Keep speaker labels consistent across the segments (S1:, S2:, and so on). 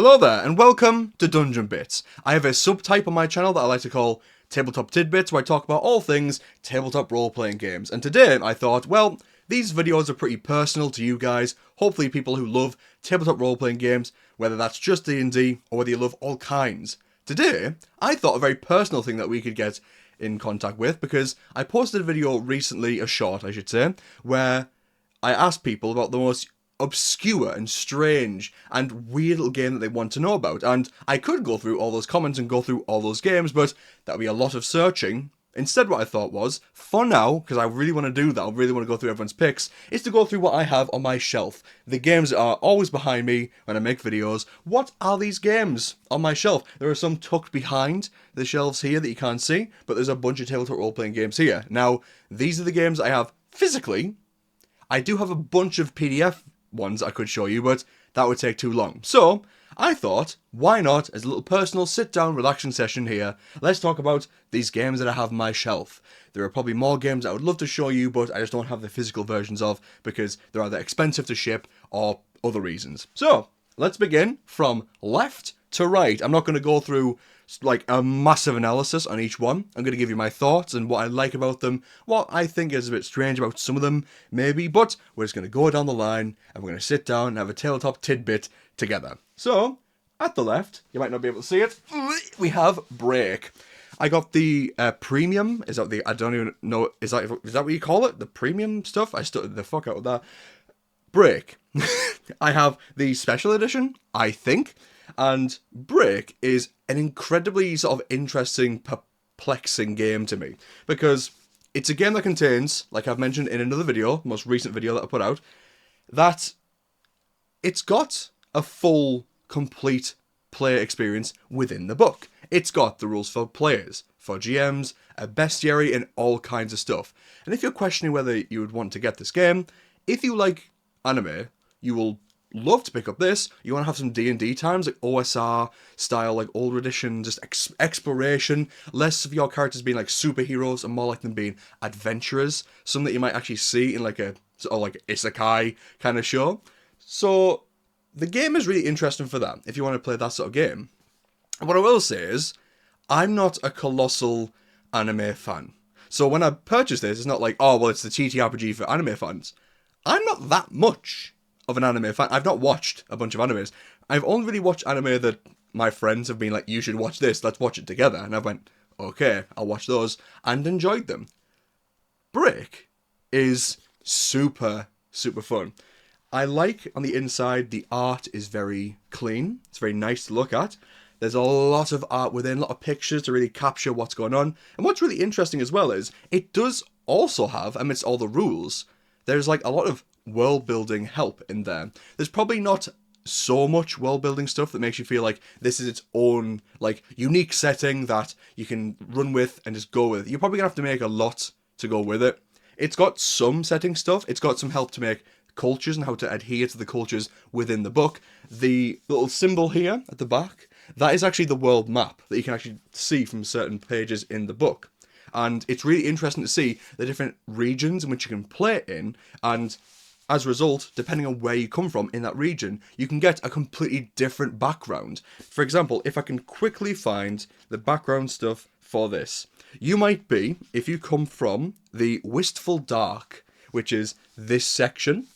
S1: Hello there, and welcome to Dungeon Bits. I have a subtype on my channel that I like to call Tabletop Tidbits, where I talk about all things tabletop role-playing games. And today, I thought, well, these videos are pretty personal to you guys, hopefully people who love tabletop role-playing games, whether that's just D&D, or whether you love all kinds. Today, I thought a very personal thing that we could get in contact with, because I posted a video recently, a short, I should say, where I asked people about the most obscure and strange and weird little game that they want to know about. And I could go through all those comments and go through all those games, but that would be a lot of searching. Instead, what I thought was, for now, because I really want to do that, I really want to go through everyone's picks, is to go through what I have on my shelf. The games that are always behind me when I make videos. What are these games on my shelf? There are some tucked behind the shelves here that you can't see, but there's a bunch of tabletop role-playing games here. Now, these are the games I have physically. I do have a bunch of PDF ones I could show you, but that would take too long. So, I thought, why not, as a little personal sit-down relaxing session here, let's talk about these games that I have on my shelf. There are probably more games I would love to show you, but I just don't have the physical versions of, because they're either expensive to ship or other reasons. So, let's begin from left to right. I'm not going to go through like a massive analysis on each one. I'm going to give you my thoughts and what I like about them, what I think is a bit strange about some of them, maybe, but we're just going to go down the line and we're going to sit down and have a tabletop tidbit together. So, at the left, you might not be able to see it, we have Break. I got the premium, is that the, I don't even know, is that what you call it? The premium stuff? I stuttered the fuck out of that. Break. I have the special edition, I think. And Break is an incredibly sort of interesting, perplexing game to me. Because it's a game that contains, like I've mentioned in another video, most recent video that I put out, that it's got a full, complete player experience within the book. It's got the rules for players, for GMs, a bestiary, and all kinds of stuff. And if you're questioning whether you would want to get this game, if you like anime, you will love to pick up this. You want to have some D&D times, like OSR style, like older edition, just exploration, less of your characters being like superheroes and more like them being adventurers, something that you might actually see in like a sort of like isekai kind of show. So the game is really interesting for that, if you want to play that sort of game. And what I will say is, I'm not a colossal anime fan. So when I purchased this, it's not like, oh, well, it's the ttrpg for anime fans. I'm not that much of an anime fan. I've not watched a bunch of animes. I've only really watched anime that my friends have been like, you should watch this, let's watch it together. And I went, okay, I'll watch those, and enjoyed them. Break is super, super fun. I like, on the inside, the art is very clean. It's very nice to look at. There's a lot of art within, a lot of pictures to really capture what's going on. And what's really interesting as well is, it does also have, amidst all the rules, there's like a lot of world building help in there. There's probably not so much world building stuff that makes you feel like this is its own like unique setting that you can run with and just go with. You're probably gonna have to make a lot to go with it. It's got some setting stuff. It's got some help to make cultures and how to adhere to the cultures within the book. The little symbol here at the back, that is actually the world map that you can actually see from certain pages in the book. And it's really interesting to see the different regions in which you can play in, and as a result, depending on where you come from in that region, you can get a completely different background. For example, if I can quickly find the background stuff for this, you might be, if you come from the Wistful Dark, which is this section,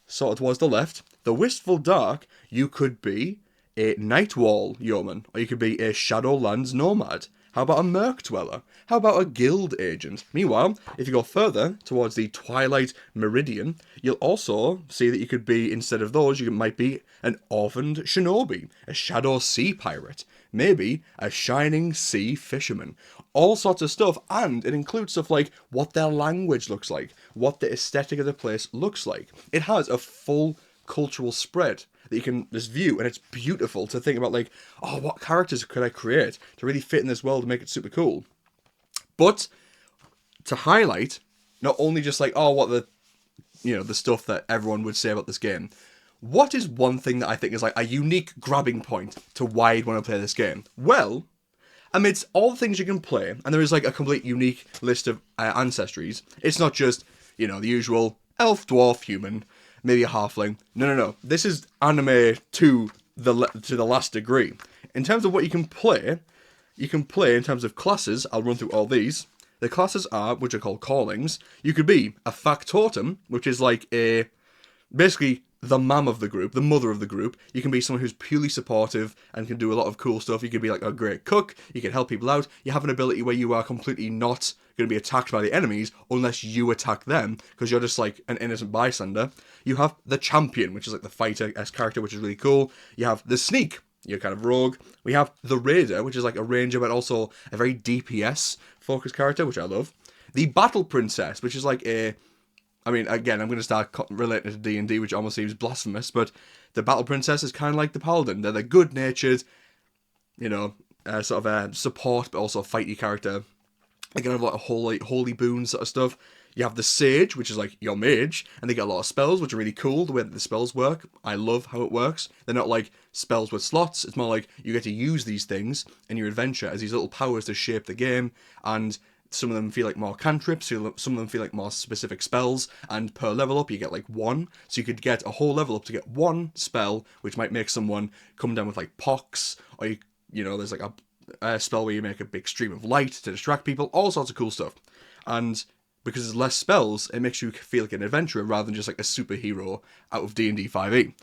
S1: sort of towards the left, the Wistful Dark, you could be a Nightwall yeoman, or you could be a Shadowlands nomad. How about a Merc Dweller? How about a Guild Agent? Meanwhile, if you go further towards the Twilight Meridian, you'll also see that you could be, instead of those, you might be an Orphaned Shinobi, a Shadow Sea Pirate, maybe a Shining Sea Fisherman. All sorts of stuff, and it includes stuff like what their language looks like, what the aesthetic of the place looks like. It has a full cultural spread that you can just view, and it's beautiful to think about, like, oh, what characters could I create to really fit in this world and make it super cool. But to highlight, not only just like, oh, what the, the stuff that everyone would say about this game, what is one thing that I think is like a unique grabbing point to why you'd want to play this game? Well, amidst all the things you can play, and there is like a complete unique list of ancestries, it's not just, the usual elf, dwarf, human, maybe a halfling. No. This is anime to to the last degree. In terms of what you can play in terms of classes. I'll run through all these. The classes are, which are called callings. You could be a factotum, which is like basically the mum of the group, the mother of the group. You can be someone who's purely supportive and can do a lot of cool stuff. You could be like a great cook. You can help people out. You have an ability where you are completely not going to be attacked by the enemies unless you attack them, because you're just like an innocent bystander. You have the champion, which is like the fighter-esque character, which is really cool. You have the sneak. You're kind of rogue. We have the raider, which is like a ranger, but also a very DPS focused character, which I love. The battle princess, which is like I mean, again, I'm going to start relating to D&D, which almost seems blasphemous, but the battle princess is kind of like the paladin. They're the good-natured, sort of a support, but also a fighty character. They can have like a holy boon sort of stuff. You have the sage, which is like your mage, and they get a lot of spells, which are really cool, the way that the spells work. I love how it works. They're not like spells with slots. It's more like you get to use these things in your adventure as these little powers to shape the game, and some of them feel like more cantrips, some of them feel like more specific spells, and per level up you get like one. So you could get a whole level up to get one spell, which might make someone come down with like pox, or there's like a spell where you make a big stream of light to distract people, all sorts of cool stuff. And because there's less spells, it makes you feel like an adventurer rather than just like a superhero out of D&D 5e.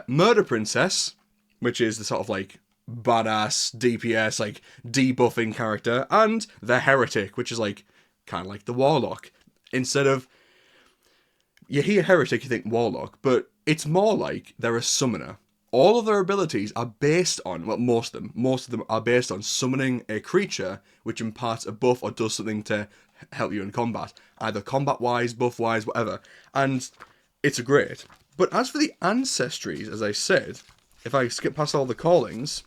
S1: Murder Princess, which is the sort of like badass DPS, like debuffing character, and the Heretic, which is like kind of like the Warlock. Instead of, you hear Heretic, you think Warlock, but it's more like they're a summoner. All of their abilities are based on, well, most of them are based on summoning a creature which imparts a buff or does something to help you in combat, either combat-wise, buff-wise, whatever. And it's great. But as for the ancestries, as I said, if I skip past all the callings,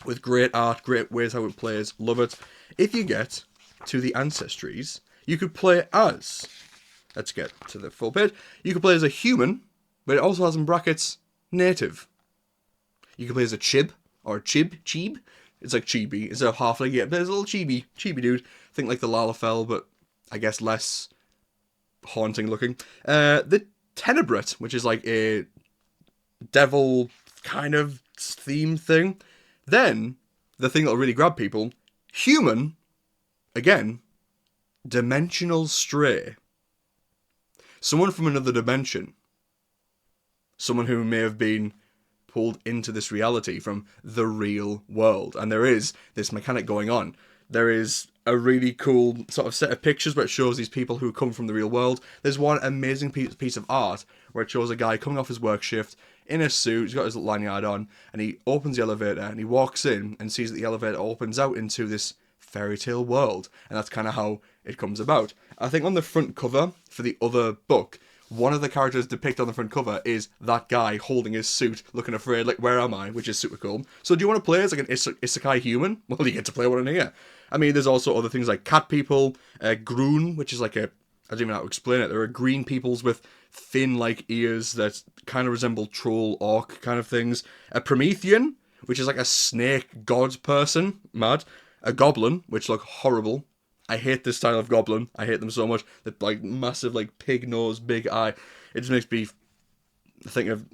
S1: with great art, great ways how it plays, love it. If you get to the ancestries, you could play as, let's get to the full page, you could play as a human, but it also has in brackets, native. You can play as a chib, or a cheeb. It's like chibi. It's a halfling, yeah, but there's a little chibi dude. Think like the Lalafell, but I guess less haunting looking. The Tenebrit, which is like a devil kind of theme thing. Then, the thing that'll really grab people, human, again, dimensional stray. Someone from another dimension. Someone who may have been pulled into this reality from the real world. And there is this mechanic going on. There is a really cool sort of set of pictures where it shows these people who come from the real world. There's one amazing piece of art where it shows a guy coming off his work shift in a suit, he's got his lanyard on, and he opens the elevator and he walks in and sees that the elevator opens out into this fairy tale world. And that's kind of how it comes about. I think on the front cover for the other book, one of the characters depicted on the front cover is that guy holding his suit, looking afraid, like, where am I? Which is super cool. So do you want to play as like an isekai human? Well, you get to play one in here. I mean, there's also other things like cat people, Groon, which is like I don't even know how to explain it. There are green peoples with fin-like ears that kind of resemble troll, orc kind of things. A Promethean, which is like a snake god person, mad. A goblin, which look horrible. I hate this style of goblin. I hate them so much. They're like massive, like pig nose, big eye. It just makes me think of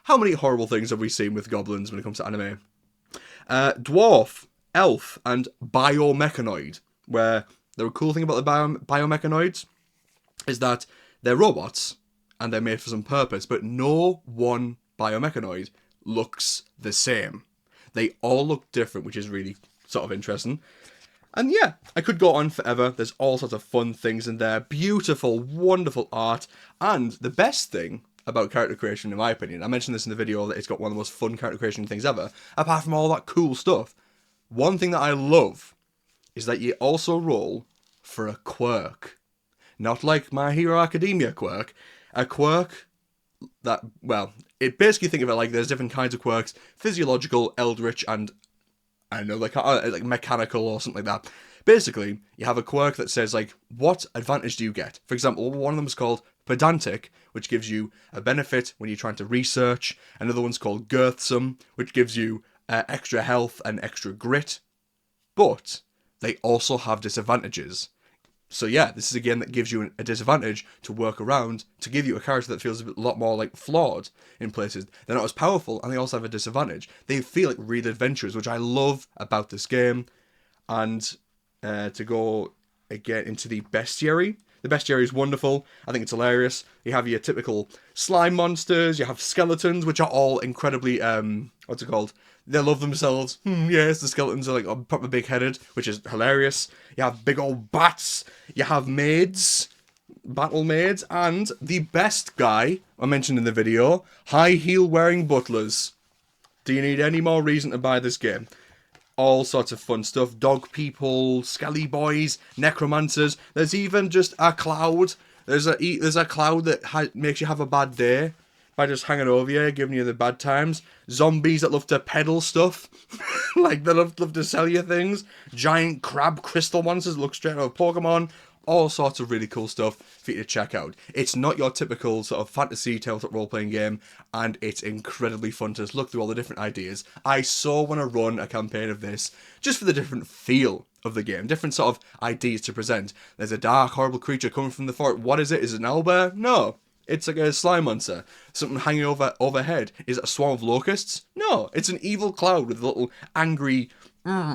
S1: how many horrible things have we seen with goblins when it comes to anime. Dwarf, elf, and biomechanoid. Where the cool thing about the biomechanoids is that they're robots and they're made for some purpose, but no one biomechanoid looks the same. They all look different, which is really sort of interesting. And yeah, I could go on forever. There's all sorts of fun things in there. Beautiful, wonderful art. And the best thing about character creation, in my opinion, I mentioned this in the video, that it's got one of the most fun character creation things ever, apart from all that cool stuff. One thing that I love is that you also roll for a quirk. Not like My Hero Academia quirk. A quirk that, well, it basically, think of it like there's different kinds of quirks. Physiological, eldritch, and I don't know, like mechanical or something like that. Basically, you have a quirk that says, like, what advantage do you get? For example, one of them is called Pedantic, which gives you a benefit when you're trying to research. Another one's called Girthsome, which gives you extra health and extra grit. But they also have disadvantages. So yeah, this is a game that gives you a disadvantage to work around, to give you a character that feels a lot more like flawed in places. They're not as powerful, and they also have a disadvantage. They feel like real adventures, which I love about this game. And to go again into the bestiary. The bestiary is wonderful. I think it's hilarious. You have your typical slime monsters. You have skeletons, which are all incredibly what's it called? They love themselves. Yes, the skeletons are like proper big-headed, which is hilarious. You have big old bats. You have maids, battle maids, and the best guy I mentioned in the video, high heel wearing butlers. Do you need any more reason to buy this game? All sorts of fun stuff. Dog people, skelly boys, necromancers. There's even just a cloud. There's a cloud that makes you have a bad day by just hanging over you, giving you the bad times. Zombies that love to peddle stuff. Like, they love to sell you things. Giant crab crystal monsters that look straight out of Pokemon. All sorts of really cool stuff for you to check out. It's not your typical sort of fantasy tabletop role-playing game, and it's incredibly fun to just look through all the different ideas. I so want to run a campaign of this, just for the different feel of the game, different sort of ideas to present. There's a dark, horrible creature coming from the forest. What is it? Is it an owlbear? No. It's like a slime monster. Something hanging overhead. Is it a swarm of locusts? No. It's an evil cloud with a little angry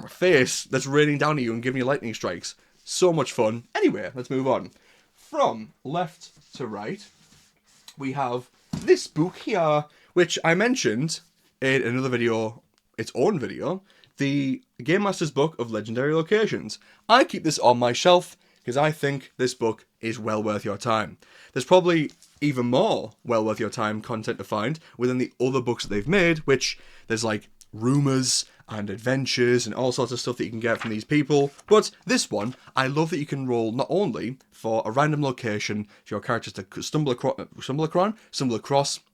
S1: face that's raining down at you and giving you lightning strikes. So much fun. Anyway, let's move on. From left to right, we have this book here, which I mentioned in another video, its own video, the Game Master's Book of Legendary Locations. I keep this on my shelf because I think this book is well worth your time. There's probably even more well worth your time content to find within the other books that they've made, which there's like rumours and adventures and all sorts of stuff that you can get from these people. But this one, I love that you can roll not only for a random location for your characters to stumble across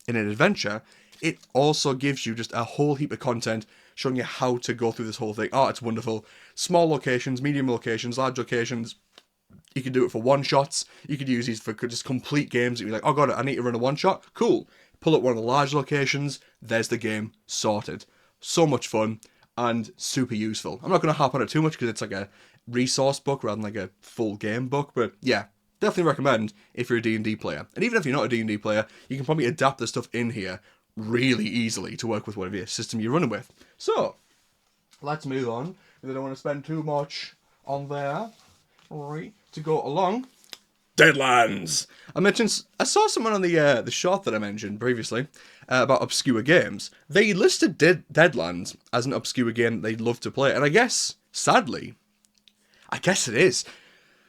S1: in an adventure, it also gives you just a whole heap of content showing you how to go through this whole thing. Oh, it's wonderful. Small locations, medium locations, large locations. You can do it for one-shots. You could use these for just complete games. You'd be like, oh god, I need to run a one-shot. Cool. Pull up one of the large locations. There's the game sorted. So much fun and super useful. I'm not going to harp on it too much because it's like a resource book rather than like a full game book. But yeah, definitely recommend if you're a D&D player. And even if you're not a D&D player, you can probably adapt the stuff in here really easily to work with whatever system you're running with. So, let's move on. I don't want to spend too much on there. Right, to go along. Deadlands! I saw someone on the short that I mentioned previously about obscure games. They listed Deadlands as an obscure game they'd love to play, and I guess, sadly, it is.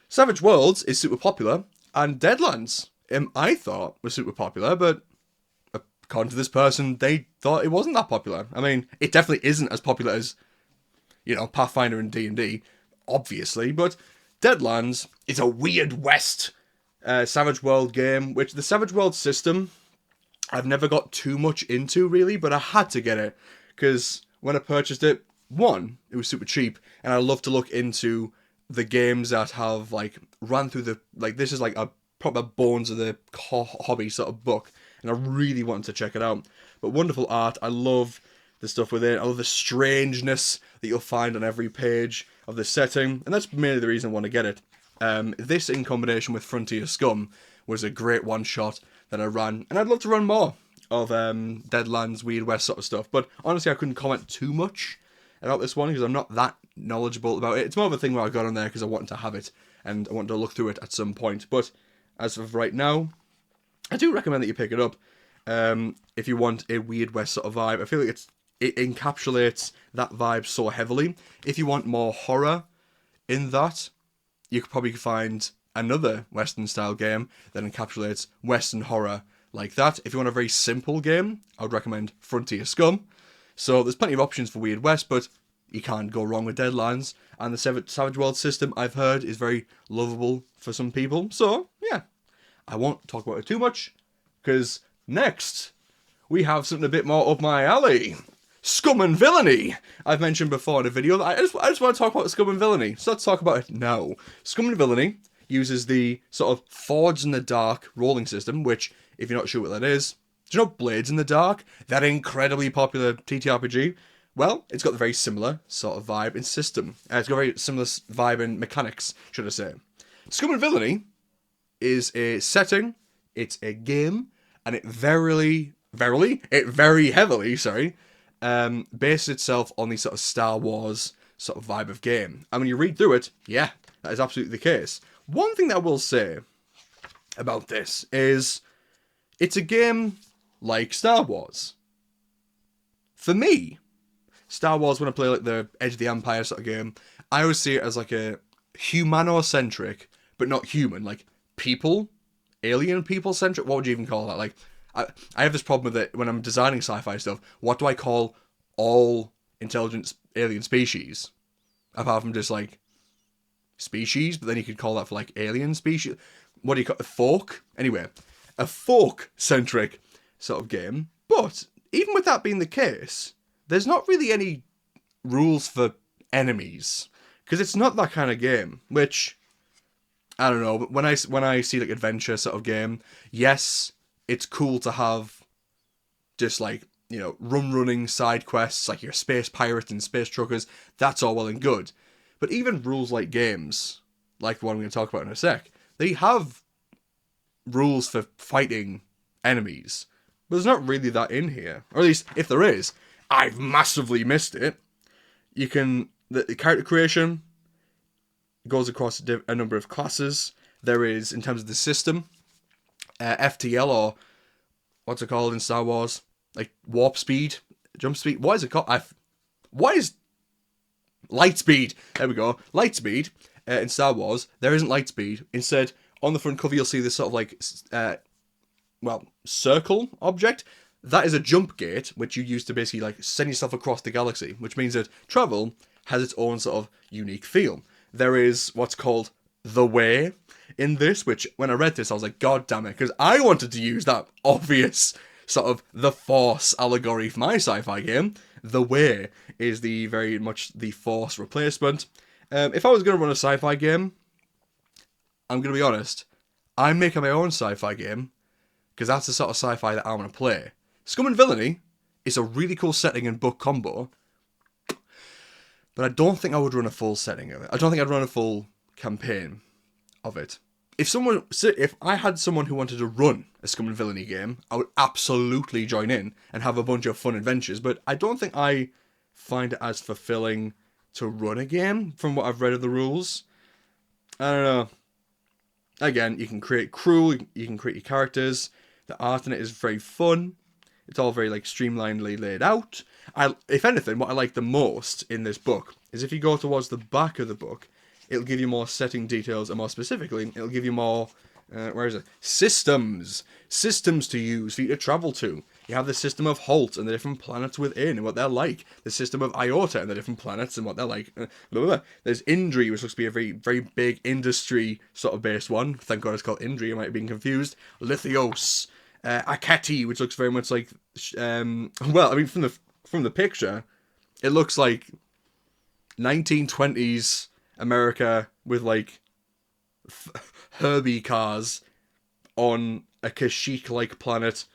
S1: Savage Worlds is super popular, and Deadlands, I thought, was super popular, but according to this person, they thought it wasn't that popular. I mean, it definitely isn't as popular as, Pathfinder and D&D, obviously, but Deadlands is a Weird West Savage World game, which the Savage World system I've never got too much into, really, but I had to get it, because when I purchased it, one, it was super cheap, and I love to look into the games that have, ran through this is like a proper bones of the hobby sort of book, and I really wanted to check it out. But wonderful art, I love the stuff within, I love the strangeness that you'll find on every page of the setting, and that's mainly the reason I want to get it. This, in combination with Frontier Scum, was a great one-shot that I ran, and I'd love to run more of Deadlands, Weird West sort of stuff, but honestly I couldn't comment too much about this one, because I'm not that knowledgeable about it. It's more of a thing where I got on there because I wanted to have it, and I wanted to look through it at some point, but as of right now, I do recommend that you pick it up, if you want a Weird West sort of vibe. I feel like it encapsulates that vibe so heavily. If you want more horror in that, you could probably find another Western style game that encapsulates Western horror like that. If you want a very simple game, I would recommend Frontier Scum. So there's plenty of options for Weird West, but you can't go wrong with Deadlands. And the Savage World system, I've heard, is very lovable for some people. So, yeah, I won't talk about it too much, because next we have something a bit more up my alley. Scum and Villainy! I've mentioned before in a video that I just want to talk about Scum and Villainy, so let's talk about it now. Scum and Villainy uses the sort of Forged in the Dark rolling system, which, if you're not sure what that is, do you know Blades in the Dark? That incredibly popular ttrpg? Well, it's got the very similar sort of vibe in system. It's got a very similar vibe in mechanics, should I say. Scum and Villainy is a setting, it's a game, and it very heavily, bases itself on the sort of Star Wars sort of vibe of game. And when you read through it, yeah, that is absolutely the case. One thing that I will say about this is it's a game like Star Wars. For me, Star Wars, when I play like the Edge of the Empire sort of game, I always see it as like a humanocentric, but not human, like people, alien people centric. What would you even call that? Like, I have this problem with it when I'm designing sci-fi stuff. What do I call all intelligent alien species? Apart from just like species, but then you could call that for like alien species. What do you call a folk? Anyway, a folk-centric sort of game. But even with that being the case, there's not really any rules for enemies, because it's not that kind of game. Which I don't know. But when I see like adventure sort of game, yes, it's cool to have just like, you know, running side quests like your space pirates and space truckers. That's all well and good. But even rules like games, like the one I'm going to talk about in a sec, they have rules for fighting enemies. But there's not really that in here. Or at least, if there is, I've massively missed it. You can... The character creation goes across a number of classes. There is, in terms of the system, FTL, or what's it called in Star Wars? Like, warp speed? Jump speed? What is it called? What is... Light speed! There we go. Light speed. In Star Wars, there isn't light speed. Instead, on the front cover, you'll see this sort of like... circle object. That is a jump gate, which you use to basically like send yourself across the galaxy, which means that travel has its own sort of unique feel. There is what's called the way in this, which when I read this, I was like, God damn it, because I wanted to use that obvious sort of the Force allegory for my sci-fi game. The way is the very much the Force replacement. If I was going to run a sci-fi game, I'm going to be honest, I'm making my own sci-fi game, because that's the sort of sci-fi that I want to play. Scum and Villainy is a really cool setting and book combo, but I don't think I would run a full setting of it. I don't think I'd run a full campaign of it. If I had someone who wanted to run a Scum and Villainy game, I would absolutely join in and have a bunch of fun adventures, but I don't think I find it as fulfilling to run a game from what I've read of the rules. I don't know. Again, you can create crew, you can create your characters. The art in it is very fun. It's all very like streamlinedly laid out. If anything, what I like the most in this book is if you go towards the back of the book, it'll give you more setting details, and more specifically, it'll give you more, systems to use for you to travel to. You have the system of Holt and the different planets within and what they're like. The system of Iota and the different planets and what they're like. Blah, blah, blah. There's Indri, which looks to be a very, very big industry sort of based one. Thank God it's called Indri, I might have been confused. Lithios. Aketi, which looks very much like, from the picture, it looks like 1920s America with like Herbie cars on a Kashyyyk-like planet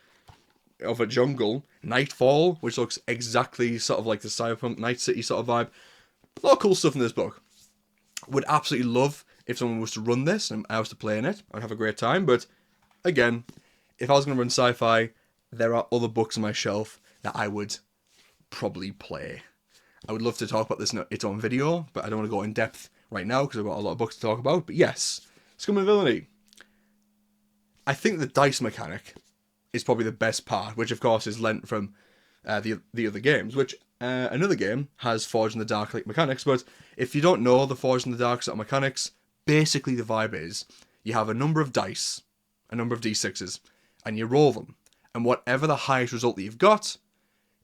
S1: of a jungle. Nightfall, which looks exactly sort of like the cyberpunk Night City sort of vibe. A lot of cool stuff in this book. Would absolutely love if someone was to run this and I was to play in it. I'd have a great time, but again, if I was going to run sci-fi, there are other books on my shelf that I would probably play. I would love to talk about this in its own video, but I don't want to go in depth right now because I've got a lot of books to talk about. But yes, Scum and Villainy. I think the dice mechanic is probably the best part, which of course is lent from the other games, which another game has Forged in the Dark like mechanics. But if you don't know the Forged in the Dark sort of mechanics, basically the vibe is you have a number of dice, a number of d6s, and you roll them. And whatever the highest result that you've got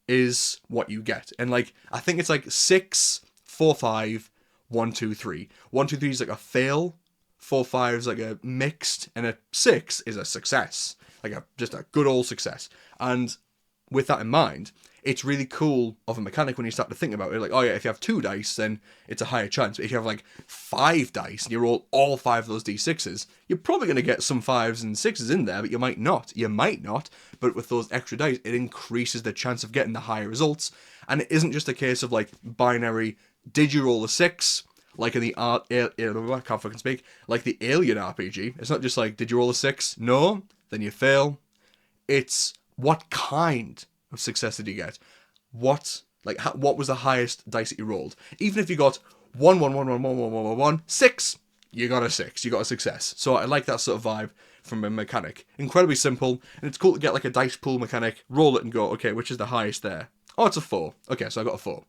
S1: is what you get. And like, I think it's like 6, 4, 5, 1, 2, 3. 1, 2, 3 is like a fail. 4, 5 is like a mixed. And a 6 is a success. Like just a good old success. And with that in mind, it's really cool of a mechanic when you start to think about it. Like, oh yeah, if you have 2 dice, then it's a higher chance. But if you have like 5 dice and you roll all 5 of those d6s, you're probably going to get some 5s and 6s in there, but you might not. You might not. But with those extra dice, it increases the chance of getting the higher results. And it isn't just a case of like binary, did you roll a 6? like in the I can't fucking speak, like the Alien RPG. It's not just like, did you roll a 6? No, then you fail. It's what kind of success did you get? What what was the highest dice that you rolled? Even if you got 6, you got a 6. You got a success. So I like that sort of vibe from a mechanic. Incredibly simple, and it's cool to get like a dice pool mechanic, roll it and go, okay, which is the highest there? Oh, it's a 4. Okay, so I got a 4.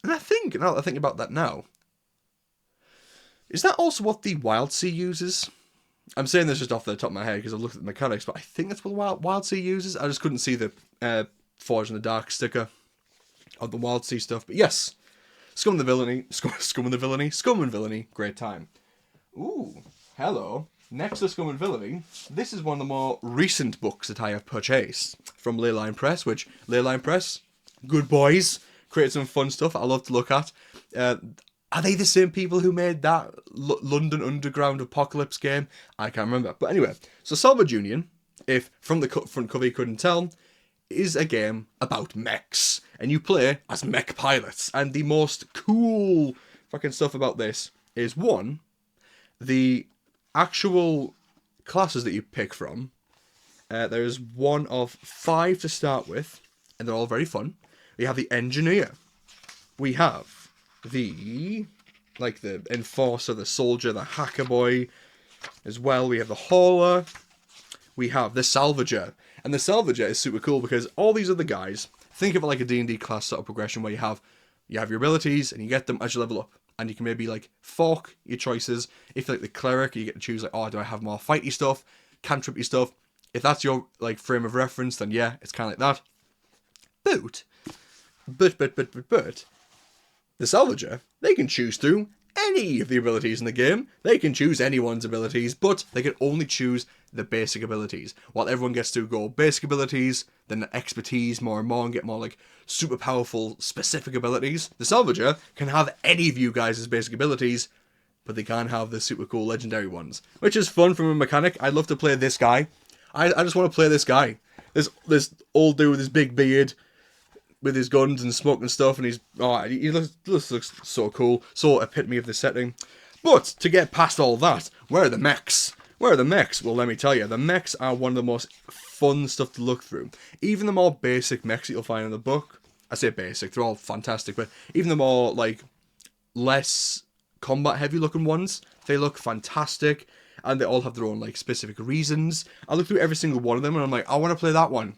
S1: And I think, now that I think about that now, is that also what the Wild Sea uses? I'm saying this just off the top of my head because I've looked at the mechanics, but I think that's what the Wild Sea uses. I just couldn't see the Forge in the Dark sticker of the Wild Sea stuff. But yes, Scum and the Villainy, Scum and the Villainy, Scum and Villainy, great time. Ooh, hello. Next to Scum and Villainy, this is one of the more recent books that I have purchased from Leyline Press, which, Leyline Press, good boys, create some fun stuff I love to look at. Are they the same people who made that London Underground Apocalypse game? I can't remember. But anyway, so Salvage Union, if from the front cover you couldn't tell, is a game about mechs. And you play as mech pilots. And the most cool fucking stuff about this is, one, the actual classes that you pick from. There's one of 5 to start with, and they're all very fun. We have the Engineer. We have the Enforcer, the Soldier, the Hacker Boy as well. We have the Hauler. We have the Salvager. And the Salvager is super cool because all these other guys, think of it like a D&D class sort of progression where you have your abilities and you get them as you level up. And you can maybe like fork your choices. If you're like the Cleric, you get to choose like, oh, do I have more fighty stuff, cantrippy stuff? If that's your like frame of reference, then yeah, it's kind of like that. But the Salvager, they can choose through any of the abilities in the game. They can choose anyone's abilities, but they can only choose the basic abilities. While everyone gets to go basic abilities, then expertise more and more, and get more like super powerful specific abilities. The Salvager can have any of you guys' basic abilities, but they can't have the super cool legendary ones. Which is fun from a mechanic. I'd love to play this guy. I just want to play this guy. This old dude with his big beard, with his guns and smoke and stuff, and he looks so cool, so epitome of the setting. But to get past all that, where are the mechs? Where are the mechs? Well, let me tell you, the mechs are one of the most fun stuff to look through. Even the more basic mechs that you'll find in the book, I say basic, they're all fantastic, but even the more like less combat heavy looking ones, they look fantastic, and they all have their own like specific reasons. I look through every single one of them, and I'm like, I want to play that one.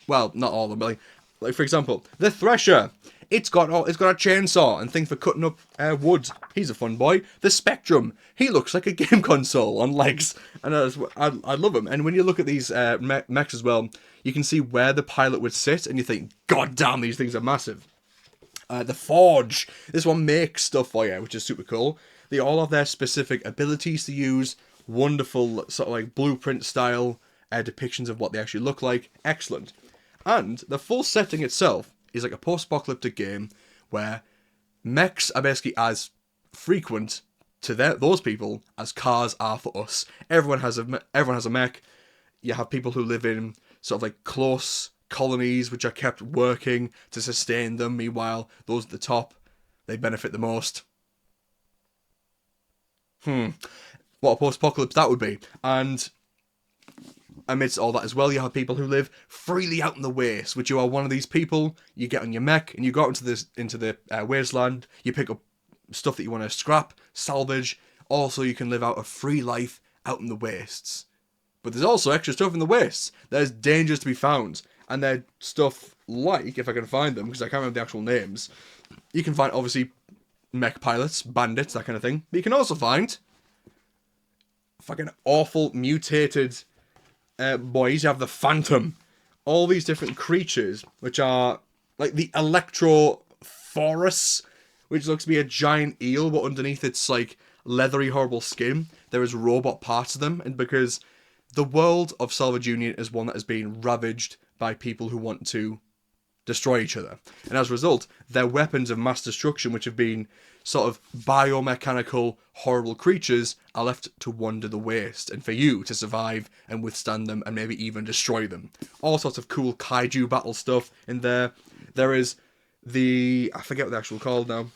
S1: Well, not all of them, but like for example, the Thresher. It's got a chainsaw and things for cutting up wood. He's a fun boy. The Spectrum. He looks like a game console on legs, and I love him. And when you look at these mechs as well, you can see where the pilot would sit, and you think, God damn, these things are massive. The Forge. This one makes stuff for you, which is super cool. They all have their specific abilities to use. Wonderful sort of like blueprint style depictions of what they actually look like. Excellent. And the full setting itself is like a post-apocalyptic game where mechs are basically as frequent to those people as cars are for us. Everyone has a mech. You have people who live in sort of like close colonies which are kept working to sustain them. Meanwhile, those at the top, they benefit the most. What a post-apocalypse that would be. And amidst all that as well, you have people who live freely out in the waste, which you are one of these people. You get on your mech and you go out into the wasteland. You pick up stuff that you want to scrap, salvage. Also, you can live out a free life out in the wastes. But there's also extra stuff in the wastes. There's dangers to be found, and they're stuff like, if I can find them, because I can't remember the actual names. You can find obviously mech pilots, bandits, that kind of thing. But you can also find fucking awful mutated boys. You have the Phantom, all these different creatures, which are like the Electrophorus, which looks to be a giant eel, but underneath its like leathery, horrible skin, there is robot parts of them. And because the world of Salvage Union is one that has been ravaged by people who want to destroy each other, and as a result, their weapons of mass destruction, which have been sort of biomechanical, horrible creatures, are left to wander the waste, and for you to survive and withstand them and maybe even destroy them. All sorts of cool kaiju battle stuff in there. There is I forget what they're actually called now.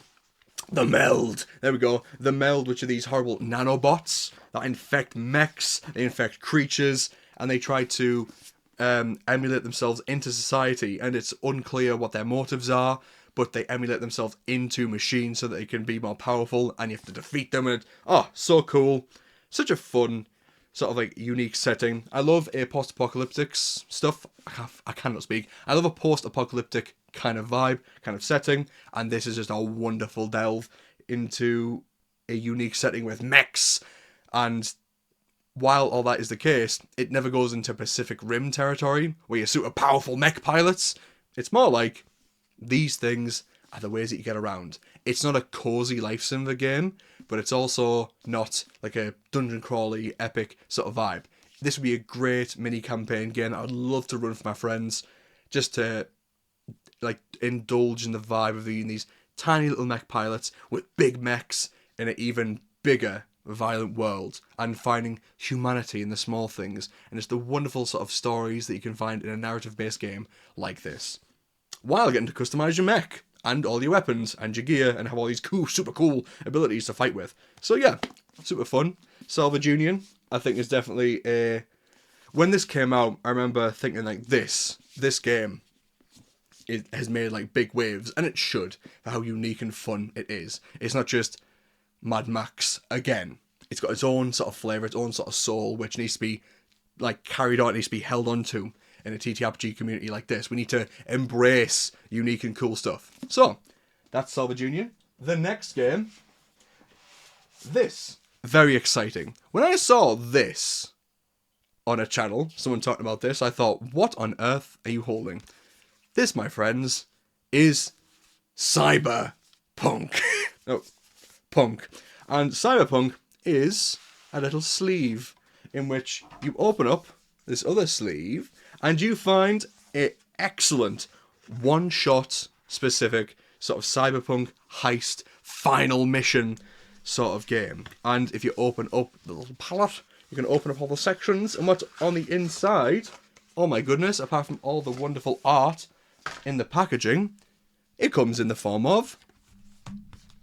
S1: The Meld. There we go. The Meld, which are these horrible nanobots that infect mechs, they infect creatures, and they try to emulate themselves into society, and it's unclear what their motives are, but they emulate themselves into machines so that they can be more powerful, and you have to defeat them, and so cool. Such a fun, sort of like unique setting. I love a post-apocalyptic stuff. I cannot speak. I love a post-apocalyptic kind of vibe, kind of setting, and this is just a wonderful delve into a unique setting with mechs. And while all that is the case, it never goes into Pacific Rim territory where you're super powerful mech pilots. It's more like these things are the ways that you get around. It's not a cozy life simulator game, but it's also not like a dungeon crawly epic sort of vibe. This would be a great mini campaign game I would love to run for my friends, just to like indulge in the vibe of these tiny little mech pilots with big mechs in an even bigger violent world, and finding humanity in the small things, and it's the wonderful sort of stories that you can find in a narrative based game like this, while getting to customize your mech and all your weapons and your gear and have all these cool, super cool abilities to fight with. So yeah, super fun. Salvage Union, I think, is definitely a... When this came out, I remember thinking like this game, it has made like big waves, and it should, for how unique and fun it is. It's not just Mad Max again. It's got its own sort of flavour, its own sort of soul, which needs to be like carried on, needs to be held onto in a ttrpg community like this. We need to embrace unique and cool stuff. So, that's Salvage Union. The next game, this. Very exciting. When I saw this on a channel, someone talking about this, I thought, what on earth are you holding? This, my friends, is Cyberpunk. No, Punk. And Cyberpunk is a little sleeve in which you open up this other sleeve and you find an excellent one-shot specific sort of Cyberpunk heist final mission sort of game. And if you open up the little palette, you can open up all the sections, and what's on the inside, oh my goodness, apart from all the wonderful art in the packaging, it comes in the form of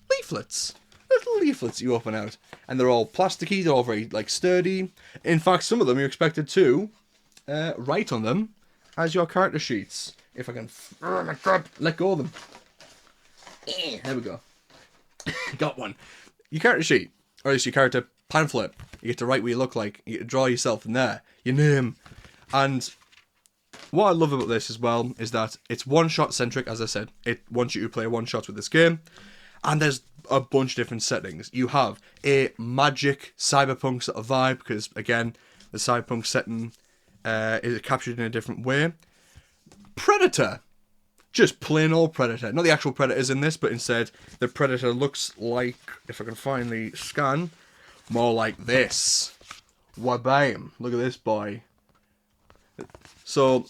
S1: leaflets. Little leaflets you open out, and they're all plasticky, they're all very like sturdy. In fact, some of them you're expected to write on them as your character sheets. If I can, oh my god, let go of them. There we go. Got one. Your character sheet, or at least your character pamphlet. You get to write what you look like. You get to draw yourself in there, your name. And what I love about this as well is that it's one-shot centric. As I said, it wants you to play one-shots with this game. And there's a bunch of different settings. You have a magic cyberpunk sort of vibe, because again, the cyberpunk setting is captured in a different way. Predator. Just plain old Predator. Not the actual Predators in this, but instead the Predator looks like, if I can finally scan, more like this. Wabam. Look at this boy. So,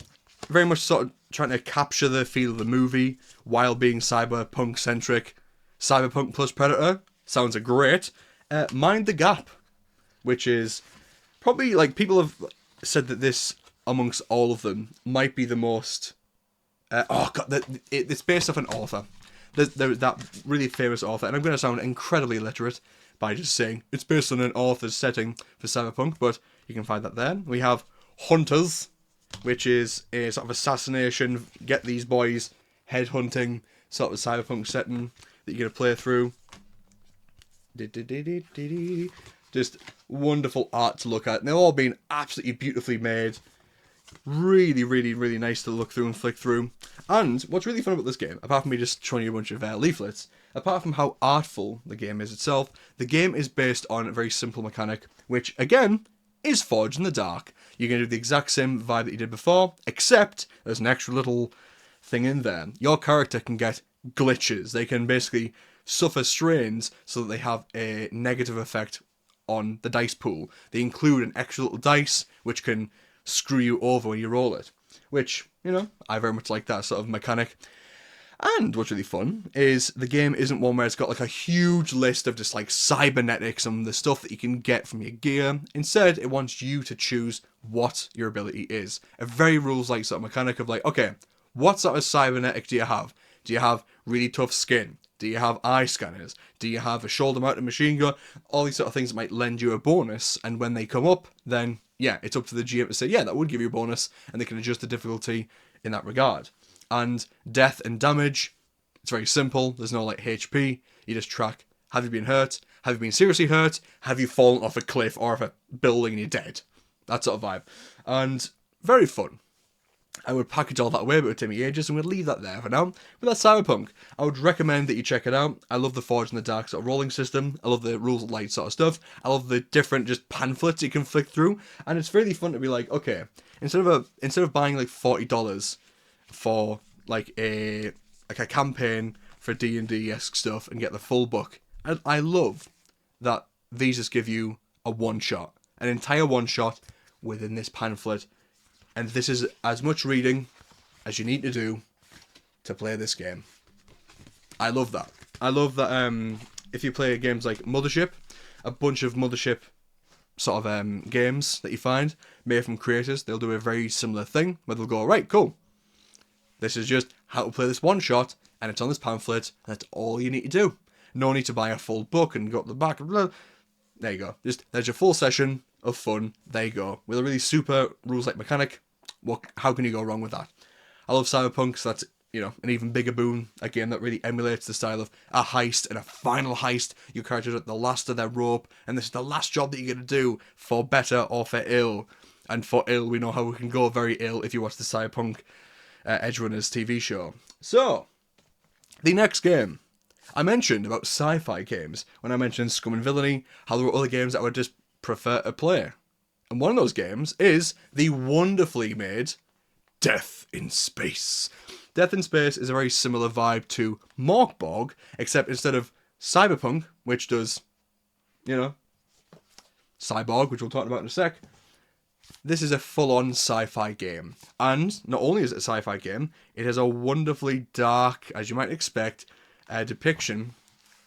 S1: very much sort of trying to capture the feel of the movie while being cyberpunk centric. Cyberpunk plus Predator sounds great. Mind the Gap, which is probably, like, people have said that this, amongst all of them, might be the most... it's based off an author. There's that really famous author, and I'm going to sound incredibly illiterate by just saying it's based on an author's setting for Cyberpunk, but you can find that there. We have Hunters, which is a sort of assassination, get these boys headhunting sort of Cyberpunk setting that you're going to play through. Just wonderful art to look at. And they've all been absolutely beautifully made. Really, really, really nice to look through and flick through. And what's really fun about this game, apart from me just showing you a bunch of leaflets, apart from how artful the game is itself, the game is based on a very simple mechanic, which, again, is Forged in the Dark. You're going to do the exact same vibe that you did before, except there's an extra little thing in there. Your character can get glitches. They can basically suffer strains so that they have a negative effect on the dice pool. They include an extra little dice, which can screw you over when you roll it. Which, you know, I very much like that sort of mechanic. And what's really fun is the game isn't one where it's got like a huge list of just like cybernetics and the stuff that you can get from your gear. Instead, it wants you to choose what your ability is. A very rules-like sort of mechanic of like, okay, what sort of cybernetic do you have? Do you have really tough skin? Do you have eye scanners? Do you have a shoulder-mounted machine gun? All these sort of things that might lend you a bonus, and when they come up, then, yeah, it's up to the GM to say, yeah, that would give you a bonus, and they can adjust the difficulty in that regard. And death and damage, it's very simple. There's no, like, HP. You just track, have you been hurt? Have you been seriously hurt? Have you fallen off a cliff or off a building and you're dead? That sort of vibe. And very fun. I would package all that away, but it would take me ages, and we'd leave that there for now. But that's Cyberpunk. I would recommend that you check it out. I love the Forge in the Dark sort of rolling system. I love the Rules of Light sort of stuff. I love the different just pamphlets you can flick through. And it's really fun to be like, okay, instead of buying like $40 for like a campaign for D&D-esque stuff and get the full book, I love that these just give you a one-shot. An entire one-shot within this pamphlet. And this is as much reading as you need to do to play this game. I love that. I love that if you play games like Mothership, a bunch of Mothership sort of games that you find made from creators, they'll do a very similar thing where they'll go, right, cool. This is just how to play this one shot, and it's on this pamphlet, and that's all you need to do. No need to buy a full book and go up the back. Blah. There you go. Just there's your full session of fun. There you go. With a really super rules-like mechanic. How can you go wrong with that? I love Cyberpunk, so that's, an even bigger boon. A game that really emulates the style of a heist and a final heist. Your characters are at the last of their rope, and this is the last job that you're going to do, for better or for ill. And for ill, we know how we can go very ill if you watch the Cyberpunk Edgerunners TV show. So, the next game. I mentioned about sci-fi games when I mentioned Scum and Villainy, how there were other games that I would just prefer to play. And one of those games is the wonderfully made Death in Space. Death in Space is a very similar vibe to Mork Borg, except instead of Cyberpunk, which does, Cyborg, which we'll talk about in a sec, this is a full-on sci-fi game. And not only is it a sci-fi game, it has a wonderfully dark, as you might expect, depiction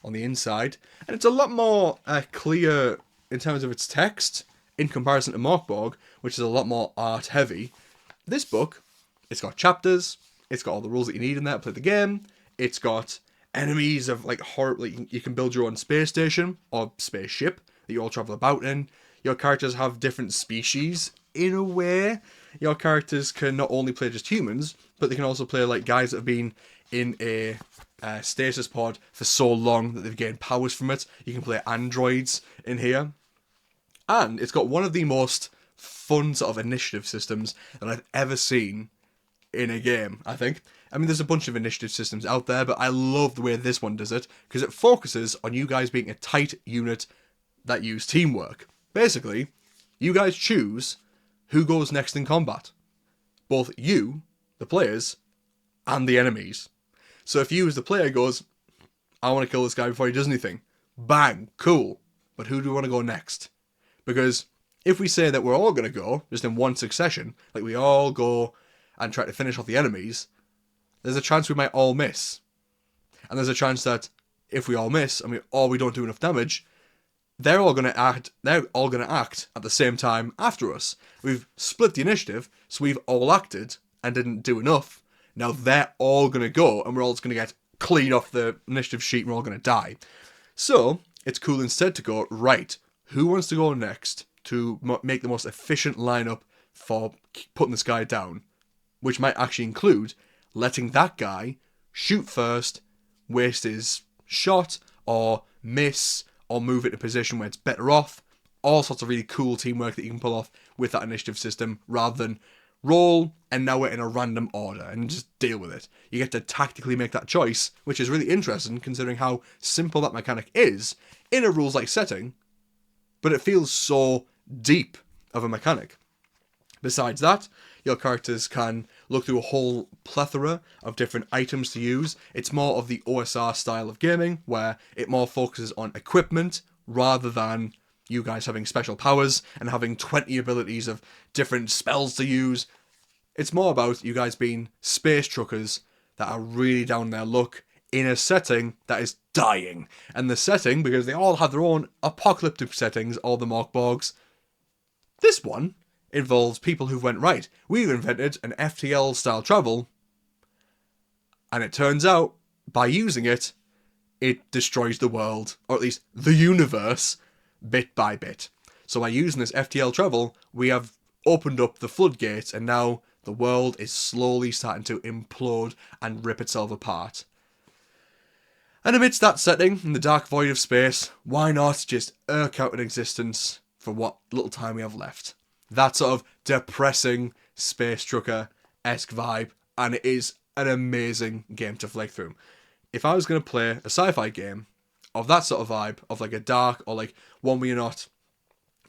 S1: on the inside. And it's a lot more clear in terms of its text in comparison to Mork Borg, which is a lot more art-heavy. This book, it's got chapters, it's got all the rules that you need in there to play the game, it's got enemies of, like, horror, like, you can build your own space station, or spaceship, that you all travel about in. Your characters have different species, in a way. Your characters can not only play just humans, but they can also play, like, guys that have been in a stasis pod for so long that they've gained powers from it. You can play androids in here. And it's got one of the most fun sort of initiative systems that I've ever seen in a game, I think. I mean, there's a bunch of initiative systems out there, but I love the way this one does it, because it focuses on you guys being a tight unit that use teamwork. Basically, you guys choose who goes next in combat. Both you, the players, and the enemies. So if you as the player goes, I want to kill this guy before he does anything, bang, cool. But who do we want to go next? Because if we say that we're all going to go, just in one succession, like we all go and try to finish off the enemies, there's a chance we might all miss. And there's a chance that if we all miss and we don't do enough damage, they're all going to act at the same time after us. We've split the initiative, so we've all acted and didn't do enough. Now they're all going to go, and we're all just going to get clean off the initiative sheet, and we're all going to die. So, it's cool instead to go, right, who wants to go next to make the most efficient lineup for putting this guy down? Which might actually include letting that guy shoot first, waste his shot, or miss, or move it in a position where it's better off. All sorts of really cool teamwork that you can pull off with that initiative system, rather than roll, and now we're in a random order, and just deal with it. You get to tactically make that choice, which is really interesting considering how simple that mechanic is in a rules-like setting, but it feels so deep of a mechanic. Besides that, your characters can look through a whole plethora of different items to use. It's more of the OSR style of gaming, where it more focuses on equipment, rather than you guys having special powers and having 20 abilities of different spells to use. It's more about you guys being space truckers that are really down their luck in a setting that is dying. And the setting, because they all have their own apocalyptic settings, all the Mork Borgs, this one involves people who went, right, we've invented an FTL style travel, and it turns out, by using it, it destroys the world, or at least the universe, bit by bit. So by using this FTL travel, we have opened up the floodgates, and now the world is slowly starting to implode and rip itself apart. And amidst that setting, in the dark void of space, why not just irk out an existence for what little time we have left? That sort of depressing space trucker-esque vibe, and it is an amazing game to flick through. If I was going to play a sci-fi game of that sort of vibe, of like a dark, or like one where you're not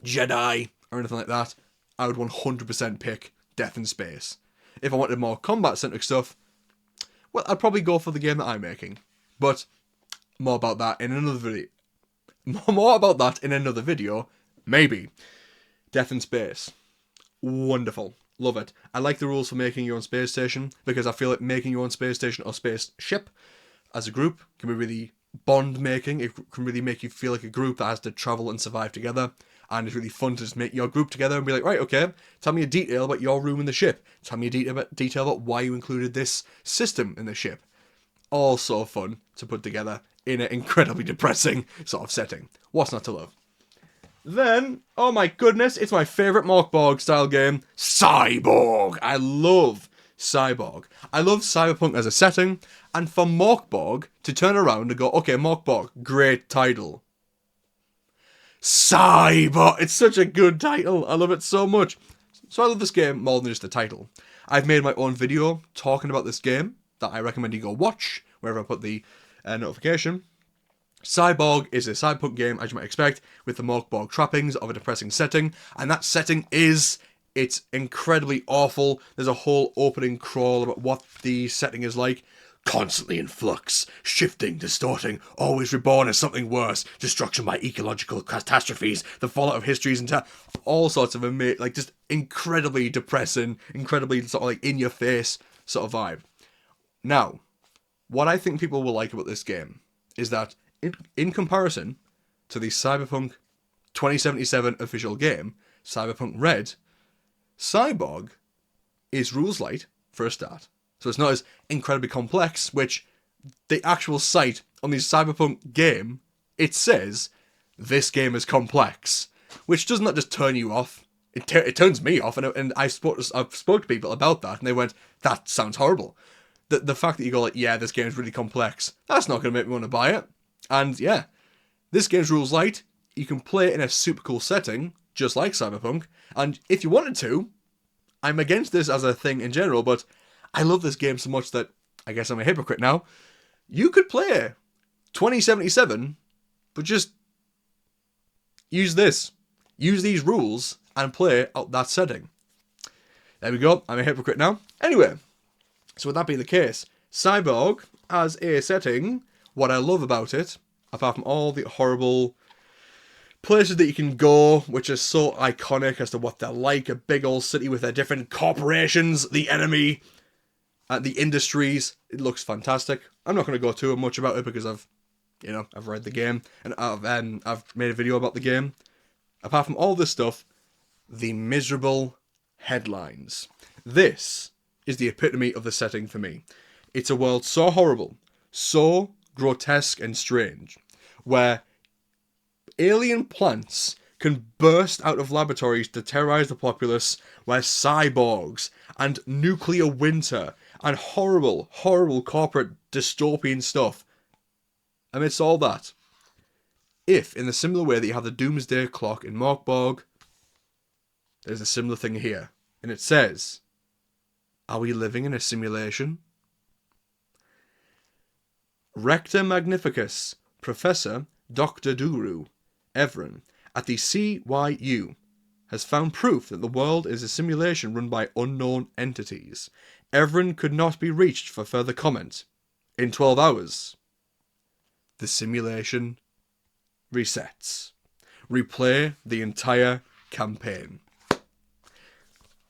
S1: Jedi or anything like that, I would 100% pick Death in Space. If I wanted more combat-centric stuff, well, I'd probably go for the game that I'm making. But more about that in another video. More about that in another video, maybe. Death in Space. Wonderful. Love it. I like the rules for making your own space station, because I feel like making your own space station or spaceship as a group can be really bond-making. It can really make you feel like a group that has to travel and survive together. And it's really fun to just make your group together and be like, right, okay, tell me a detail about your room in the ship. Tell me a detail about why you included this system in the ship. All so fun to put together in an incredibly depressing sort of setting. What's not to love? Then, oh my goodness, it's my favourite Morkborg style game, Cyborg. I love Cyborg. I love Cyberpunk as a setting, and for Morkborg to turn around and go, okay, Morkborg, great title. Cyborg! It's such a good title. I love it so much. So I love this game more than just the title. I've made my own video talking about this game that I recommend you go watch, wherever I put the notification. Cyborg is a cyberpunk game, as you might expect, with the Morkborg trappings of a depressing setting, and that setting it's incredibly awful. There's a whole opening crawl about what the setting is like. Constantly in flux, shifting, distorting, always reborn as something worse, destruction by ecological catastrophes, the fallout of histories and all sorts of like just incredibly depressing, incredibly sort of like in your face sort of vibe. Now, what I think people will like about this game is that in comparison to the Cyberpunk 2077 official game, Cyberpunk Red, Cyborg is rules light for a start. So it's not as incredibly complex, which the actual site on the Cyberpunk game, it says, this game is complex. Which does not just turn you off, it turns me off, and I've spoke to people about that, and they went, that sounds horrible. The fact that you go like, yeah, this game's really complex, that's not going to make me want to buy it. And yeah, this game's rules light, you can play it in a super cool setting, just like Cyberpunk, and if you wanted to, I'm against this as a thing in general, but I love this game so much that I guess I'm a hypocrite now. You could play 2077, but just use this. Use these rules and play out that setting. There we go. I'm a hypocrite now. Anyway, so with that being the case, Cyborg as a setting, what I love about it, apart from all the horrible places that you can go, which are so iconic as to what they're like, a big old city with their different corporations, the enemy, the industries, it looks fantastic. I'm not going to go too much about it because I've read the game and I've made a video about the game. Apart from all this stuff, the miserable headlines. This is the epitome of the setting for me. It's a world so horrible, so grotesque and strange, where alien plants can burst out of laboratories to terrorize the populace, where cyborgs and nuclear winter and horrible, horrible corporate dystopian stuff. Amidst all that, if, in the similar way that you have the Doomsday Clock in Morkborg, there's a similar thing here. And it says, are we living in a simulation? Rector Magnificus, Professor Dr. Duru, Evren, at the CYU, has found proof that the world is a simulation run by unknown entities. Evren could not be reached for further comment. In 12 hours, the simulation resets. Replay the entire campaign.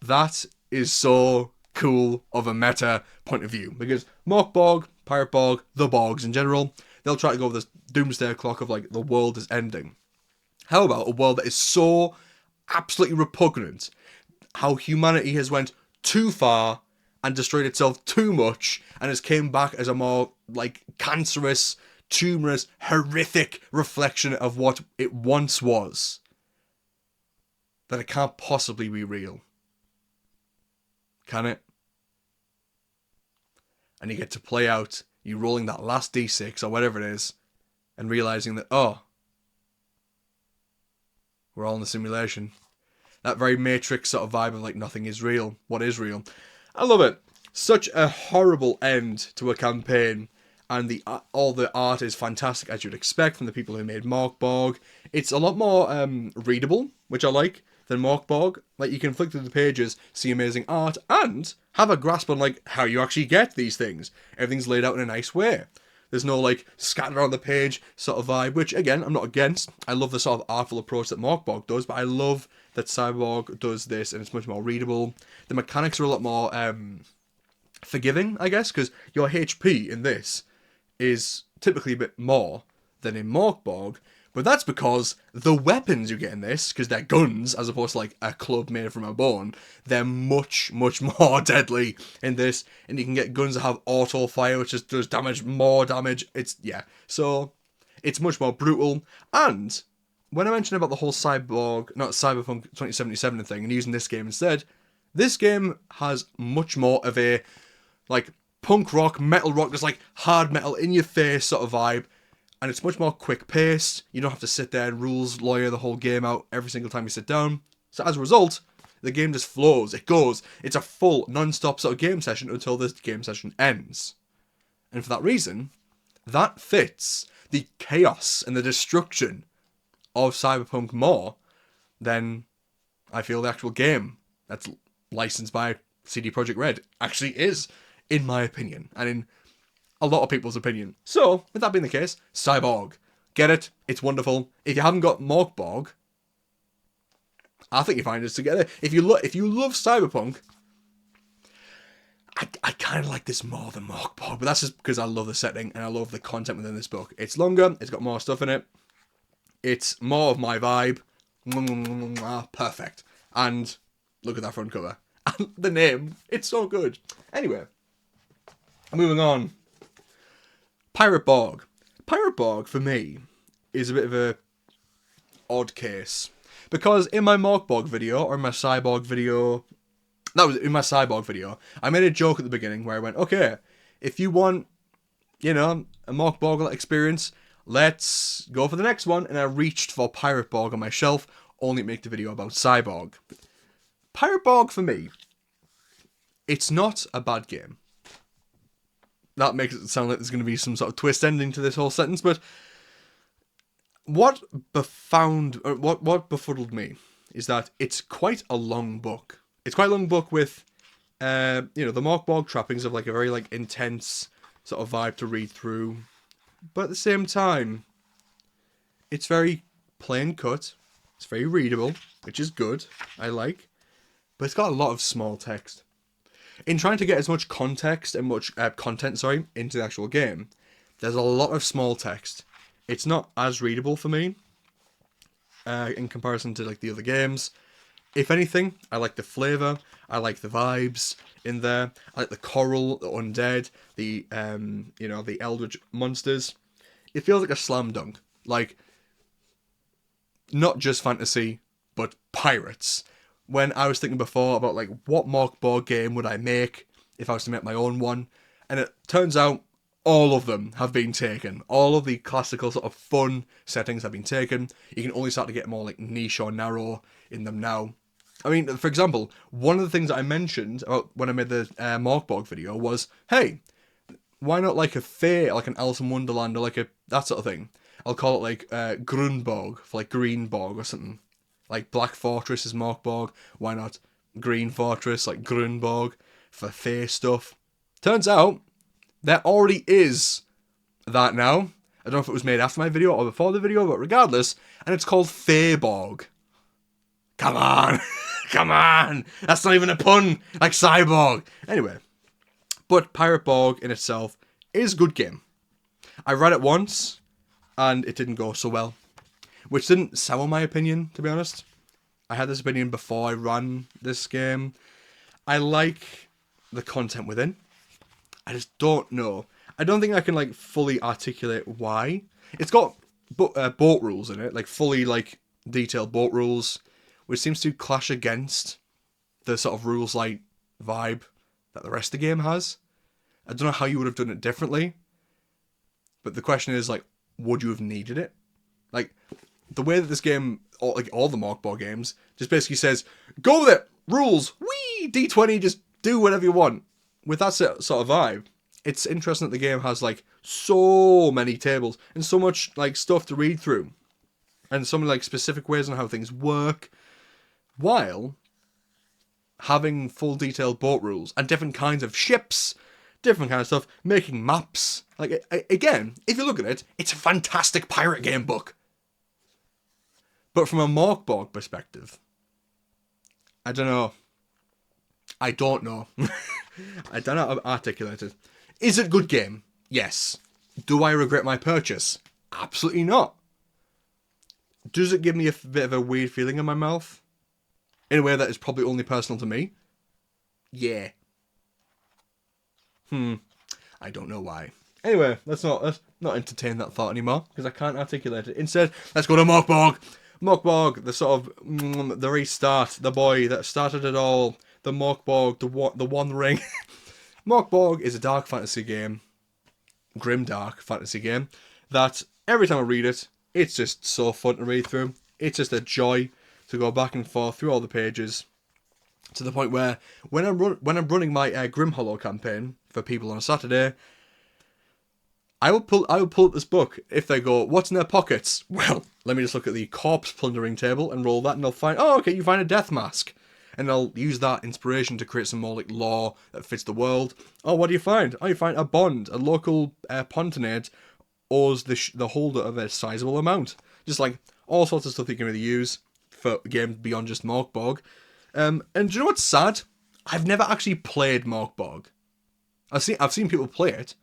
S1: That is so cool of a meta point of view, because Morkborg, Pirateborg, the Borgs in general, they'll try to go with this doomsday clock of like the world is ending. How about a world that is so absolutely repugnant, how humanity has went too far and destroyed itself too much and has came back as a more like cancerous, tumorous, horrific reflection of what it once was, that it can't possibly be real. Can it? And you get to play out you rolling that last d6 or whatever it is and realizing that, oh, we're all in the simulation. That very Matrix sort of vibe of like nothing is real. What is real? I love it. Such a horrible end to a campaign, and all the art is fantastic as you'd expect from the people who made Morkborg. It's a lot more readable, which I like, than Morkborg. Like, you can flick through the pages, see amazing art, and have a grasp on like how you actually get these things. Everything's laid out in a nice way. There's no like scattered around the page sort of vibe, which again I'm not against. I love the sort of artful approach that Morkborg does, but I love that Cyborg does this, and it's much more readable. The mechanics are a lot more forgiving, I guess, because your HP in this is typically a bit more than in Morkborg, but that's because the weapons you get in this, because they're guns as opposed to like a club made from a bone, they're much, much more deadly in this, and you can get guns that have auto fire, which just does more damage. So it's much more brutal. And when I mentioned about the whole Cyberpunk 2077 thing and using this game instead, this game has much more of a like punk rock, metal rock, just like hard metal in your face sort of vibe, and it's much more quick paced. You don't have to sit there and rules lawyer the whole game out every single time you sit down. So as a result, the game just flows, it goes. It's a full non-stop sort of game session until this game session ends. And for that reason, that fits the chaos and the destruction of Cyberpunk more than I feel the actual game that's licensed by CD Projekt Red actually is, in my opinion, and in a lot of people's opinion. So, with that being the case, Cyborg. Get it? It's wonderful. If you haven't got Morkborg, I think you find it together. If you love Cyberpunk, I kind of like this more than Morkborg, but that's just because I love the setting and I love the content within this book. It's longer, it's got more stuff in it, it's more of my vibe. Perfect. And look at that front cover. And the name, it's so good. Anyway, moving on. Pirate Borg. Pirate Borg, for me, is a bit of a odd case. Because in my Morkborg video, or in my Cyborg video, that was in my Cyborg video, I made a joke at the beginning where I went, okay, if you want, a Morkborg experience, let's go for the next one. And I reached for Pirate Borg on my shelf, only to make the video about Cyborg. Pirate Borg, for me, it's not a bad game. That makes it sound like there's going to be some sort of twist ending to this whole sentence, but what befuddled me is that it's quite a long book. It's quite a long book with, the Morkborg trappings of like a very like intense sort of vibe to read through, but at the same time, it's very plain cut. It's very readable, which is good. I like, but it's got a lot of small text. In trying to get as much context and much content, into the actual game, there's a lot of small text. It's not as readable for me in comparison to like the other games. If anything, I like the flavour, I like the vibes in there, I like the coral, the undead, the the eldritch monsters. It feels like a slam dunk, like not just fantasy, but pirates. When I was thinking before about like what Morkborg game would I make if I was to make my own one, and it turns out all of them have been taken. All of the classical sort of fun settings have been taken. You can only start to get more like niche or narrow in them now. I mean, for example, one of the things that I mentioned about when I made the Morkborg video was, hey, why not like a fae, like an Alice in Wonderland, or like that sort of thing? I'll call it like Grunborg, for like Greenborg or something. Like Black Fortress is Morkborg, why not Green Fortress, like Grunborg, for fae stuff? Turns out, there already is that now. I don't know if it was made after my video or before the video, but regardless, and it's called Faeborg. Come on! Come on! That's not even a pun! Like Cyborg! Anyway, but Pirate Borg in itself is a good game. I read it once, and it didn't go so well. Which didn't sour my opinion, to be honest. I had this opinion before I ran this game. I like the content within. I just don't know. I don't think I can like fully articulate why. It's got boat rules in it, like fully like detailed boat rules, which seems to clash against the sort of rules light vibe that the rest of the game has. I don't know how you would have done it differently, but the question is like, would you have needed it? Like the way that this game, or like all the Morkborg games, just basically says, go with it, rules, wee, D20, just do whatever you want. With that sort of vibe, it's interesting that the game has like so many tables and so much like stuff to read through, and some like specific ways on how things work, while having full detailed boat rules and different kinds of ships, different kind of stuff, making maps. Like again, if you look at it, it's a fantastic pirate game book. But from a Morkborg perspective, I don't know. I don't know. I don't know how to articulate it. Is it a good game? Yes. Do I regret my purchase? Absolutely not. Does it give me a bit of a weird feeling in my mouth? In a way that is probably only personal to me? Yeah. I don't know why. Anyway, let's not entertain that thought anymore, because I can't articulate it. Instead, let's go to Morkborg. Morkborg, the sort of the restart, the boy that started it all, the Morkborg, the One Ring. Morkborg is a dark fantasy game, grim dark fantasy game, that every time I read it, it's just so fun to read through. It's just a joy to go back and forth through all the pages, to the point where when I'm running my Grim Hollow campaign for people on a Saturday, I will pull up this book. If they go, what's in their pockets? Well, let me just look at the corpse plundering table and roll that, and I'll find, oh, okay, you find a death mask. And I'll use that inspiration to create some more like lore that fits the world. Oh, what do you find? Oh, you find a bond. A local pontonade owes the holder of a sizable amount. Just like all sorts of stuff you can really use for games beyond just Morkborg. And do you know what's sad? I've never actually played Morkborg. I've seen people play it.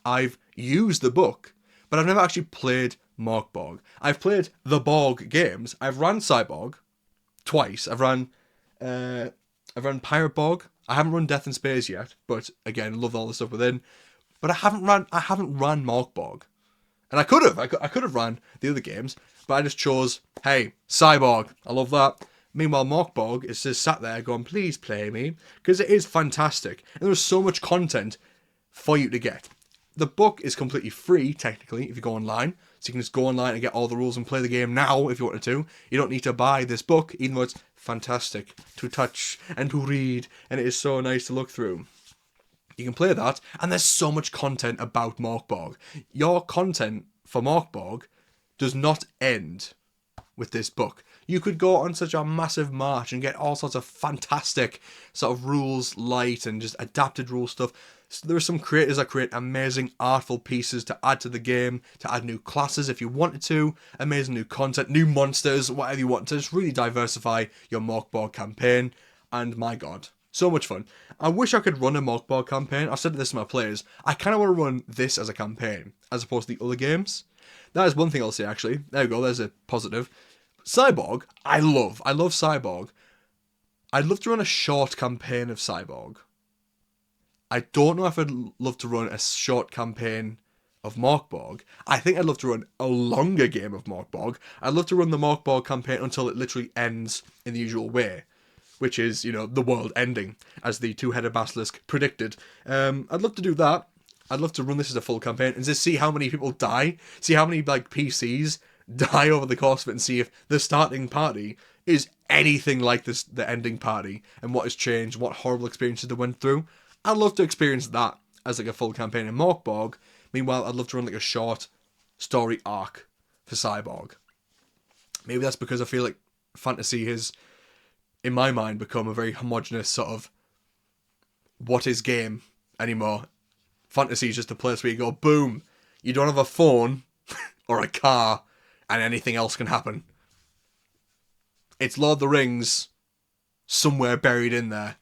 S1: I've used the book, but I've never actually played Morkborg. I've played the Borg games. I've run Cyborg twice. I've run Pirate Borg. I haven't run Death in Space yet, but again, love all the stuff within. But I haven't run Morkborg, and I could have run the other games, but I just chose, hey, Cyborg. I love that. Meanwhile, Morkborg is just sat there going, please play me, because it is fantastic, and there's so much content for you to get. The book is completely free, technically, if you go online. So you can just go online and get all the rules and play the game now if you wanted to. You don't need to buy this book, even though it's fantastic to touch and to read, and it is so nice to look through. You can play that, and there's so much content about Morkborg. Your content for Morkborg does not end with this book. You could go on such a massive march and get all sorts of fantastic sort of rules light and just adapted rule stuff. So there are some creators that create amazing artful pieces to add to the game, to add new classes if you wanted to, amazing new content, new monsters, whatever you want to just really diversify your Morkborg campaign. And my god, so much fun. I wish I could run a Morkborg campaign. I said this to my players. I kind of want to run this as a campaign as opposed to the other games. That is one thing I'll say actually. There we go, there's a positive. Cyborg, I love Cyborg. I'd love to run a short campaign of Cyborg. I don't know if I'd love to run a short campaign of Morkborg. I think I'd love to run a longer game of Morkborg. I'd love to run the Morkborg campaign until it literally ends in the usual way, which is, the world ending, as the two-headed basilisk predicted. I'd love to do that. I'd love to run this as a full campaign and just see how many people die, see how many PCs die over the course of it, and see if the starting party is anything like the ending party, and what has changed, what horrible experiences they went through. I'd love to experience that as a full campaign in Morkborg. Meanwhile, I'd love to run a short story arc for Cyborg. Maybe that's because I feel like fantasy has, in my mind, become a very homogenous sort of what is game anymore. Fantasy is just a place where you go, boom, you don't have a phone or a car, and anything else can happen. It's Lord of the Rings somewhere buried in there.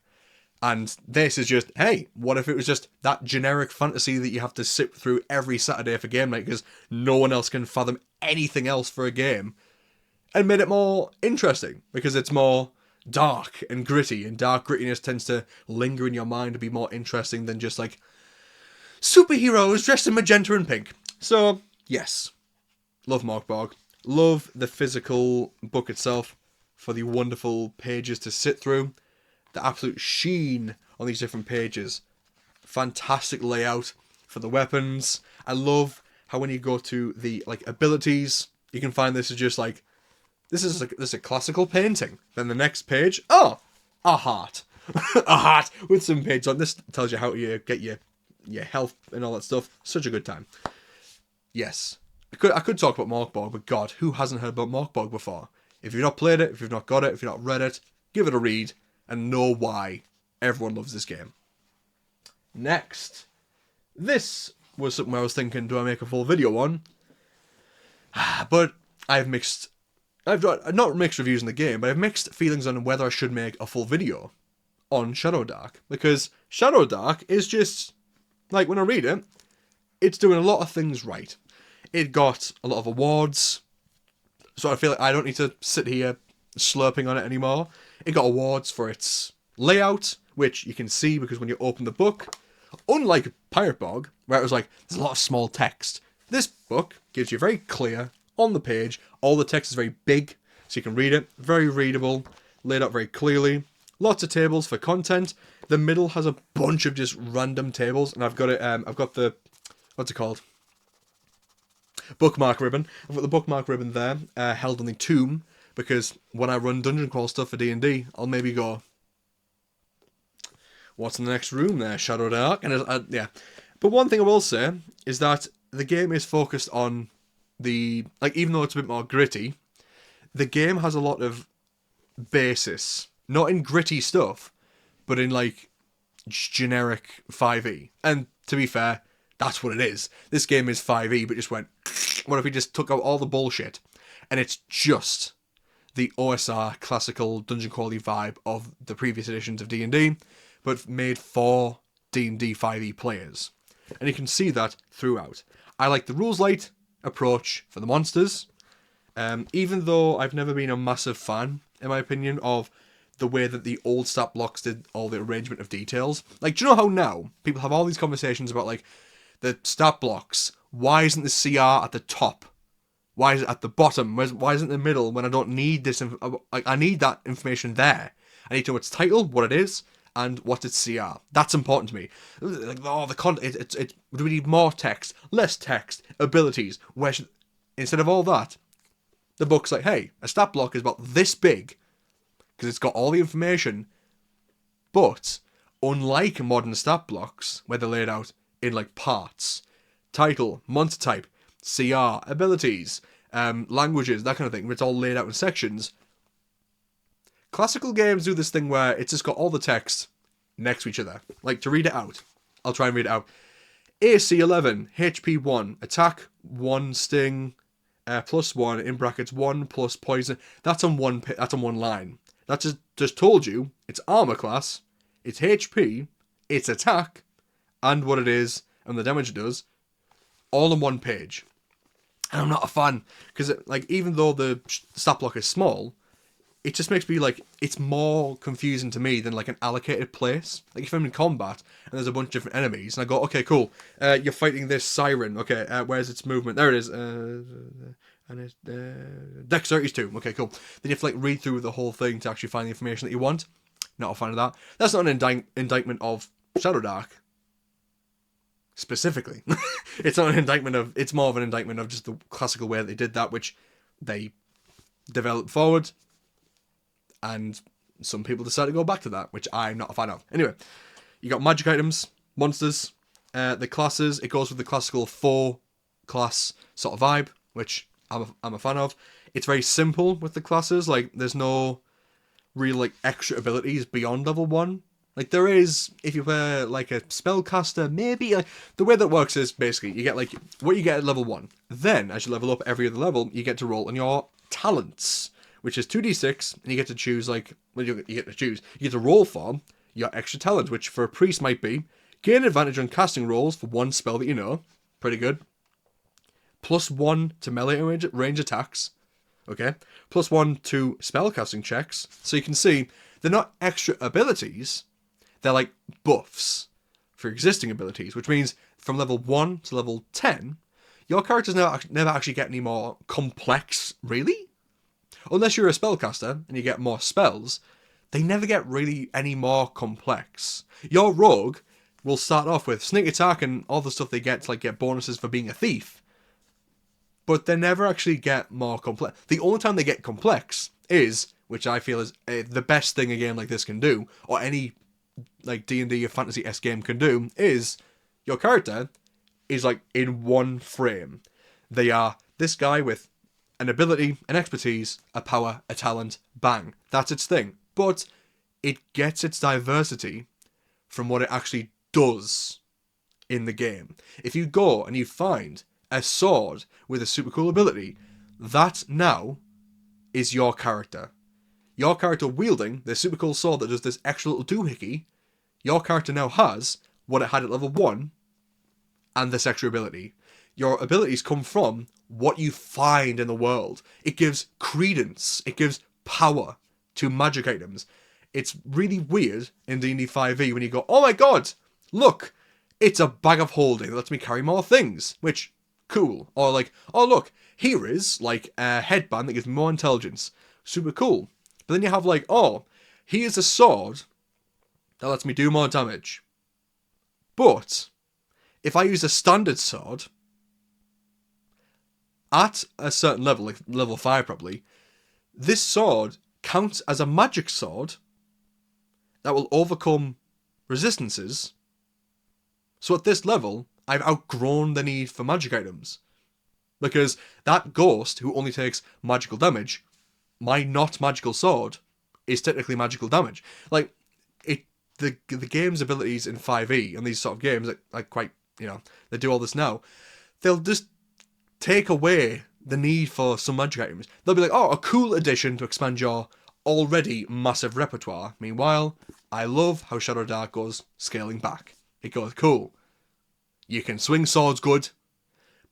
S1: And this is just, hey, what if it was just that generic fantasy that you have to sit through every Saturday for game night because no one else can fathom anything else for a game, and made it more interesting because it's more dark and gritty, and dark grittiness tends to linger in your mind to be more interesting than just superheroes dressed in magenta and pink. So, yes. Love Mork Borg. Love the physical book itself for the wonderful pages to sit through. The absolute sheen on these different pages. Fantastic layout for the weapons. I love how when you go to the abilities, you can find this is just like, this is a classical painting. Then the next page, oh, a heart. A heart with some pages on. This tells you how to get your health and all that stuff. Such a good time. Yes. I could talk about Mork Borg, but God, who hasn't heard about Mork Borg before? If you've not played it, if you've not got it, if you've not read it, give it a read and know why everyone loves this game. Next. This was something I was thinking, do I make a full video on? But I've not mixed reviews in the game, but I've mixed feelings on whether I should make a full video on Shadow Dark. Because Shadow Dark is just, like, when I read it, it's doing a lot of things right. It got a lot of awards, so I feel like I don't need to sit here slurping on it anymore. It got awards for its layout, which you can see because when you open the book, unlike Pirate Borg, where it was like, there's a lot of small text, this book gives you very clear, on the page, all the text is very big, so you can read it, very readable, laid out very clearly, lots of tables for content. The middle has a bunch of just random tables, and I've got the, what's it called? Bookmark ribbon. I've got the bookmark ribbon there, held on the tomb, because when I run dungeon crawl stuff for D&D, I'll maybe go, what's in the next room there, Shadow Dark? And yeah. But one thing I will say is that the game is focused on the, even though it's a bit more gritty, the game has a lot of basis. Not in gritty stuff, but in, generic 5e. And to be fair, that's what it is. This game is 5e, but just went, what if we just took out all the bullshit? And it's just the OSR classical dungeon crawly vibe of the previous editions of D&D, but made for D&D 5e players. And you can see that throughout. I like the rules light approach for the monsters, even though I've never been a massive fan, in my opinion, of the way that the old stat blocks did all the arrangement of details. Do you know how now people have all these conversations about, the stat blocks? Why isn't the CR at the top? Why is it at the bottom? Why isn't it in the middle when I don't need this? I need that information there. I need to know its title, what it is, and what's its CR. That's important to me. The content. Do we need more text, less text, abilities? Instead of all that, the book's like, hey, a stat block is about this big because it's got all the information. But unlike modern stat blocks, where they're laid out in parts, title, monster type, CR, abilities, languages, that kind of thing, where it's all laid out in sections. Classical games do this thing where it's just got all the text next to each other. To read it out. I'll try and read it out. AC 11, HP 1, attack 1, sting, +1, in brackets 1 plus poison. That's on one line. That just told you its armor class, its HP, its attack, and what it is, and the damage it does, all on one page. And I'm not a fan, because even though the stat block is small, it just makes me it's more confusing to me than an allocated place. If I'm in combat and there's a bunch of different enemies and I go, okay, cool, you're fighting this siren, okay, where's its movement? There it is, and it's dexterity's 2, okay, cool. Then you have to read through the whole thing to actually find the information that you want. Not a fan of that. That's not an indictment of Shadow Dark specifically. It's not an indictment of, it's more of an indictment of just the classical way that they did that, which they developed forward. And some people decide to go back to that, which I'm not a fan of. Anyway, you got magic items, monsters, the classes. It goes with the classical 4-class sort of vibe, which I'm a fan of. It's very simple with the classes. There's no real extra abilities beyond level 1. There is, if you were a spellcaster, maybe. The way that works is basically you get what you get at level 1. Then, as you level up every other level, you get to roll on your talents, which is 2d6, and you get to choose, you get to roll for your extra talent, which for a priest might be, gain advantage on casting rolls for one spell that you know, pretty good, +1 to melee range attacks, okay, +1 to spellcasting checks, so you can see, they're not extra abilities, they're buffs for existing abilities, which means from level 1 to level 10, your characters never actually get any more complex, really? Unless you're a spellcaster and you get more spells, they never get really any more complex. Your rogue will start off with sneak attack and all the stuff they get to like get bonuses for being a thief, but they never actually get more complex. The only time they get complex is, which I feel is the best thing a game like this can do, or any like D&D or fantasy-esque game can do, is your character is like in one frame. They are this guy with an ability, an expertise, a power, a talent, bang. That's its thing. But it gets its diversity from what it actually does in the game. If you go and you find a sword with a super cool ability, that now is your character. Your character wielding this super cool sword that does this extra little doohickey, your character now has what it had at level 1 and this extra ability. Your abilities come from what you find in the world. It gives credence, it gives power to magic items. It's really weird in D&D 5e when you go, oh my god, look, it's a bag of holding that lets me carry more things, which, cool. Or like, oh look, here is like a headband that gives me more intelligence, super cool. But then you have like, oh, here's a sword that lets me do more damage. But if I use a standard sword at a certain level, like level 5 probably, this sword counts as a magic sword that will overcome resistances. So at this level, I've outgrown the need for magic items. Because that ghost who only takes magical damage, my not magical sword is technically magical damage. Like, the game's abilities in 5e and these sort of games that like quite, they do all this now, they'll just take away the need for some magic items. They'll be like, oh, a cool addition to expand your already massive repertoire. Meanwhile, I love how Shadow Dark goes scaling back. It goes, cool. You can swing swords good,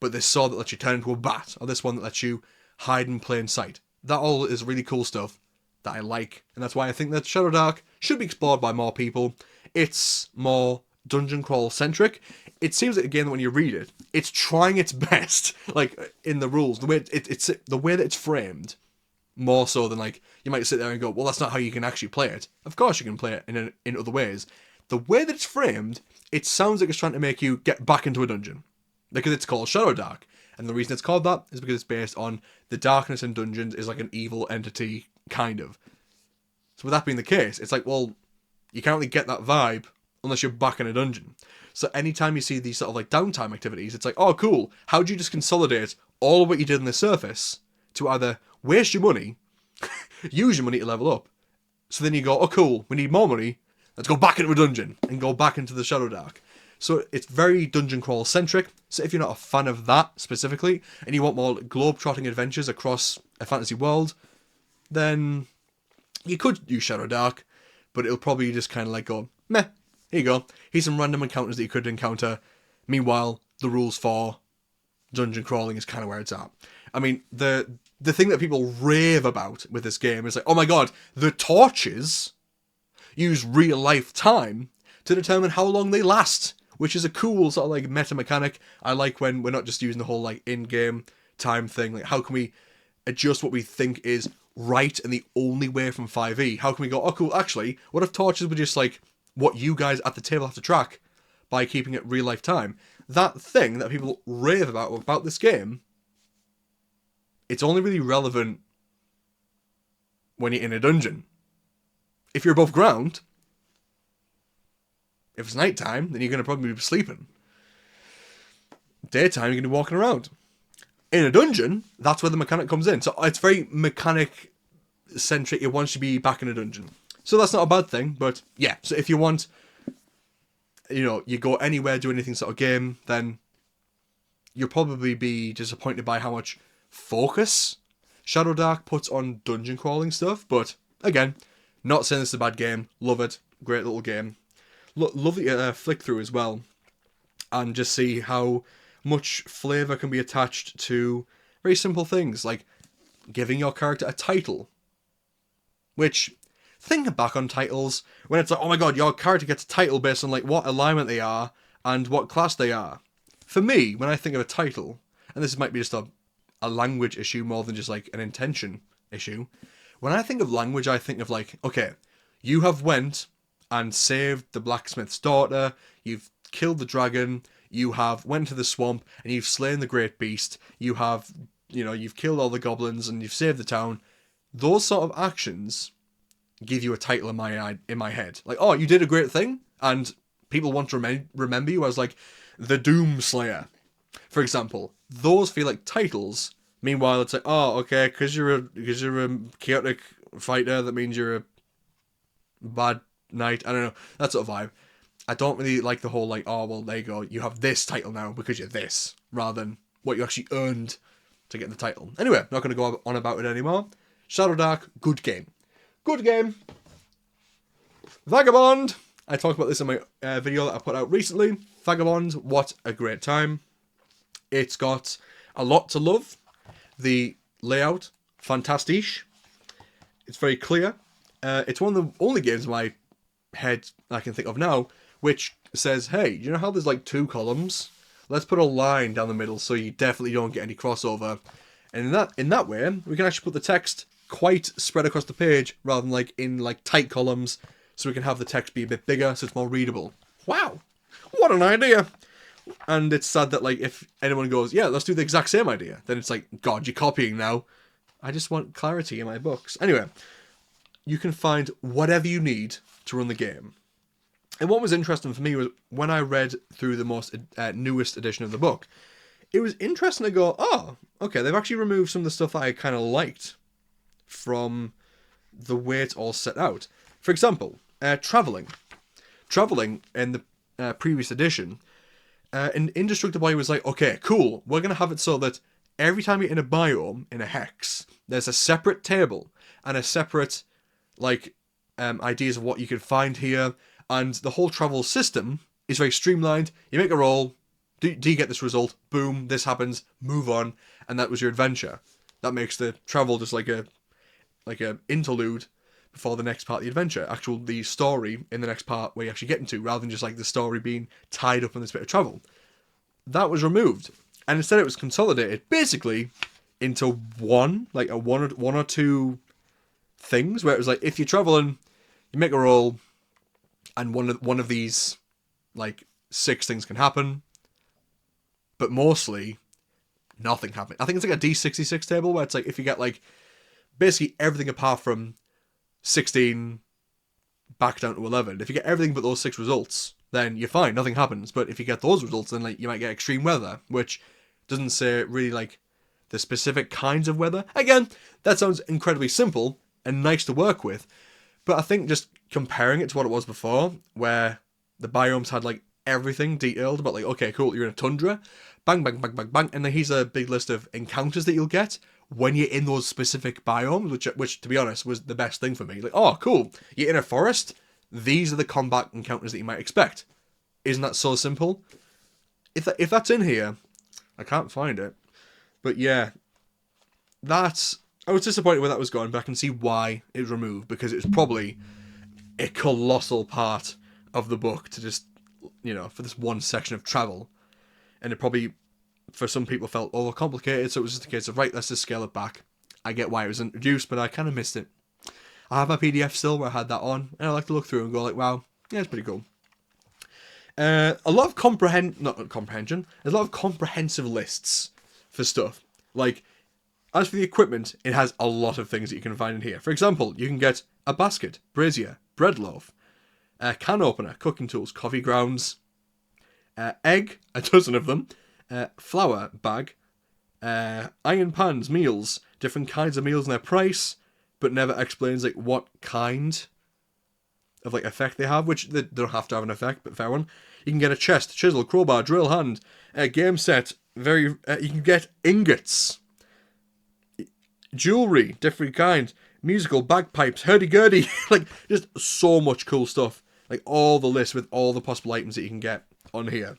S1: but this sword that lets you turn into a bat, or this one that lets you hide in plain sight. That all is really cool stuff that I like, and that's why I think that Shadow Dark should be explored by more people. It's more dungeon crawl centric. It seems like, again, when you read it, it's trying its best, like, in the rules. The way it's the way that it's framed, more so than, like, you might sit there and go, well, that's not how you can actually play it. Of course you can play it in other ways. The way that it's framed, it sounds like it's trying to make you get back into a dungeon. Because it's called Shadow Dark. And the reason it's called that is because it's based on the darkness in dungeons is like an evil entity, kind of. So with that being the case, it's like, well, you can't really get that vibe unless you're back in a dungeon. So anytime you see these sort of like downtime activities, it's like, oh cool, how do you just consolidate all of what you did on the surface to either waste your money, use your money to level up, so then you go, oh cool, we need more money, let's go back into a dungeon and go back into the Shadow Dark. So it's very dungeon crawl centric. So if you're not a fan of that specifically, and you want more globe-trotting adventures across a fantasy world, then you could use Shadow Dark, but it'll probably just kind of like go, meh, here you go. Here's some random encounters that you could encounter. Meanwhile, the rules for dungeon crawling is kind of where it's at. I mean, the thing that people rave about with this game is like, oh my god, the torches use real-life time to determine how long they last, which is a cool sort of like meta mechanic. I like when we're not just using the whole like in-game time thing. Like, how can we adjust what we think is right and the only way from 5e? How can we go, oh cool, actually, what if torches were just like what you guys at the table have to track by keeping it real life time? That thing that people rave about this game, it's only really relevant when you're in a dungeon. If you're above ground, if it's nighttime, then you're going to probably be sleeping. Daytime, you're going to be walking around. In a dungeon, that's where the mechanic comes in. So it's very mechanic-centric. It wants you to be back in a dungeon. So that's not a bad thing, but yeah. So if you want, you go anywhere, do anything sort of game, then you'll probably be disappointed by how much focus Shadow Dark puts on dungeon crawling stuff. But again, not saying this is a bad game. Love it. Great little game. Love the flick through as well, and just see how much flavour can be attached to very simple things like giving your character a title. Which, thinking back on titles, when it's like, oh my god, your character gets a title based on like what alignment they are and what class they are. For me, when I think of a title, and this might be just a language issue more than just like an intention issue, when I think of language, I think of like, okay, you have went and saved the blacksmith's daughter, you've killed the dragon, you have went to the swamp and you've slain the great beast, you have, you've killed all the goblins and you've saved the town. Those sort of actions give you a title in my head. Like, oh, you did a great thing, and people want to remember you as like the Doomslayer, for example. Those feel like titles. Meanwhile, it's like, oh, okay, because you're a chaotic fighter, that means you're a bad knight. I don't know, that sort of vibe. I don't really like the whole like, oh, well, there you go, you have this title now because you're this, rather than what you actually earned to get the title. Anyway, not going to go on about it anymore. Shadow Dark, good game. Good game. Vagabond. I talked about this in my video that I put out recently. Vagabond, what a great time. It's got a lot to love. The layout, fantastic. It's very clear. It's one of the only games in my head I can think of now which says, hey, you know how there's like 2 columns? Let's put a line down the middle so you definitely don't get any crossover. And in that way, we can actually put the text quite spread across the page rather than like in like tight columns, so we can have the text be a bit bigger so it's more readable. Wow, what an idea. And it's sad that like if anyone goes, yeah, let's do the exact same idea, then it's like, God, you're copying now. I just want clarity in my books. Anyway, you can find whatever you need to run the game. And what was interesting for me was when I read through the most newest edition of the book, it was interesting to go, oh, okay, they've actually removed some of the stuff that I kind of liked from the way it's all set out. For example, travelling. Travelling in the previous edition, an Indestructible was like, okay, cool, we're going to have it so that every time you're in a biome, in a hex, there's a separate table and a separate, like, ideas of what you can find here, and the whole travel system is very streamlined. You make a roll, do you get this result? Boom, this happens, move on, and that was your adventure. That makes the travel just like a interlude before the next part of the adventure. The story in the next part where you actually get into, rather than just like the story being tied up in this bit of travel. That was removed, and instead it was consolidated basically into one or two things, where it was like, if you're traveling, you make a roll, and one of these like 6 things can happen, but mostly nothing happens. I think it's like a D66 table where it's like, if you get like basically everything apart from 16 back down to 11, if you get everything but those 6 results, then you're fine, nothing happens. But if you get those results, then like you might get extreme weather, which doesn't say really like the specific kinds of weather. Again, that sounds incredibly simple and nice to work with, but I think just comparing it to what it was before, where the biomes had like everything detailed about like, okay, cool, you're in a tundra, bang, bang, bang, bang, bang, and then here's a big list of encounters that you'll get when you're in those specific biomes, which to be honest was the best thing for me. Like, oh, cool, you're in a forest, these are the combat encounters that you might expect. Isn't that so simple? If that's in here, I can't find it, but yeah, I was disappointed where that was going, but I can see why it was removed, because it was probably a colossal part of the book to just, for this one section of travel. And it probably, for some people, felt overcomplicated, so it was just a case of, right, let's just scale it back. I get why it was introduced, but I kind of missed it. I have my PDF still where I had that on, and I like to look through and go like, wow, yeah, it's pretty cool. A lot of there's a lot of comprehensive lists for stuff. Like, as for the equipment, it has a lot of things that you can find in here. For example, you can get a basket, brazier, bread loaf, a can opener, cooking tools, coffee grounds, egg, a dozen of them, flour bag, iron pans, meals, different kinds of meals and their price, but never explains like what kind of like effect they have, which they don't have to have an effect, but fair one. You can get a chest, chisel, crowbar, drill hand, a game set. You can get ingots, jewelry, different kind, musical, bagpipes, hurdy-gurdy, like just so much cool stuff. Like all the list with all the possible items that you can get on here,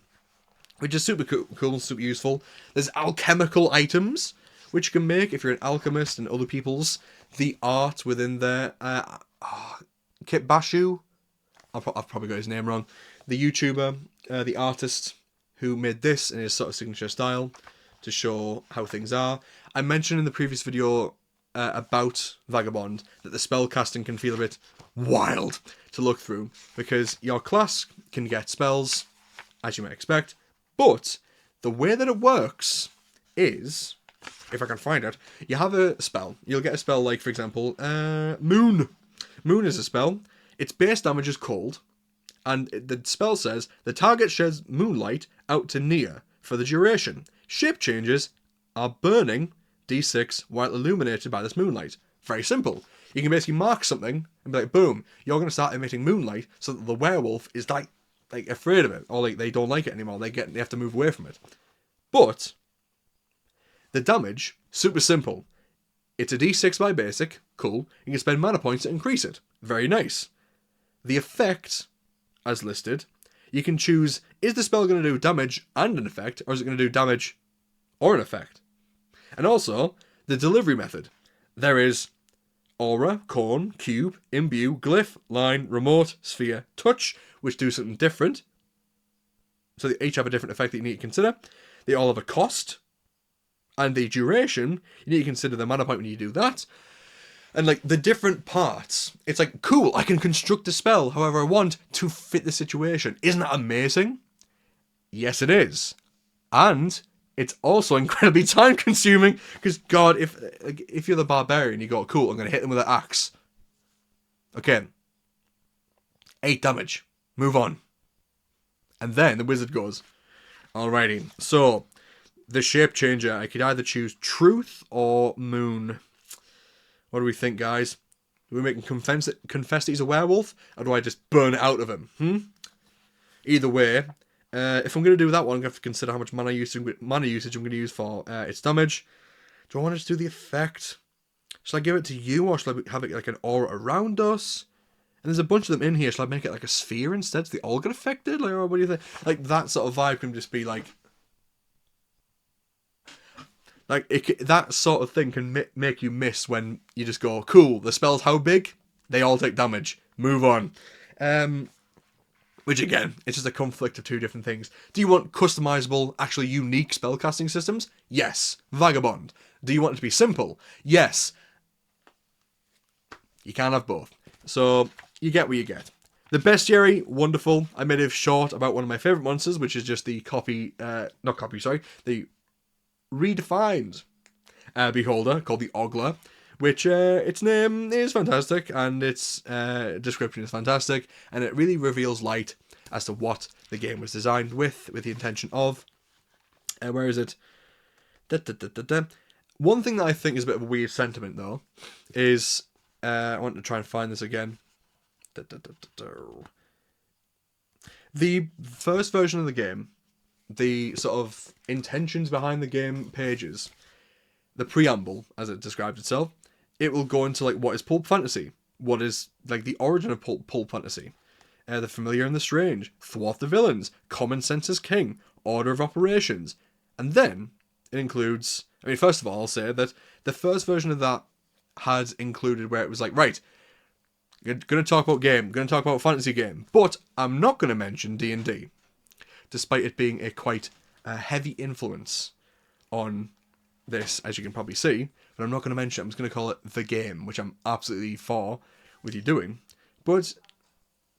S1: which is super cool, super useful. There's alchemical items, which you can make if you're an alchemist, and other people's. The art within there, Kit Bashu, I've probably got his name wrong, the YouTuber, the artist who made this in his sort of signature style to show how things are. I mentioned in the previous video about Vagabond that the spell casting can feel a bit wild to look through, because your class can get spells, as you might expect, but the way that it works is, if I can find it, you have a spell. You'll get a spell like, for example, Moon. Moon is a spell. Its base damage is cold, and the spell says the target sheds moonlight out to near for the duration. Shape changes are burning d6 while illuminated by this moonlight. Very simple. You can basically mark something and be like, boom, you're going to start emitting moonlight so that the werewolf is like afraid of it, or like they don't like it anymore. They have to move away from it. But the damage, super simple. It's a d6 by basic, cool. You can spend mana points to increase it. Very nice. The effect, as listed, you can choose, is the spell going to do damage and an effect, or is it going to do damage or an effect? And also, the delivery method. There is aura, cone, cube, imbue, glyph, line, remote, sphere, touch, which do something different. So they each have a different effect that you need to consider. They all have a cost. And the duration, you need to consider the mana point when you do that. And like the different parts, it's like, cool, I can construct a spell however I want to fit the situation. Isn't that amazing? Yes, it is. And it's also incredibly time consuming, because God, if you're the barbarian, you go, cool, I'm going to hit them with an axe. Okay. 8 damage. Move on. And then the wizard goes, alrighty, so the shape changer, I could either choose truth or moon. What do we think, guys? Do we make him confess that he's a werewolf, or do I just burn it out of him? Either way, if I'm going to do that one, I'm going to have to consider how much mana usage I'm going to use for its damage. Do I want to just do the effect? Shall I give it to you, or shall I have it like an aura around us? And there's a bunch of them in here. Shall I make it like a sphere instead so they all get affected? Like, what do you think? Like, that sort of vibe can just be like... that sort of thing can make you miss when you just go, cool, the spell's how big? They all take damage. Move on. Which, again, it's just a conflict of two different things. Do you want customizable, actually unique spellcasting systems? Yes. Vagabond. Do you want it to be simple? Yes. You can't have both. So, you get what you get. The bestiary, wonderful. I made a short about one of my favourite monsters, which is just the the redefined beholder called the Ogler, which its name is fantastic, and its description is fantastic, and it really reveals light as to what the game was designed with the intention of. Where is it? One thing that I think is a bit of a weird sentiment, though, is... I want to try and find this again. The first version of the game, the sort of intentions behind the game pages, the preamble, as it describes itself, it will go into like what is pulp fantasy, what is like the origin of pulp fantasy, the familiar and the strange, thwart the villains, common sense is king, order of operations, and then it includes. I mean, first of all, I'll say that the first version of that had included where it was like, right, you're going to talk about game, going to talk about fantasy game, but I'm not going to mention D&D, despite it being a quite heavy influence on this, as you can probably see, but I'm not going to mention it. I'm just going to call it the game, which I'm absolutely for with you doing, but,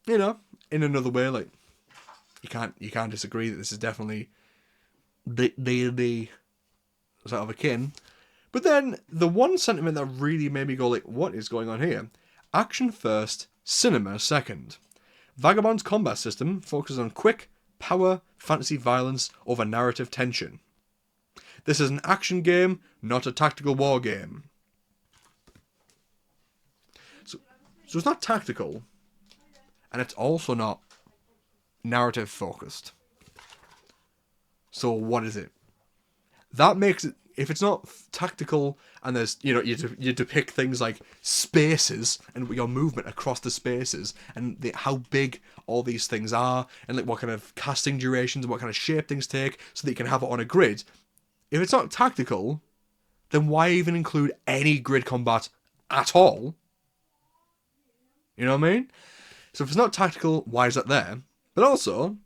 S1: you know, in another way, like, you can't disagree that this is definitely D&D sort of akin. But then, the one sentiment that really made me go like, what is going on here? Action first, cinema second. Vagabond's combat system focuses on quick, power, fantasy violence over narrative tension. This is an action game, not a tactical war game. So it's not tactical, and it's also not narrative focused. So what is it? That makes it... If it's not tactical and there's, you know, you depict things like spaces and your movement across the spaces and how big all these things are and like what kind of casting durations and what kind of shape things take so that you can have it on a grid. If it's not tactical, then why even include any grid combat at all? You know what I mean? So if it's not tactical, why is that there? But also,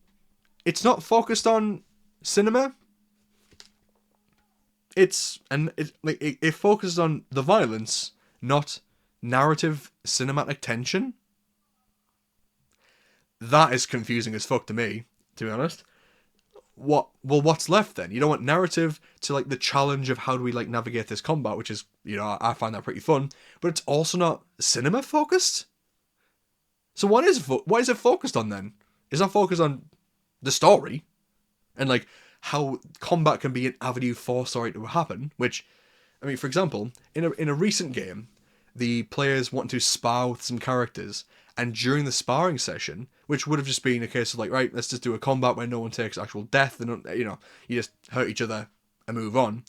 S1: it's not focused on cinema. It focuses on the violence, not narrative cinematic tension. That is confusing as fuck to me, to be honest. What's left then? You don't want narrative to like the challenge of how do we like navigate this combat, which is, you know, I find that pretty fun, but it's also not cinema focused. So what is it focused on then? It's not focused on the story and like how combat can be an avenue for story to happen, which, I mean, for example, in a recent game, the players want to spar with some characters, and during the sparring session, which would have just been a case of like, right, let's just do a combat where no one takes actual death, and you know, you just hurt each other and move on.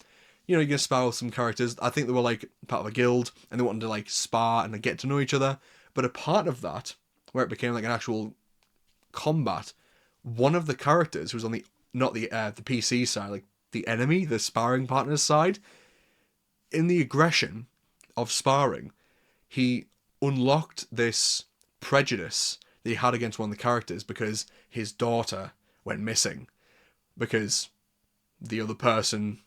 S1: You know, you can spar with some characters. I think they were like part of a guild, and they wanted to like spar and like, get to know each other. But a part of that, where it became like an actual combat, one of the characters who was on the not the PC side, like the enemy, the sparring partner's side, in the aggression of sparring, he unlocked this prejudice that he had against one of the characters because his daughter went missing, because the other person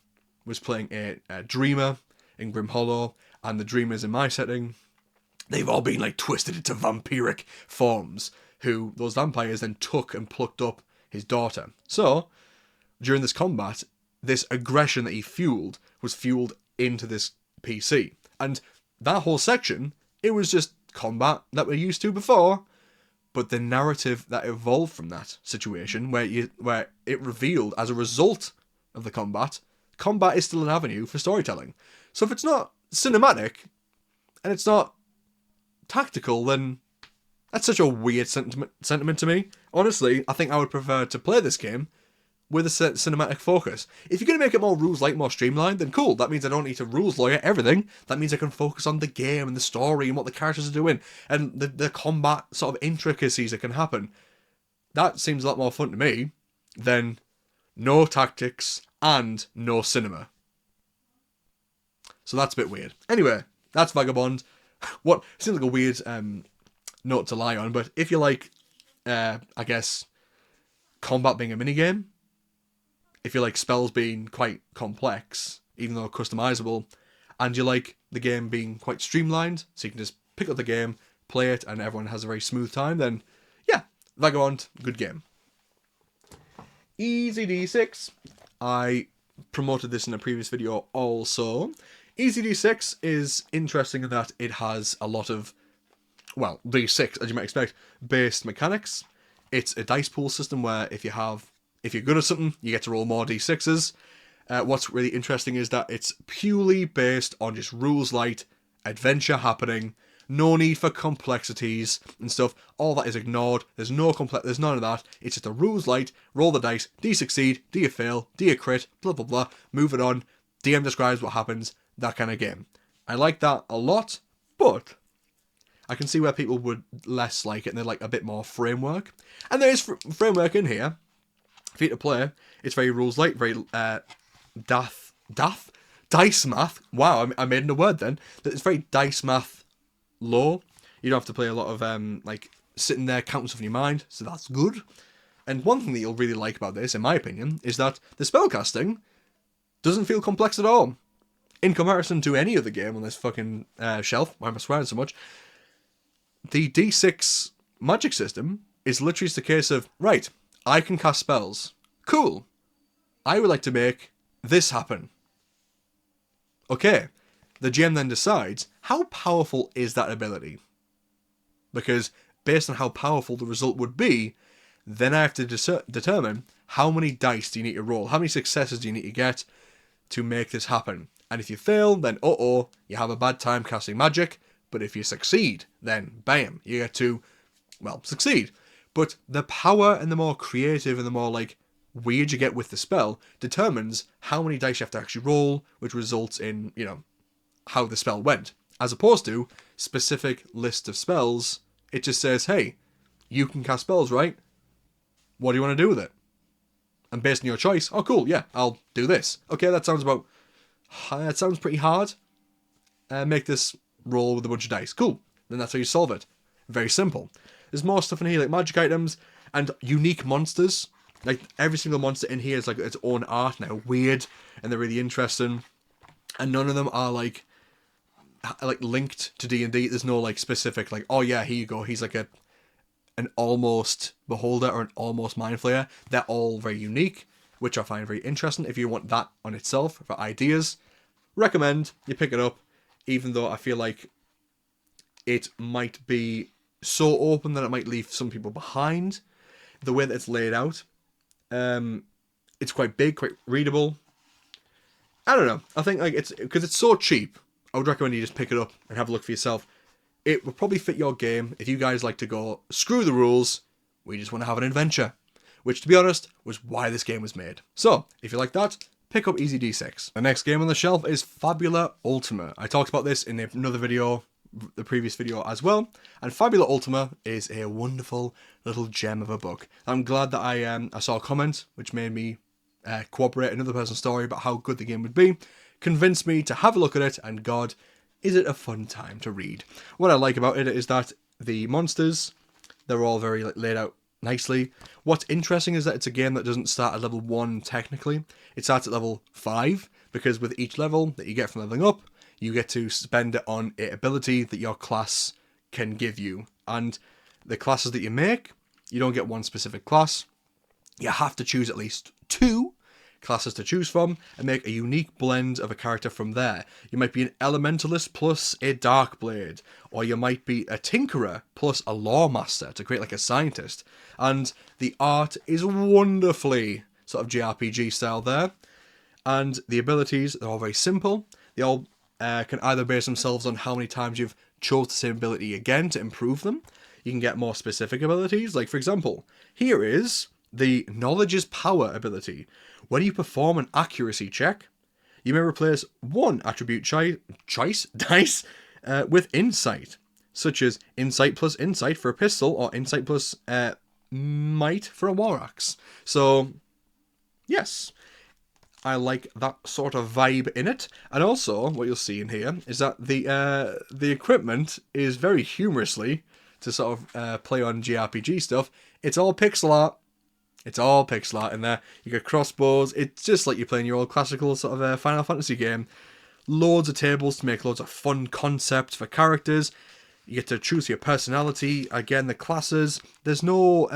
S1: was playing a dreamer in Grim Hollow, and the dreamers in my setting, they've all been like twisted into vampiric forms, who those vampires then took and plucked up his daughter. So during this combat, this aggression that he fueled was fueled into this PC, and that whole section, it was just combat that we're used to before, but the narrative that evolved from that situation, where it revealed as a result of the combat is still an avenue for storytelling. So if it's not cinematic and it's not tactical, then that's such a weird sentiment to me. Honestly, I think I would prefer to play this game with a cinematic focus. If you're going to make it more rules-like, more streamlined, then cool. That means I don't need to rules lawyer everything. That means I can focus on the game and the story and what the characters are doing and the combat sort of intricacies that can happen. That seems a lot more fun to me than no tactics and no cinema. So that's a bit weird. Anyway, that's Vagabond. What seems like a weird note to lie on, but if you like, I guess, combat being a minigame, if you like spells being quite complex, even though customizable, and you like the game being quite streamlined, so you can just pick up the game, play it, and everyone has a very smooth time, then yeah, Vagabond, good game. Easy D6. I promoted this in a previous video also. Easy D6 is interesting in that it has a lot of, well, D6, as you might expect, based mechanics. It's a dice pool system where if you're good at something, you get to roll more D6s. What's really interesting is that it's purely based on just rules light, adventure happening, no need for complexities and stuff. All that is ignored. There's none of that. It's just a rules light, roll the dice, do you succeed, do you fail, do you crit, blah blah blah, move it on. DM describes what happens, that kind of game. I like that a lot, but I can see where people would less like it and they'd like a bit more framework. And there is framework in here for you to play. It's very rules light, very dice math. Wow, I made a word then. It's very dice math low. You don't have to play a lot of like sitting there counting stuff in your mind, so that's good. And one thing that you'll really like about this, in my opinion, is that the spellcasting doesn't feel complex at all. In comparison to any other game on this fucking shelf, why am I swearing so much? The D6 magic system is literally just a case of, right, I can cast spells. Cool. I would like to make this happen. Okay. The GM then decides, how powerful is that ability? Because based on how powerful the result would be, then I have to determine how many dice do you need to roll, how many successes do you need to get to make this happen. And if you fail, then you have a bad time casting magic. But if you succeed, then bam, you get to, well, succeed. But the power and the more creative and the more like weird you get with the spell determines how many dice you have to actually roll, which results in, you know, how the spell went. As opposed to specific list of spells, it just says, hey, you can cast spells, right? What do you want to do with it? And based on your choice, oh cool, yeah, I'll do this. Okay, that sounds pretty hard. Make this roll with a bunch of dice. Cool. Then that's how you solve it. Very simple. There's more stuff in here like magic items and unique monsters. Like, every single monster in here is like its own art, and they're weird, and they're really interesting. And none of them are like linked to D&D. There's no like specific like, oh yeah, here you go, he's like an almost beholder or an almost mind flayer. They're all very unique, which I find very interesting. If you want that on itself for ideas, recommend you pick it up, even though I feel like it might be so open that it might leave some people behind. The way that it's laid out, it's quite big, quite readable. I don't know. I think like it's because it's so cheap. I would recommend you just pick it up and have a look for yourself. It will probably fit your game if you guys like to go, screw the rules, we just want to have an adventure. Which, to be honest, was why this game was made. So, if you like that, pick up Easy D6. The next game on the shelf is Fabula Ultima. I talked about this in another video, the previous video as well. And Fabula Ultima is a wonderful little gem of a book. I'm glad that I saw a comment, which made me corroborate another person's story about how good the game would be. Convinced me to have a look at it, and God, is it a fun time to read. What I like about it is that the monsters, they're all very laid out nicely. What's interesting is that it's a game that doesn't start at level 1 technically. It starts at level 5, because with each level that you get from leveling up, you get to spend it on an ability that your class can give you. And the classes that you make, you don't get one specific class. You have to choose at least 2 classes to choose from and make a unique blend of a character from there. You might be an elementalist plus a dark blade, or you might be a tinkerer plus a lawmaster to create like a scientist. And the art is wonderfully sort of JRPG style there. And the abilities, they're all very simple. They all can either base themselves on how many times you've chose the same ability again to improve them. You can get more specific abilities, like for example, here is the Knowledge is Power ability. When you perform an accuracy check, you may replace one attribute dice with Insight, such as Insight plus Insight for a pistol, or Insight plus Might for a war axe. So, yes, I like that sort of vibe in it. And also, what you'll see in here is that the equipment is very humorously, to sort of play on JRPG stuff, it's all pixel art. It's all pixel art in there. You get crossbows. It's just like you're playing your old classical sort of Final Fantasy game. Loads of tables to make loads of fun concepts for characters. You get to choose your personality. Again, the classes. There's no...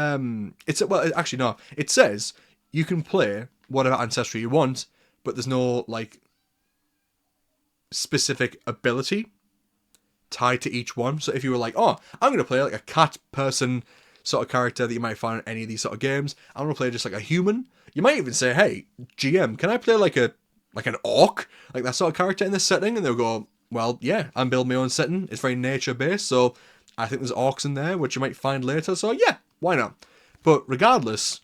S1: actually, no. It says you can play whatever ancestry you want, but there's no, like, specific ability tied to each one. So if you were like, oh, I'm going to play like a cat person sort of character that you might find in any of these sort of games, I'm going to play just like a human. You might even say, hey, GM, can I play like an orc? Like that sort of character in this setting? And they'll go, well, yeah, I'm building my own setting. It's very nature-based, so I think there's orcs in there, which you might find later. So yeah, why not? But regardless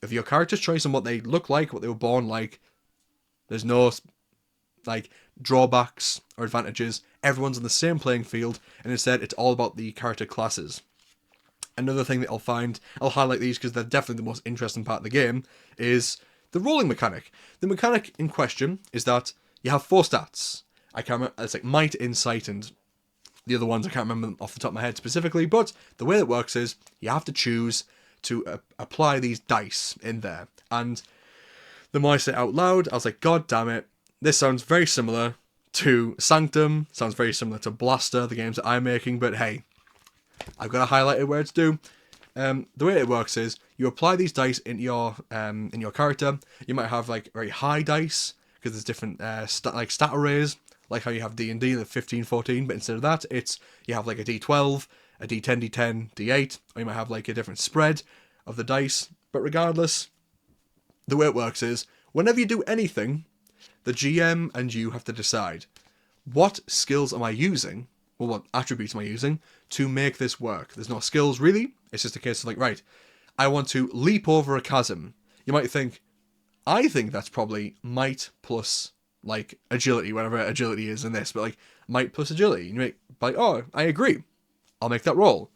S1: of your character's choice and what they look like, what they were born like, there's no like drawbacks or advantages. Everyone's on the same playing field, and instead it's all about the character classes. Another thing that I'll highlight these because they're definitely the most interesting part of the game, is the rolling mechanic. The mechanic in question is that you have 4 stats. I can't remember, it's like Might, Insight, and the other ones I can't remember them off the top of my head specifically, but the way it works is you have to choose to apply these dice in there. And the more I say it out loud, I was like, God damn it, this sounds very similar to Sanctum, sounds very similar to Blaster, the games that I'm making, but hey, I've got to highlight it where it's due. The way it works is you apply these dice in your character. You might have like very high dice because there's different stat arrays, like how you have D&D, the 15, 14, but instead of that, it's you have like a D12, a D10, D10, D8, or you might have like a different spread of the dice. But regardless, the way it works is whenever you do anything, the GM and you have to decide, what skills am I using, or what attributes am I using to make this work? There's no skills really. It's just a case of like, right, I want to leap over a chasm. You might think, I think that's probably might plus like agility, whatever agility is in this, but like might plus agility. You might be like, oh, I agree, I'll make that roll.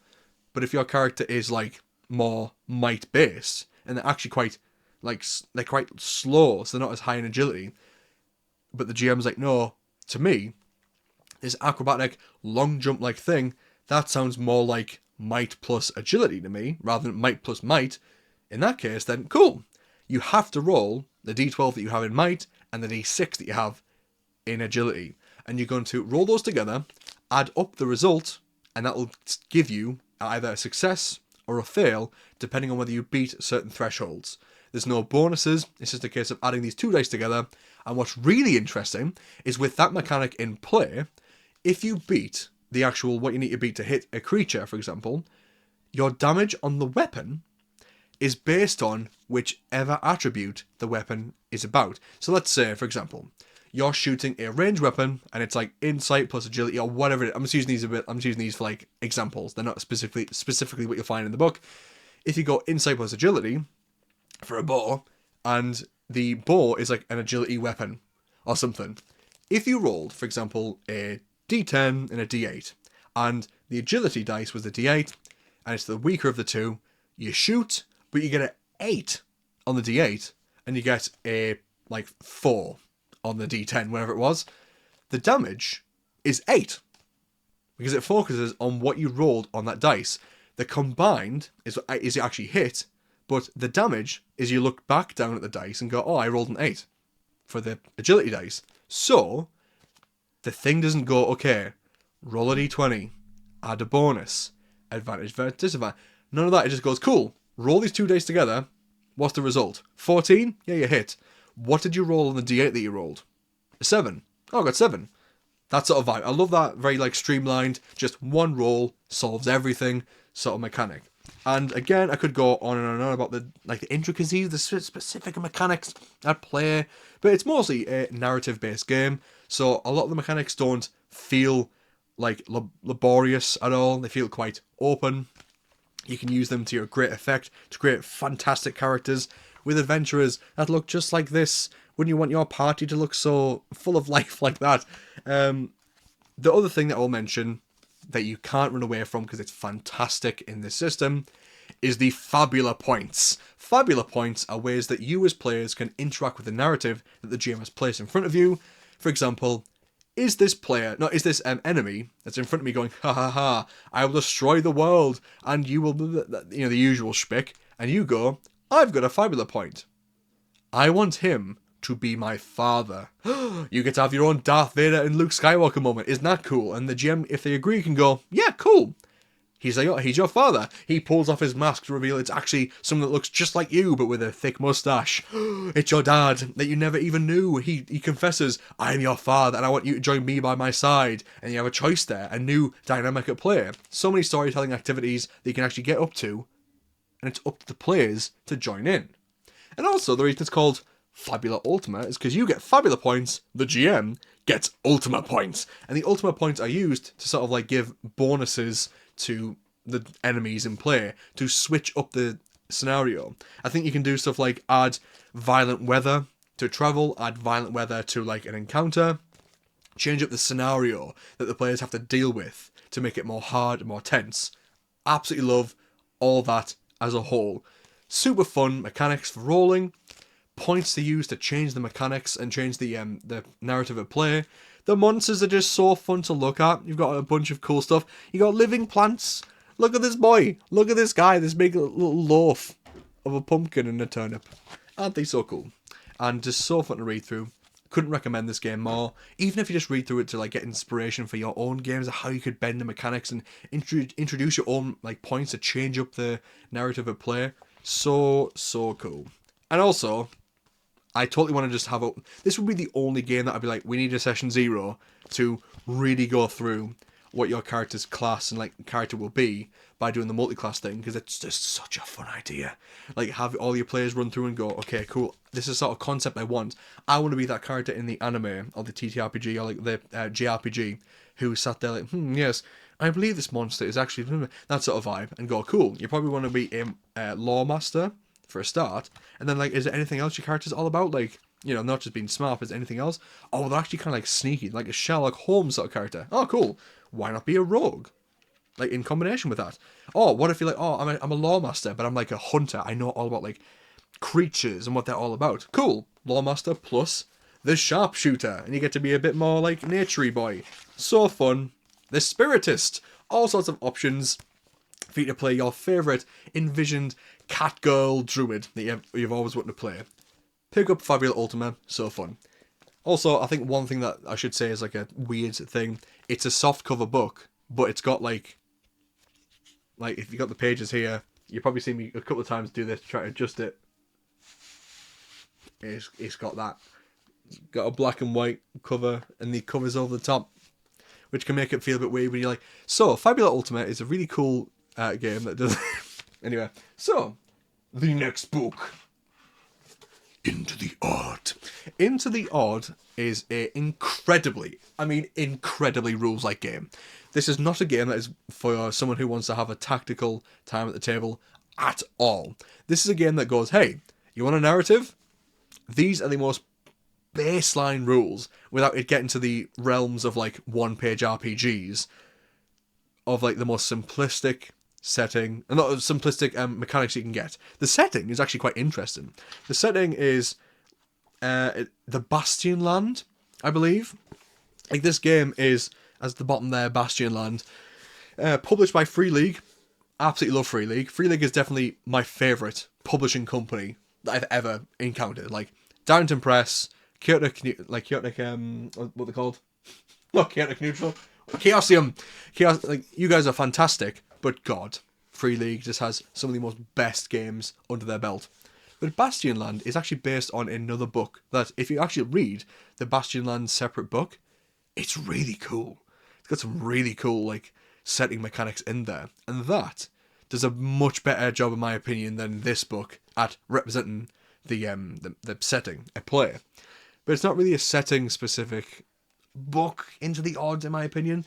S1: But if your character is like more might based, and they're actually quite like, they're quite slow, so they're not as high in agility, but the GM's like, no, to me, this acrobatic long jump like thing, that sounds more like might plus agility to me, rather than might plus might. In that case, then cool. You have to roll the d12 that you have in might and the d6 that you have in agility. And you're going to roll those together, add up the result, and that will give you either a success or a fail, depending on whether you beat certain thresholds. There's no bonuses, it's just a case of adding these two dice together. And what's really interesting is with that mechanic in play, if you beat the actual what you need to beat to hit a creature, for example, your damage on the weapon is based on whichever attribute the weapon is about. So let's say, for example, you're shooting a ranged weapon and it's like insight plus agility or whatever it is. I'm just using these for like examples. They're not specifically what you'll find in the book. If you go insight plus agility for a bow, and the bow is like an agility weapon or something. If you rolled, for example, a d10 and a d8, and the agility dice was the d8, and it's the weaker of the two, you shoot, but you get an 8 on the d8, and you get a, 4 on the d10, whatever it was. The damage is 8, because it focuses on what you rolled on that dice. The combined is it actually hit, but the damage is you look back down at the dice and go, oh, I rolled an 8 for the agility dice. So, the thing doesn't go, okay, roll a d20, add a bonus, advantage versus disadvantage. None of that. It just goes, cool, roll these two dice together. What's the result? 14? Yeah, you hit. What did you roll on the d8 that you rolled? A 7. Oh, I got 7. That sort of vibe. I love that very streamlined, just one roll solves everything sort of mechanic. And again, I could go on and on about the intricacies, the specific mechanics at play, but it's mostly a narrative-based game, so a lot of the mechanics don't feel laborious at all. They feel quite open. You can use them to your great effect to create fantastic characters with adventurers that look just like this. Wouldn't you want your party to look so full of life like that? The other thing that I'll mention that you can't run away from because it's fantastic in this system is the fabula points. Fabula points are ways that you as players can interact with the narrative that the GM has placed in front of you. For example, is this enemy that's in front of me going, ha ha ha, I will destroy the world, and you will, the usual shtick, and you go, I've got a fabula point. I want him to be my father. You get to have your own Darth Vader and Luke Skywalker moment. Isn't that cool? And the GM, if they agree, can go, yeah, cool. He's your father. He pulls off his mask to reveal it's actually someone that looks just like you, but with a thick mustache. It's your dad that you never even knew. He confesses, I'm your father, and I want you to join me by my side. And you have a choice there, a new dynamic at play. So many storytelling activities that you can actually get up to, and it's up to the players to join in. And also, the reason it's called Fabula Ultima is because you get Fabula points, the GM gets Ultima points. And the Ultima points are used to sort of give bonuses to the enemies in play to switch up the scenario. I think you can do stuff like add violent weather to travel, add violent weather to an encounter, change up the scenario that the players have to deal with to make it more hard and more tense. Absolutely love all that as a whole. Super fun mechanics for rolling, points to use to change the mechanics and change the narrative at play. The monsters are just so fun to look at. You've got a bunch of cool stuff. You got living plants. Look at this boy. Look at this guy. This big little loaf of a pumpkin and a turnip. Aren't they so cool? And just so fun to read through. Couldn't recommend this game more. Even if you just read through it to get inspiration for your own games, of how you could bend the mechanics and introduce your own points to change up the narrative at play. So cool. And also, I totally want to just have this would be the only game that I'd be we need a session 0 to really go through what your character's class and character will be by doing the multi-class thing, because it's just such a fun idea. Have all your players run through and go, okay, cool, this is sort of concept I want. I want to be that character in the anime or the TTRPG or the JRPG who sat there yes, I believe this monster is actually that sort of vibe, and go, cool. You probably want to be a lore master for a start, and then is there anything else your character's all about? Not just being smart, but is there anything else? Oh, they're actually kind of sneaky, like a Sherlock Holmes sort of character. Oh, cool. Why not be a rogue? In combination with that. Oh, what if you're I'm a lore master, but I'm a hunter. I know all about creatures and what they're all about. Cool. Lore master plus the sharpshooter, and you get to be a bit more naturey boy. So fun. The spiritist. All sorts of options. for you to play your favourite envisioned cat girl druid that you've always wanted to play. Pick up Fabula Ultima, so fun. Also, I think one thing that I should say is like a weird thing. It's a soft cover book, but it's got like if you got the pages here, you probably seen me a couple of times do this to try to adjust it. It's got that. Got a black and white cover, and the covers over the top, which can make it feel a bit weird when you're like, so, Fabula Ultima is a really cool game that does... Anyway, so, the next book. Into the Odd. Into the Odd is a incredibly rules-like game. This is not a game that is for someone who wants to have a tactical time at the table at all. This is a game that goes, hey, you want a narrative? These are the most baseline rules without it getting to the realms of like one-page RPGs of like the most simplistic setting, and not simplistic mechanics you can get. The setting is actually quite interesting. The setting is the Bastion Land, I believe. Like this game is, as the bottom there, Bastion Land, published by Free League. Absolutely love Free League. Free League is definitely my favourite publishing company that I've ever encountered. Like Darrington Press, Chaotic, what they called? Not Chaotic Neutral. Chaosium. Like, you guys are fantastic, but God, Free League just has some of the most best games under their belt. But Bastion Land is actually based on another book that, if you actually read the Bastion Land separate book, it's really cool. It's got some really cool, like, setting mechanics in there. And that does a much better job, in my opinion, than this book at representing the setting at play. But it's not really a setting-specific book, Into the Odd, in my opinion.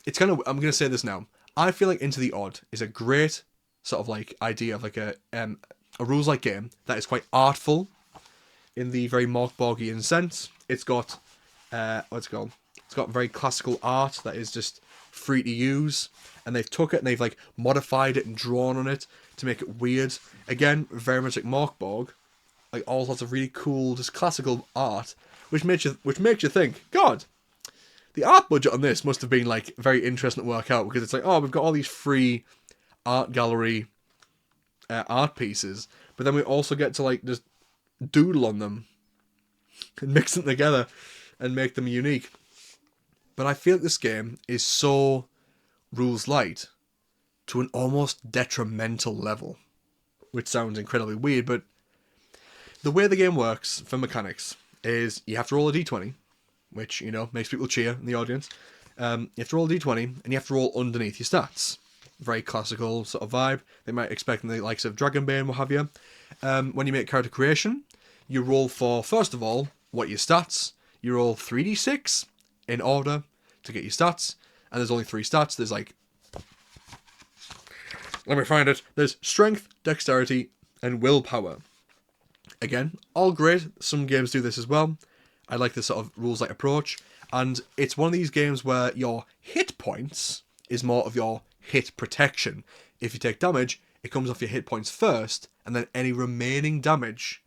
S1: It's kind of... I'm going to say this now. I feel like Into the Odd is a great sort of, like, idea of, like, a rules-like game that is quite artful in the very Morkborgian sense. It's got... what's it called? It's got very classical art that is just free to use. And they've took it and they've, like, modified it and drawn on it to make it weird. Again, very much like Morkborg. Like all sorts of really cool, just classical art, which makes you think, God, the art budget on this must have been like very interesting to work out, because it's like, oh, we've got all these free art gallery art pieces, but then we also get to like just doodle on them and mix them together and make them unique. But I feel like this game is so rules light to an almost detrimental level, which sounds incredibly weird, but the way the game works for mechanics is you have to roll a d20, which, you know, makes people cheer in the audience. You have to roll a d20, and you have to roll underneath your stats. Very classical sort of vibe. They might expect in the likes of Dragonbane, what have you. When you make character creation, you roll for, first of all, what your stats. You roll 3d6 in order to get your stats, and there's only 3 stats. There's like... Let me find it. There's strength, dexterity, and willpower. Again, all great. Some games do this as well. I like this sort of rules-like approach. And it's one of these games where your hit points is more of your hit protection. If you take damage, it comes off your hit points first, and then any remaining damage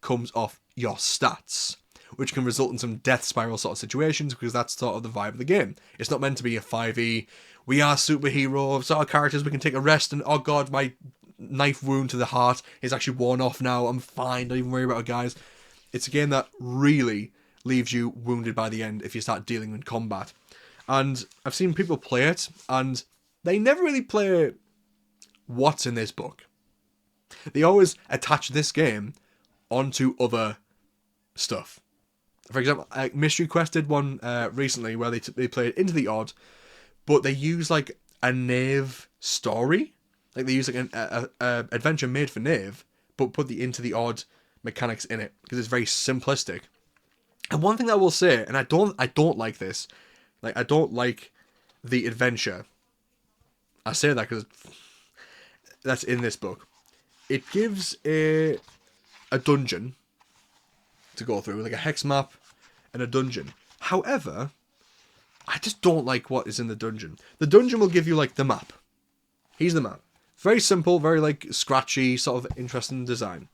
S1: comes off your stats, which can result in some death spiral sort of situations, because that's sort of the vibe of the game. It's not meant to be a 5e, we are superhero sort of characters, we can take a rest, and oh god, my knife wound to the heart is actually worn off now, I'm fine, don't even worry about it, guys. It's a game that really leaves you wounded by the end if you start dealing in combat. And I've seen people play it, and they never really play what's in this book. They always attach this game onto other stuff. For example, Mystery Quest did one recently where they played Into the Odd, but they use like a Knave story. Like they use like an adventure made for Knave, but put the Into the Odd mechanics in it because it's very simplistic. And one thing that I will say, and I don't like this, like I don't like the adventure. I say that because that's in this book. It gives a dungeon to go through, like a hex map and a dungeon. However, I just don't like what is in the dungeon. The dungeon will give you like the map. Here's the map. Very simple, very like scratchy, sort of interesting design.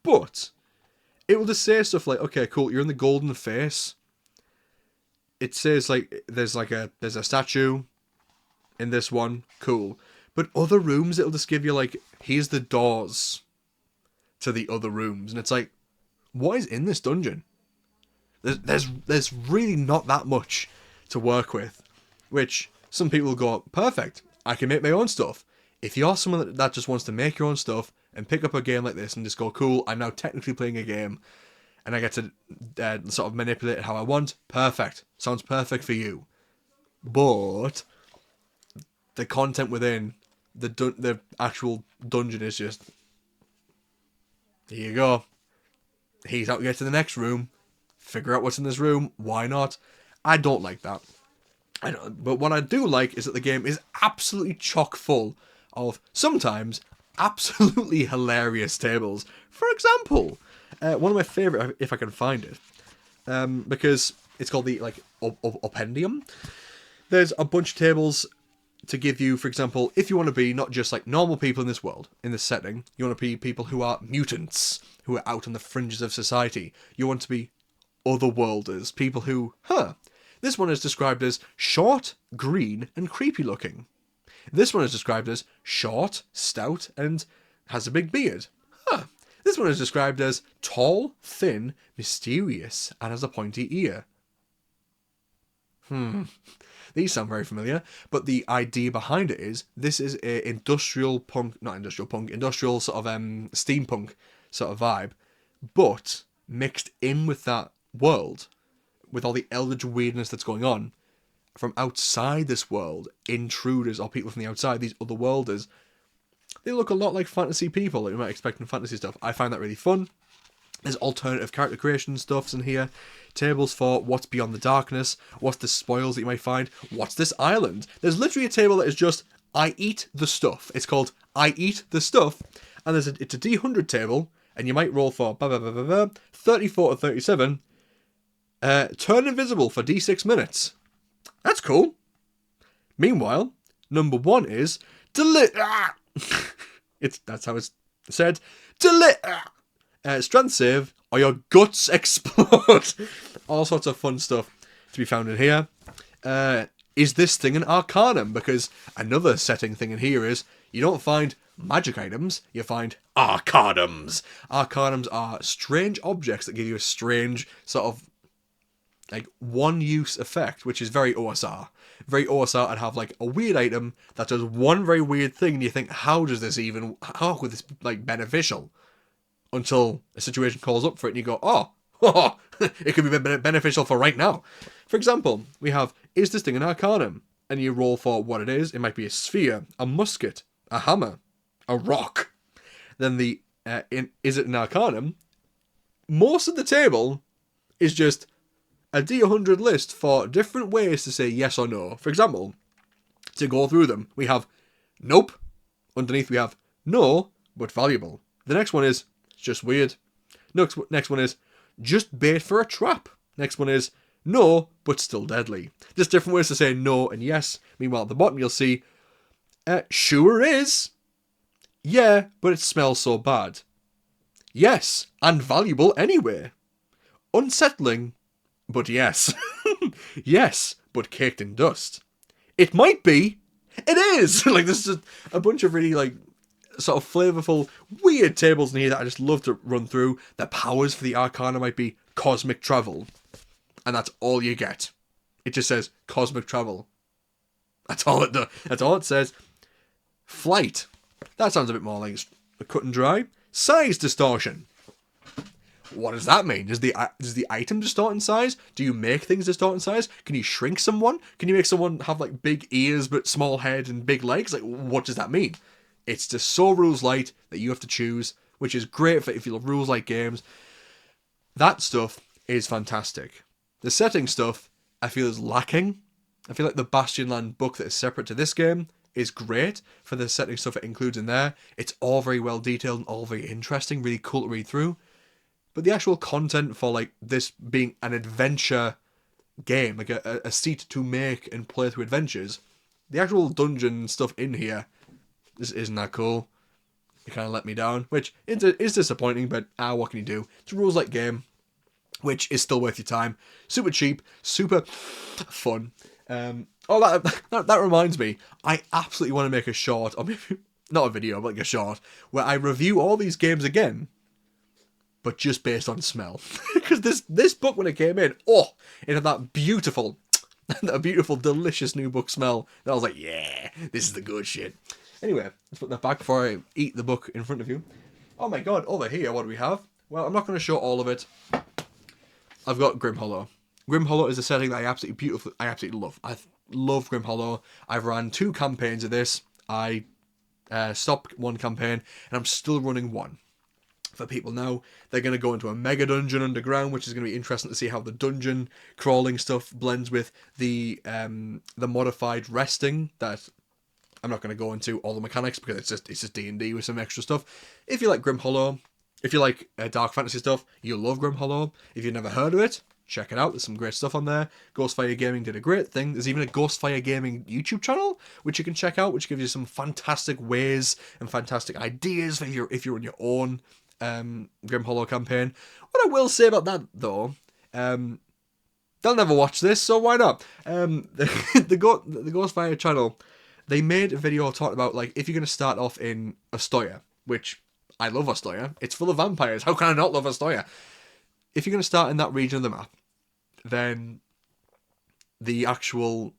S1: But it will just say stuff like, okay, cool, you're in the Golden Face. It says like there's a statue in this one, cool. But other rooms, it'll just give you, like, here's the doors to the other rooms. And it's like, what is in this dungeon? There's really not that much to work with. Which, some people go, perfect, I can make my own stuff. If you're someone that just wants to make your own stuff and pick up a game like this and just go, cool, I'm now technically playing a game and I get to sort of manipulate it how I want, perfect. Sounds perfect for you. But the content within the actual dungeon is just, here you go. He's out to get to the next room. Figure out what's in this room. Why not? I don't like that. But what I do like is that the game is absolutely chock full of sometimes absolutely hilarious tables. For example, one of my favourite, if I can find it, because it's called the Oppendium. There's a bunch of tables to give you, for example, if you want to be not just like normal people in this world, in this setting, you want to be people who are mutants, who are out on the fringes of society. You want to be otherworlders, people who, this one is described as short, green, and creepy looking. This one is described as short, stout, and has a big beard. This one is described as tall, thin, mysterious, and has a pointy ear. These sound very familiar, but the idea behind it is, this is a industrial sort of steampunk sort of vibe, but mixed in with that world, with all the eldritch weirdness that's going on, from outside this world, intruders or people from the outside, these other worlders, they look a lot like fantasy people that you might expect in fantasy stuff. I find that really fun. There's alternative character creation stuffs in here. Tables for what's beyond the darkness, what's the spoils that you might find, what's this island. There's literally a table that is just, I eat the stuff. It's called I eat the stuff, and it's a D100 table, and you might roll for 34 or 37, turn invisible for D6 minutes. That's cool. Meanwhile, number 1 is that's how it's said. Strength save, or your guts explode. All sorts of fun stuff to be found in here. Is this thing an arcanum? Because another setting thing in here is, you don't find magic items, you find arcanums. Arcanums are strange objects that give you a strange sort of like one-use effect, which is very OSR. Very OSR, and have like a weird item that does one very weird thing, and you think, how could this be like beneficial? Until a situation calls up for it, and you go, oh, it could be beneficial for right now. For example, we have, is this thing an arcanum? And you roll for what it is. It might be a sphere, a musket, a hammer, a rock. Then is it an arcanum? Most of the table is just a D100 list for different ways to say yes or no. For example, to go through them, we have nope. Underneath we have no, but valuable. The next one is just weird. Next one is just bait for a trap. Next one is no, but still deadly. Just different ways to say no and yes. Meanwhile, at the bottom you'll see, sure is. Yeah, but it smells so bad. Yes, and valuable anyway. Unsettling, but yes. Yes, but caked in dust. It might be. It is. Like, this is a bunch of really, like, sort of flavourful, weird tables in here that I just love to run through. The powers for the Arcana might be cosmic travel. And that's all you get. It just says cosmic travel. That's all it does. That's all it says. Flight. That sounds a bit more like cut and dry. Size distortion. What does that mean? Does the item distort in size? Do you make things distort in size? Can you shrink someone? Can you make someone have like big ears but small head and big legs? Like, what does that mean? It's just so rules light that you have to choose, which is great for if you love rules light games. That stuff is fantastic. The setting stuff, I feel, is lacking. I feel like the Bastionland book that is separate to this game is great for the setting stuff it includes in there. It's all very well detailed and all very interesting, really cool to read through. But the actual content for like this being an adventure game, like a seat to make and play through adventures, the actual dungeon stuff in here just isn't that cool. It kind of let me down, which is disappointing, but what can you do? It's a rules-like game, which is still worth your time. Super cheap, super fun. Oh, that reminds me. I absolutely want to make a short, or maybe not a video, but like a short, where I review all these games again, but just based on smell. Because this book, when it came in, it had that beautiful, delicious new book smell. And I was like, yeah, this is the good shit. Anyway, let's put that back before I eat the book in front of you. Oh my god, over here, what do we have? Well, I'm not going to show all of it. I've got Grim Hollow. Grim Hollow is a setting that I absolutely love. I love Grim Hollow. I've run 2 campaigns of this. I stopped one campaign, and I'm still running one. For people now, they're going to go into a mega dungeon underground, which is going to be interesting to see how the dungeon crawling stuff blends with the modified resting that I'm not going to go into all the mechanics because it's just D&D with some extra stuff. If you like Grim Hollow, if you like dark fantasy stuff, you'll love Grim Hollow. If you've never heard of it, check it out. There's some great stuff on there. Ghostfire Gaming did a great thing. There's even a Ghostfire Gaming YouTube channel, which you can check out, which gives you some fantastic ways and fantastic ideas if you're on your own Grim Hollow campaign. What I will say about that, though, they'll never watch this, so why not? The Ghostfire channel, they made a video talking about, like, if you're going to start off in Astoria, which I love Astoria. It's full of vampires. How can I not love Astoria? If you're going to start in that region of the map, then the actual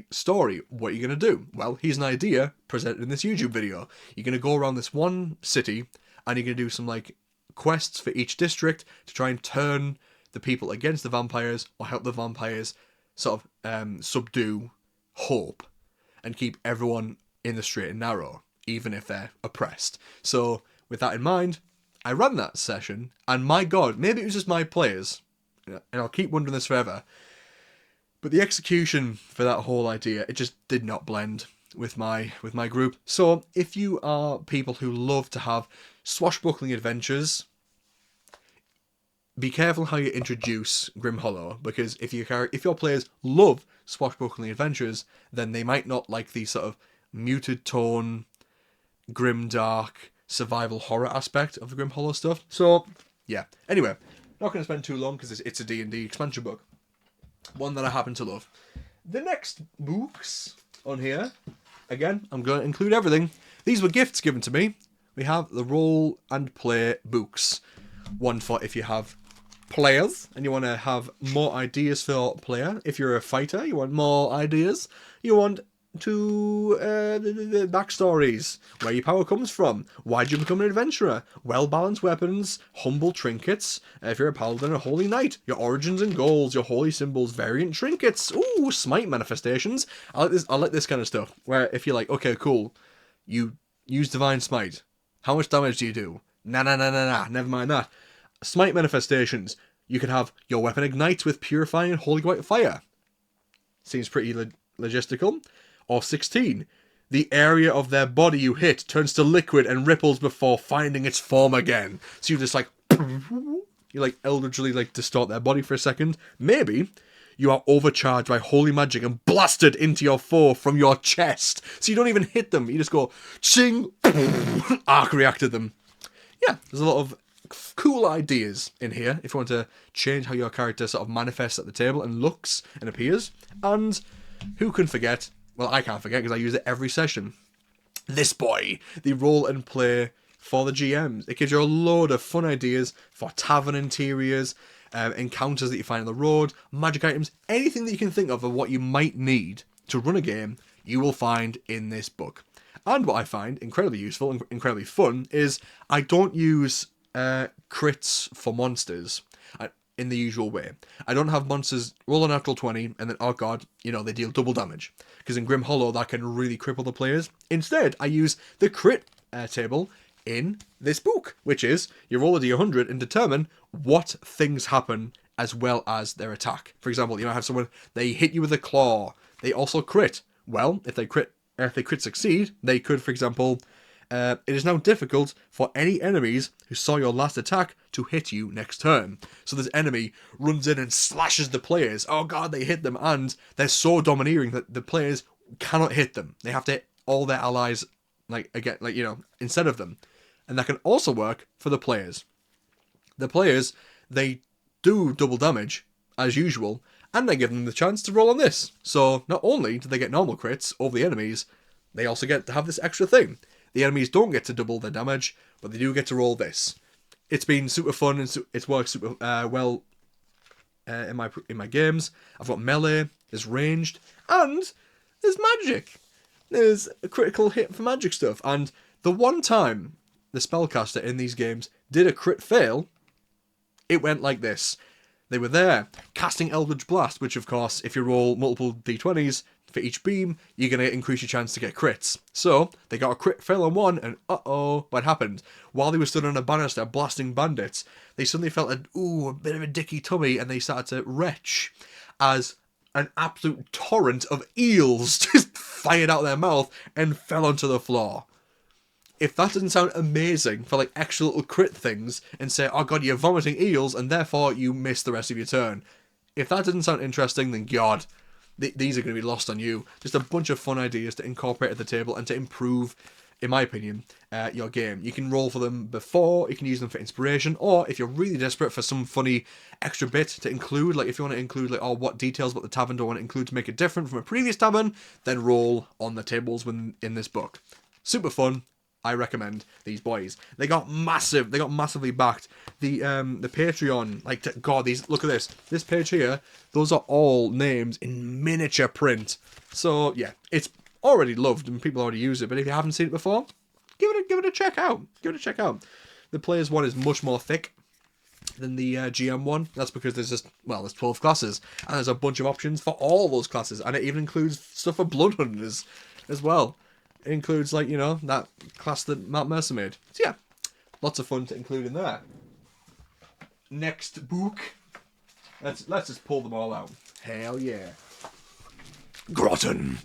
S1: story, what are you going to do? Well, here's an idea presented in this YouTube video. You're going to go around this one city, and you're going to do some quests for each district to try and turn the people against the vampires, or help the vampires sort of subdue hope and keep everyone in the straight and narrow, even if they're oppressed. So with that in mind, I ran that session, and my god, maybe it was just my players, and I'll keep wondering this forever, but the execution for that whole idea, it just did not blend with my group. So if you are people who love to have swashbuckling adventures, be careful how you introduce Grim Hollow, because if your players love swashbuckling adventures, then they might not like the sort of muted tone, grim dark survival horror aspect of the Grim Hollow stuff. So yeah, anyway, not going to spend too long because it's a D&D expansion book, one that I happen to love. The next books on here, again, I'm going to include everything. These were gifts given to me. We have the Roll and Play books, one for if you have players and you want to have more ideas for player. If you're a fighter, you want more ideas. You want to backstories, where your power comes from, why did you become an adventurer, well-balanced weapons, humble trinkets, if you're a paladin, a holy knight, your origins and goals, your holy symbols, variant trinkets, ooh, smite manifestations. I like this kind of stuff, where if you're like, okay, cool, you use divine smite, how much damage do you do? Nah, never mind that. Smite manifestations, you can have your weapon ignites with purifying and holy white fire. Seems pretty logistical. Or 16. The area of their body you hit turns to liquid and ripples before finding its form again. So you just you eldritchly distort their body for a second. Maybe you are overcharged by holy magic and blasted into your foe from your chest. So you don't even hit them. You just go ching, arc reacted them. Yeah, there's a lot of cool ideas in here if you want to change how your character sort of manifests at the table and looks and appears. And who can forget? Well, I can't forget because I use it every session. This boy, the Roll and Play for the GMs. It gives you a load of fun ideas for tavern interiors, encounters that you find on the road, magic items, anything that you can think of what you might need to run a game, you will find in this book. And what I find incredibly useful and incredibly fun is I don't use crits for monsters in the usual way. I don't have monsters roll a natural 20 and then, oh god, they deal double damage. Because in Grim Hollow, that can really cripple the players. Instead, I use the crit table in this book, which is you roll a d100 and determine what things happen as well as their attack. For example, you might have someone, they hit you with a claw. They also crit. Well, if they crit succeed, they could, for example, it is now difficult for any enemies who saw your last attack to hit you next turn. So this enemy runs in and slashes the players. Oh god, they hit them, and they're so domineering that the players cannot hit them. They have to hit all their allies, instead of them. And that can also work for the players. The players, they do double damage, as usual, and I give them the chance to roll on this. So not only do they get normal crits over the enemies, they also get to have this extra thing. The enemies don't get to double their damage, but they do get to roll this. It's been super fun and it's worked super well in my games. I've got melee, there's ranged, and there's magic. There's a critical hit for magic stuff. And the one time the spellcaster in these games did a crit fail, it went like this. They were there, casting Eldritch Blast, which of course, if you roll multiple d20s for each beam, you're going to increase your chance to get crits. So, they got a crit fail on one, and what happened? While they were stood on a banister blasting bandits, they suddenly felt a bit of a dicky tummy, and they started to retch as an absolute torrent of eels just fired out of their mouth and fell onto the floor. If that doesn't sound amazing for like extra little crit things and say, oh god, you're vomiting eels and therefore you miss the rest of your turn. If that doesn't sound interesting, then god, these are going to be lost on you. Just a bunch of fun ideas to incorporate at the table and to improve, in my opinion, your game. You can roll for them before, you can use them for inspiration, or if you're really desperate for some funny extra bit to include, like if you want to include like, what details about the tavern do I want to include to make it different from a previous tavern, then roll on the tables when in this book. Super fun. I recommend these boys. They got massively backed. The Patreon, god, look at this page here. Those are all names in miniature print. So yeah, it's already loved and people already use it. But if you haven't seen it before, give it a check out. The players one is much more thick than the GM one. That's because there's 12 classes and there's a bunch of options for all those classes, and it even includes stuff for Bloodhunters as well. It includes, that class that Matt Mercer made. So yeah, lots of fun to include in there. Next book. Let's just pull them all out. Hell yeah. Groton.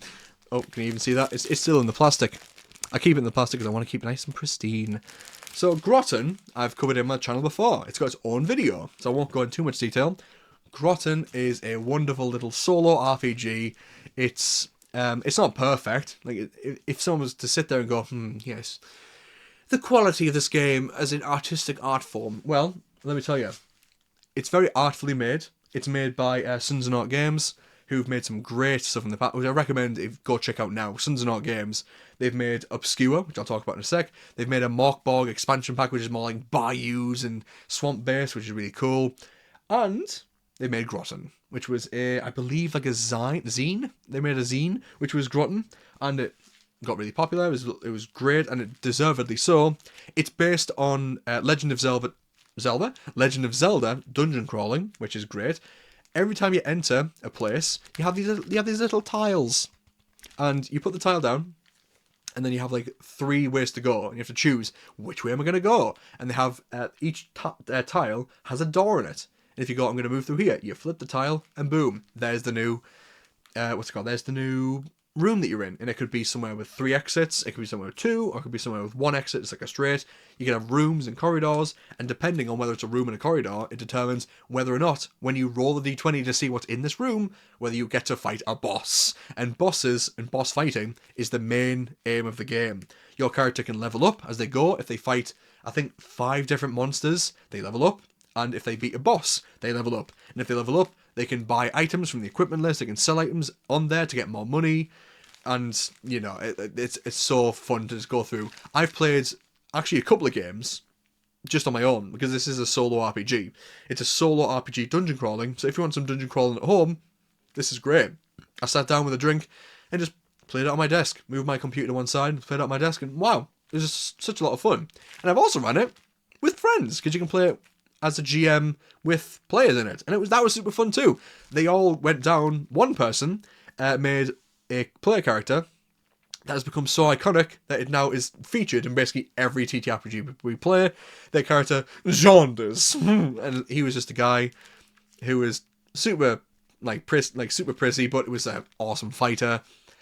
S1: Oh, can you even see that? It's still in the plastic. I keep it in the plastic because I want to keep it nice and pristine. So Groton, I've covered in my channel before. It's got its own video, so I won't go into too much detail. Groton is a wonderful little solo RPG. It's not perfect. Like, if someone was to sit there and go, yes, the quality of this game as an artistic art form, well, let me tell you, it's very artfully made. It's made by Sons of Naught Games, who've made some great stuff in the past, which I recommend go check out now. Sons of Naught Games. They've made Obscure, which I'll talk about in a sec. They've made a Morkborg expansion pack, which is more like bayous and swamp based, which is really cool. And they made Groton, which was I believe like a zine. They made a zine, which was Groton, and it got really popular. It was great, and it deservedly so. It's based on Legend of Zelda dungeon crawling, which is great. Every time you enter a place, you have these little tiles, and you put the tile down, and then you have like 3 ways to go, and you have to choose which way am I going to go. And they have each tile has a door in it. And if you go, I'm going to move through here, you flip the tile, and boom, there's the new, there's the new room that you're in. And it could be somewhere with 3 exits, it could be somewhere with 2, or it could be somewhere with 1 exit, it's like a straight. You can have rooms and corridors, and depending on whether it's a room and a corridor, it determines whether or not, when you roll the d20 to see what's in this room, whether you get to fight a boss. And bosses and boss fighting is the main aim of the game. Your character can level up as they go. If they fight, I think, 5 different monsters, they level up. And if they beat a boss, they level up. And if they level up, they can buy items from the equipment list. They can sell items on there to get more money. And, it's so fun to just go through. I've played, actually, a couple of games just on my own, because this is a solo RPG. It's a solo RPG dungeon crawling. So if you want some dungeon crawling at home, this is great. I sat down with a drink and just played it on my desk. Moved my computer to one side, played it on my desk, and wow, it was just such a lot of fun. And I've also run it with friends, because you can play it as a GM with players in it, and that was super fun too. They all went down. One person made a player character that has become so iconic that it now is featured in basically every TTRPG we play. Their character, Jaundice, and he was just a guy who was super super prissy, but was an awesome fighter,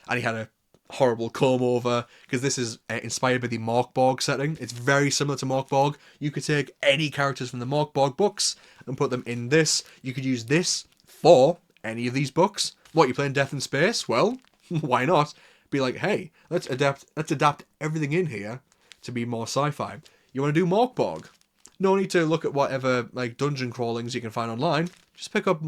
S1: and he had a horrible comb over, because this is inspired by the Morkborg setting. It's very similar to Morkborg. You could take any characters from the Morkborg books and put them in this. You could use this for any of these books. What, you're playing Death in Space? Well, why not? Be like, hey, let's adapt everything in here to be more sci-fi. You want to do Morkborg? No need to look at whatever dungeon crawlings you can find online. just pick up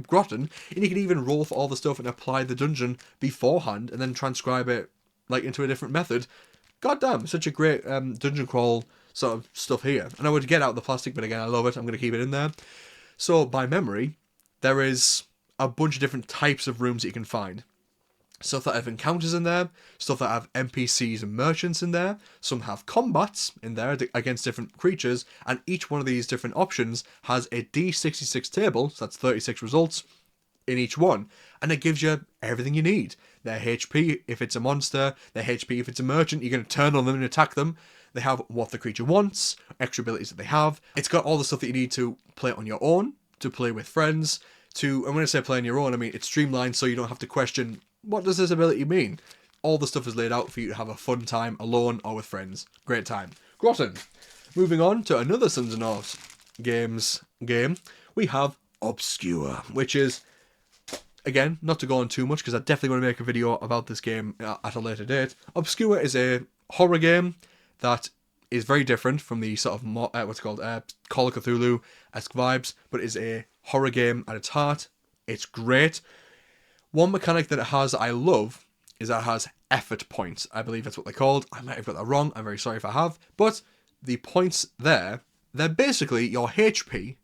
S1: Groton, and you can even roll for all the stuff and apply the dungeon beforehand, and then transcribe it like into a different method. God damn, such a great dungeon crawl sort of stuff here. And I would get out the plastic, but again, I love it. I'm going to keep it in there. So by memory, there is a bunch of different types of rooms that you can find. Stuff that have encounters in there, stuff that have NPCs and merchants in there, some have combats in there against different creatures, and each one of these different options has a D66 table, so that's 36 results in each one, and it gives you everything you need. Their HP if it's a monster, their HP if it's a merchant, you're going to turn on them and attack them. They have what the creature wants, extra abilities that they have. It's got all the stuff that you need to play on your own, to play with friends, and when I say play on your own, I mean it's streamlined so you don't have to question, what does this ability mean? All the stuff is laid out for you to have a fun time alone or with friends. Great time. Groton. Moving on to another Sons of Norse game, we have Obscure, which is, again, not to go on too much because I definitely want to make a video about this game at a later date. Obscure is a horror game that is very different from the sort of Call of Cthulhu-esque vibes, but is a horror game at its heart. It's great. One mechanic that it has that I love is that it has effort points. I believe that's what they're called. I might have got that wrong. I'm very sorry if I have. But the points there, they're basically your HP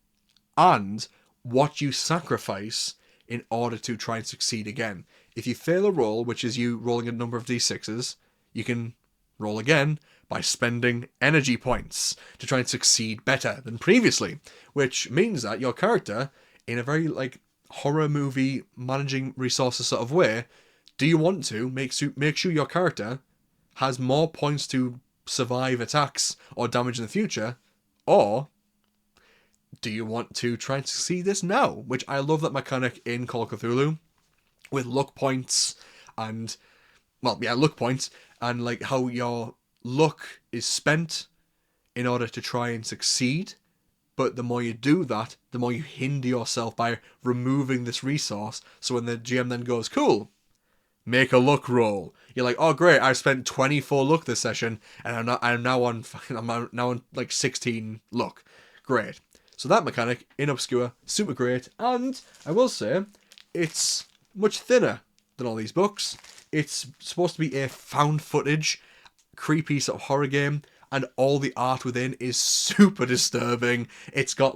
S1: and what you sacrifice in order to try and succeed again. If you fail a roll, which is you rolling a number of d6s, you can roll again by spending energy points to try and succeed better than previously, which means that your character, in a very horror movie managing resources sort of way, do you want to make sure your character has more points to survive attacks or damage in the future, or do you want to try and succeed this now? Which I love that mechanic in Call of Cthulhu with luck points and luck points and how your luck is spent in order to try and succeed. But the more you do that, the more you hinder yourself by removing this resource. So when the GM then goes, cool, make a luck roll, you're like, oh great, I spent 24 luck this session, and I'm now on 16 luck. Great. So that mechanic in Obscure, super great, and I will say, it's much thinner than all these books. It's supposed to be a found footage, creepy sort of horror game, and all the art within is super disturbing. It's got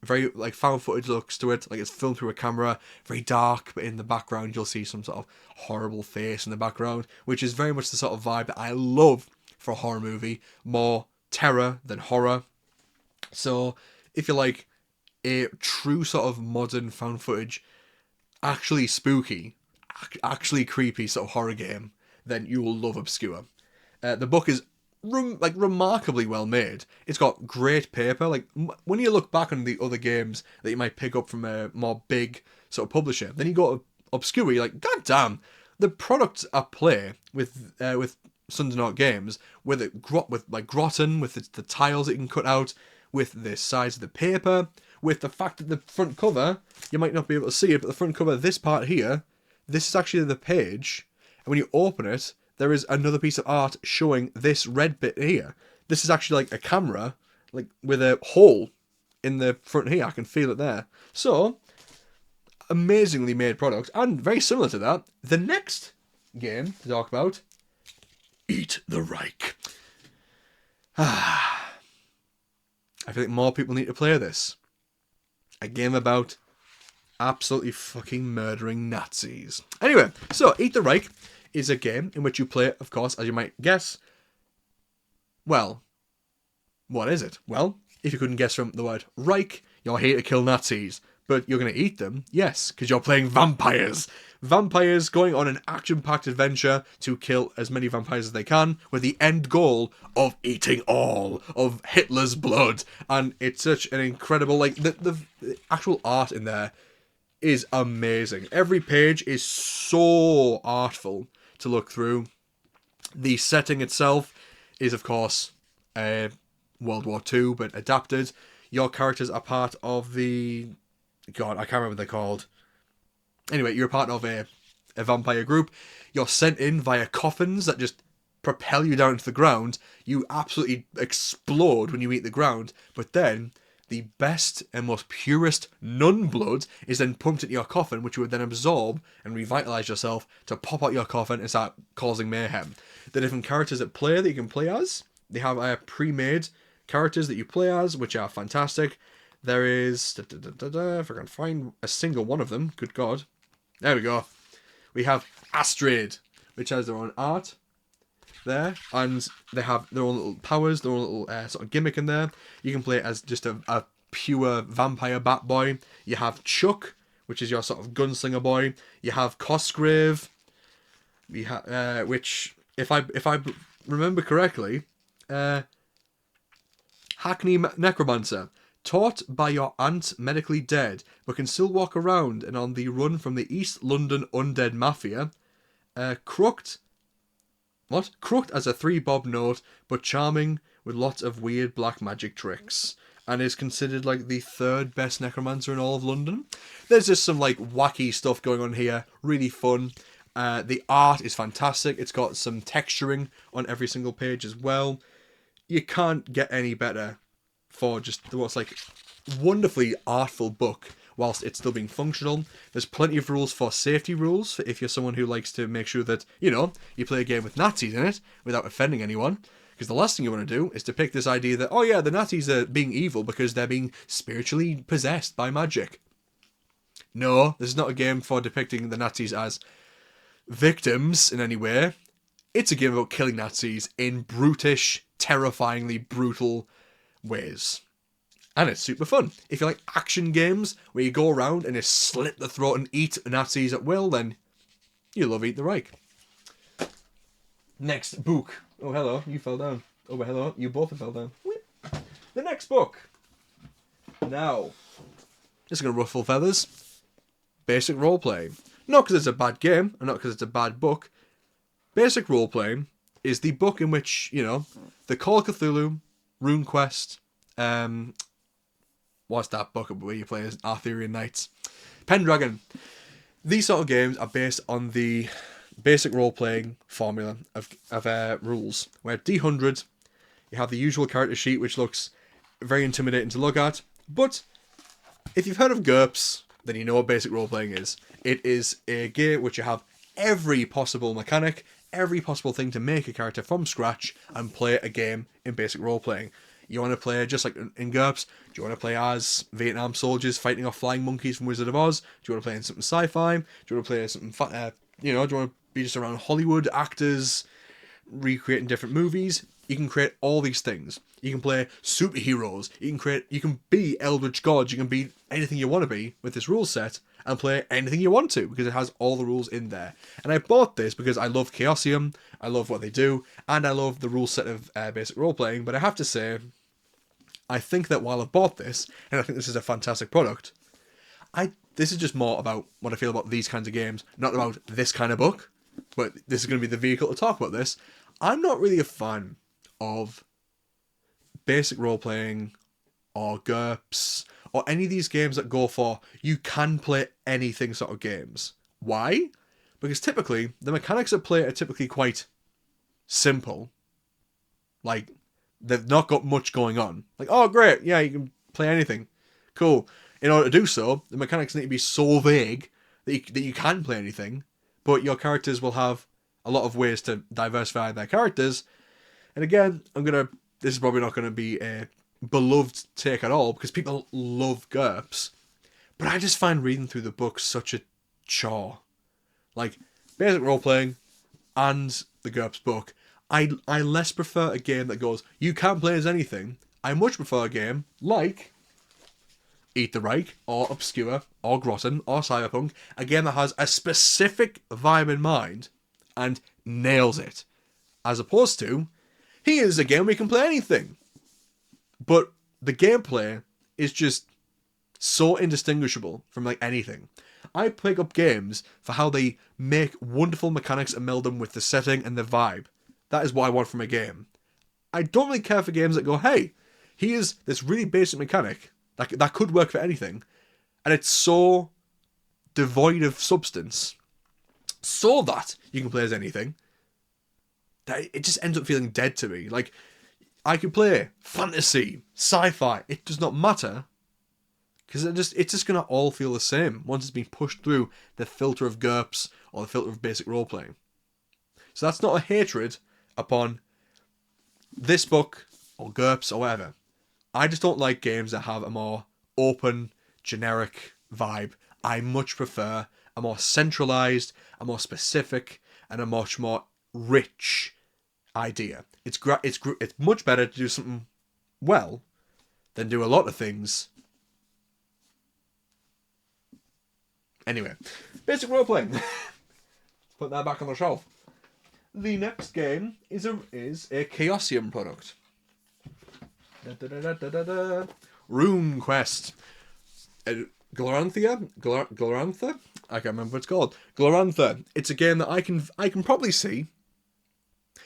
S1: very found footage looks to it, it's filmed through a camera, very dark, but in the background you'll see some sort of horrible face in the background, which is very much the sort of vibe that I love for a horror movie, more terror than horror. So if you like a true sort of modern found footage, actually spooky, actually creepy sort of horror game, then you will love Obscure. The book is remarkably well made. It's got great paper. When you look back on the other games that you might pick up from a more big sort of publisher, then you go to Obscure, you're like, god damn, the product at play with Sons of Norse Games, with Groton, with the tiles that you can cut out, with the size of the paper, with the fact that the front cover, you might not be able to see it, but the front cover, this part here, this is actually the page, and when you open it, there is another piece of art showing this red bit here. This is actually a camera, with a hole in the front here. I can feel it there. So, amazingly made product, and very similar to that, the next game to talk about, Eat the Reich. I feel like more people need to play this. A game about absolutely fucking murdering Nazis. Anyway, so Eat the Reich is a game in which you play, of course, as you might guess. Well, what is it? Well, if you couldn't guess from the word Reich, you're here to kill Nazis. But you're going to eat them? Yes, because you're playing vampires. Vampires going on an action-packed adventure to kill as many vampires as they can, with the end goal of eating all of Hitler's blood. And it's such an incredible, the actual art in there is amazing. Every page is so artful to look through. The setting itself is, of course, World War II, but adapted. Your characters are part of the... God, I can't remember what they're called. Anyway, you're part of a vampire group. You're sent in via coffins that just propel you down to the ground. You absolutely explode when you meet the ground. But then, the best and most purest nun blood is then pumped into your coffin, which you would then absorb and revitalize yourself to pop out your coffin and start causing mayhem. The different characters that you can play as, they have pre-made characters that you play as, which are fantastic. There is, if I can find a single one of them, good God. There we go. We have Astrid, which has their own art there, and they have their own little powers, their own little sort of gimmick in there. You can play it as just a pure vampire bat boy. You have Chuck, which is your sort of gunslinger boy. You have Cosgrave, which, if I remember correctly, Hackney Necromancer. Taught by your aunt medically dead, but can still walk around and on the run from the East London undead mafia. Crooked as a 3-bob note, but charming with lots of weird black magic tricks. And is considered like the 3rd best necromancer in all of London. There's just some like wacky stuff going on here. Really fun. The art is fantastic. It's got some texturing on every single page as well. You can't get any better for just what's like wonderfully artful book whilst it's still being functional. There's plenty of rules for safety rules for if you're someone who likes to make sure that, you know, you play a game with Nazis in it without offending anyone. Because the last thing you want to do is to pick this idea that, oh yeah, the Nazis are being evil because they're being spiritually possessed by magic. No, this is not a game for depicting the Nazis as victims in any way. It's a game about killing Nazis in brutish, terrifyingly brutal ways. And it's super fun. If you like action games where you go around and just slit the throat and eat Nazis at will, then you love Eat the Reich. Next book. Oh, hello, you fell down. Oh, hello, you both fell down. The next book. Now, this is going to ruffle feathers. Basic Roleplaying. Not because it's a bad game, and not because it's a bad book. Basic Roleplaying is the book in which, you know, the Call of Cthulhu, RuneQuest, what's that book where you play as Arthurian knights? Pendragon. These sort of games are based on the basic role-playing formula of rules, where D100, you have the usual character sheet, which looks very intimidating to look at, but if you've heard of GURPS, then you know what basic role-playing is. It is a game which you have every possible mechanic, every possible thing to make a character from scratch and play a game in basic role-playing. You want to play, just like in GURPS, do you want to play as Vietnam soldiers fighting off flying monkeys from Wizard of Oz? Do you want to play in something sci-fi? Do you want to play something, do you want to be just around Hollywood actors, recreating different movies? You can create all these things. You can play superheroes. You can be Eldritch Gods. You can be anything you want to be with this rule set and play anything you want to because it has all the rules in there. And I bought this because I love Chaosium, I love what they do, and I love the rule set of basic role-playing. But I have to say, I think that while I've bought this, and I think this is a fantastic product, this is just more about what I feel about these kinds of games, not about this kind of book, but this is going to be the vehicle to talk about this. I'm not really a fan of basic role-playing or GURPS or any of these games that go for you can play anything sort of games. Why? Because typically, the mechanics at play are typically quite simple. Like, they've not got much going on. Like, oh great, yeah, you can play anything. Cool. In order to do so, the mechanics need to be so vague that you can play anything, but your characters will have a lot of ways to diversify their characters. And again, this is probably not going to be a beloved take at all because people love GURPS, but I just find reading through the book such a chore. Like basic role playing and the GURPS book, I less prefer a game that goes you can't play as anything. I much prefer a game like Eat the Reich or Obscure or Grotten or Cyberpunk, a game that has a specific vibe in mind and nails it, as opposed to here's a game where you can play anything. But the gameplay is just so indistinguishable from like anything. I pick up games for how they make wonderful mechanics and meld them with the setting and the vibe. That is what I want from a game. I don't really care for games that go, hey, here's this really basic mechanic that could work for anything, and it's so devoid of substance, so that you can play as anything, that it just ends up feeling dead to me. Like, I could play fantasy, sci-fi. It does not matter. Because it's just going to all feel the same once it's been pushed through the filter of GURPS or the filter of basic role-playing. So that's not a hatred upon this book or GURPS or whatever. I just don't like games that have a more open, generic vibe. I much prefer a more centralized, a more specific, and a much more rich idea. It's much better to do something well than do a lot of things. Anyway, basic role-playing. Put that back on the shelf. The next game is a Chaosium product. Rune Quest. Glorantha? I can't remember what it's called. Glorantha. It's a game that I can probably see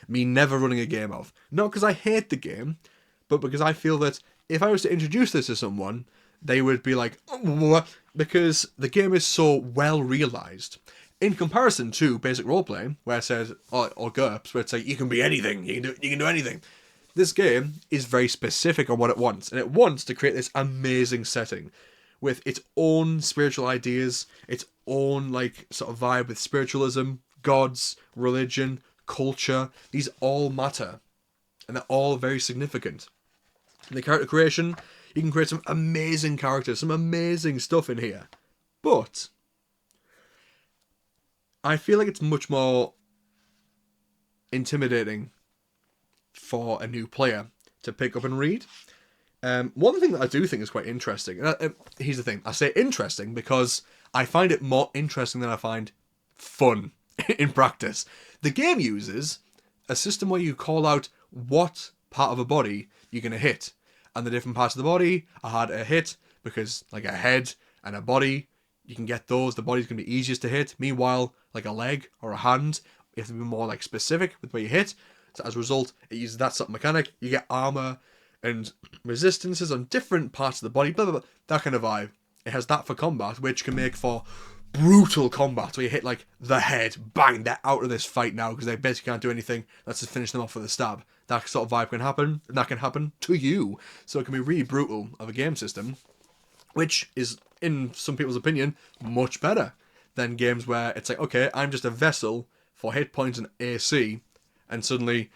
S1: me never running a game of. Not because I hate the game, but because I feel that if I was to introduce this to someone, they would be like, oh, because the game is so well realised. In comparison to basic roleplay, where it says, or GURPS, where it's like, you can be anything, you can do anything. This game is very specific on what it wants, and it wants to create this amazing setting with its own spiritual ideas, its own like sort of vibe with spiritualism, gods, religion, culture. These all matter, and they're all very significant. In the character creation, you can create some amazing characters, some amazing stuff in here. But I feel like it's much more intimidating for a new player to pick up and read. One thing that I do think is quite interesting, and here's the thing, I say interesting because I find it more interesting than I find fun in practice. The game uses a system where you call out what part of a body you're going to hit, and the different parts of the body are harder to hit because like a head and a body, you can get those, the body's going to be easiest to hit. Meanwhile, like a leg or a hand, you have to be more like specific with where you hit. So as a result, it uses that sort of mechanic. You get armor and resistances on different parts of the body, blah, blah, blah, that kind of vibe. It has that for combat, which can make for brutal combat, where you hit like the head, bang, they're out of this fight now because they basically can't do anything. Let's just finish them off with a stab. That sort of vibe can happen, and that can happen to you. So it can be really brutal of a game system, which is, in some people's opinion, much better than games where it's like, okay, I'm just a vessel for hit points and AC, and suddenly,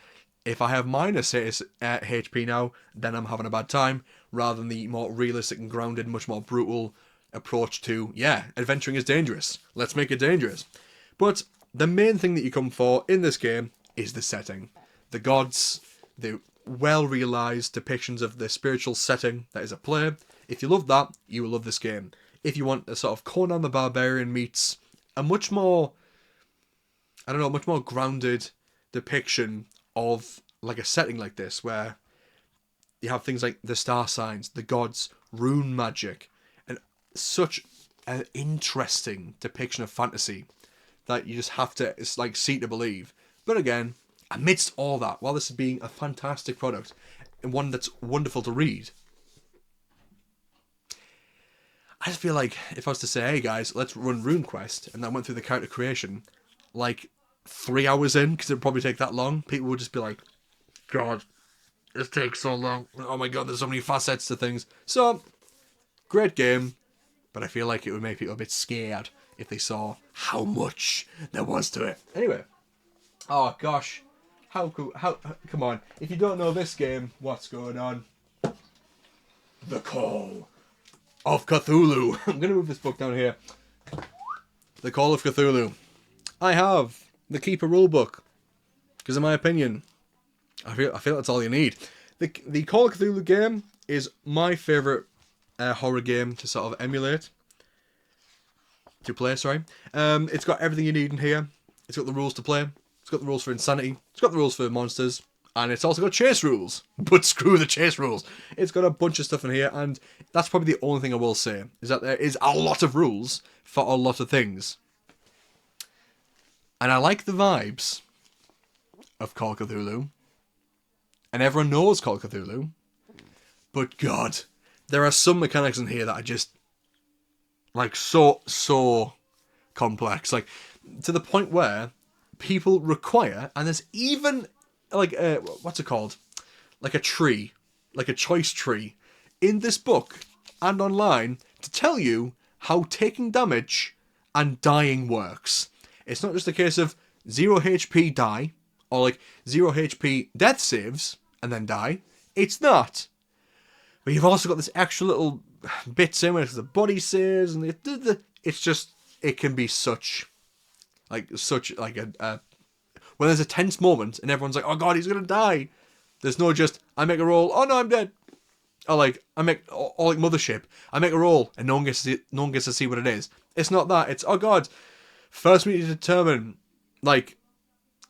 S1: if I have minus HP now, then I'm having a bad time, rather than the more realistic and grounded, much more brutal approach to, yeah, adventuring is dangerous. Let's make it dangerous. But the main thing that you come for in this game is the setting. The gods, the well-realised depictions of the spiritual setting that is at play. If you love that, you will love this game. If you want a sort of Conan the Barbarian meets a much more, I don't know, much more grounded depiction of like a setting like this, where you have things like the star signs, the gods, rune magic, and such an interesting depiction of fantasy that you just have to, it's like, see to believe. But again, amidst all that, while this is being a fantastic product and one that's wonderful to read, I just feel like if I was to say, hey guys, let's run RuneQuest, and I went through the character creation like 3 hours in, because it would probably take that long, people would just be like, God, this takes so long. Oh my God, there's so many facets to things. So, great game, but I feel like it would make people a bit scared if they saw how much there was to it. Anyway, oh gosh, how cool, come on. If you don't know this game, what's going on? The Call of Cthulhu. I'm going to move this book down here. The Call of Cthulhu. I have the Keeper rulebook, because in my opinion, I feel that's all you need. The Call of Cthulhu game is my favourite horror game to sort of emulate. To play, sorry. It's got everything you need in here. It's got the rules to play. It's got the rules for insanity. It's got the rules for monsters. And it's also got chase rules. But screw the chase rules. It's got a bunch of stuff in here, and that's probably the only thing I will say, is that there is a lot of rules for a lot of things. And I like the vibes of Call of Cthulhu. And everyone knows Call of Cthulhu. But God, there are some mechanics in here that are just like so complex. Like, to the point where people require, and there's even like, what's it called? like a tree, like a choice tree, in this book and online to tell you how taking damage and dying works. It's not just a case of 0 HP die, or like 0 HP death saves and then die. It's not. But you've also got this extra little bits in where it's the body saves, and it's just, it can be such a when there's a tense moment and everyone's like, oh god, he's gonna die. There's no just, I make a roll, oh no, I'm dead. Or like, or like Mothership, I make a roll and no one gets to see what it is. It's not that. It's, oh god, first we need to determine, like,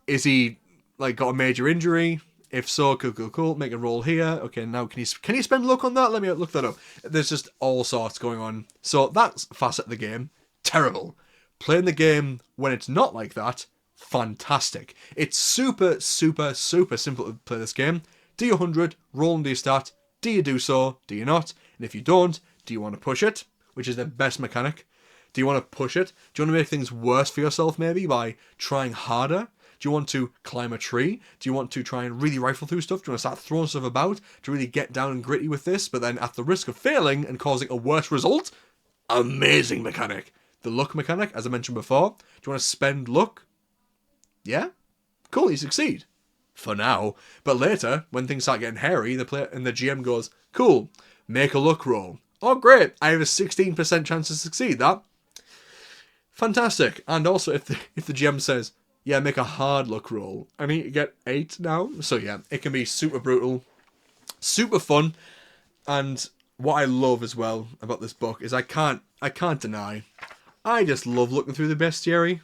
S1: is he like got a major injury? If so, cool. Make a roll here. Okay, now can you spend luck on that? Let me look that up. There's just all sorts going on. So that's facet of the game. Terrible. Playing the game when it's not like that. Fantastic. It's super simple to play this game. Do your 100, roll and do your stat. Do you do so? Do you not? And if you don't, do you want to push it? Which is the best mechanic. Do you want to push it? Do you want to make things worse for yourself maybe by trying harder? Do you want to climb a tree? Do you want to try and really rifle through stuff? Do you want to start throwing stuff about to really get down and gritty with this, but then at the risk of failing and causing a worse result? Amazing mechanic. The luck mechanic, as I mentioned before. Do you want to spend luck? Yeah? Cool, you succeed. For now. But later, when things start getting hairy, the player and the GM goes, cool, make a luck roll. Oh great, I have a 16% chance to succeed that. Fantastic. And also if the GM says, yeah, make a hard luck roll, I need to get 8 now. So yeah, it can be super brutal, super fun. And what I love as well about this book is I can't deny, I just love looking through the bestiary.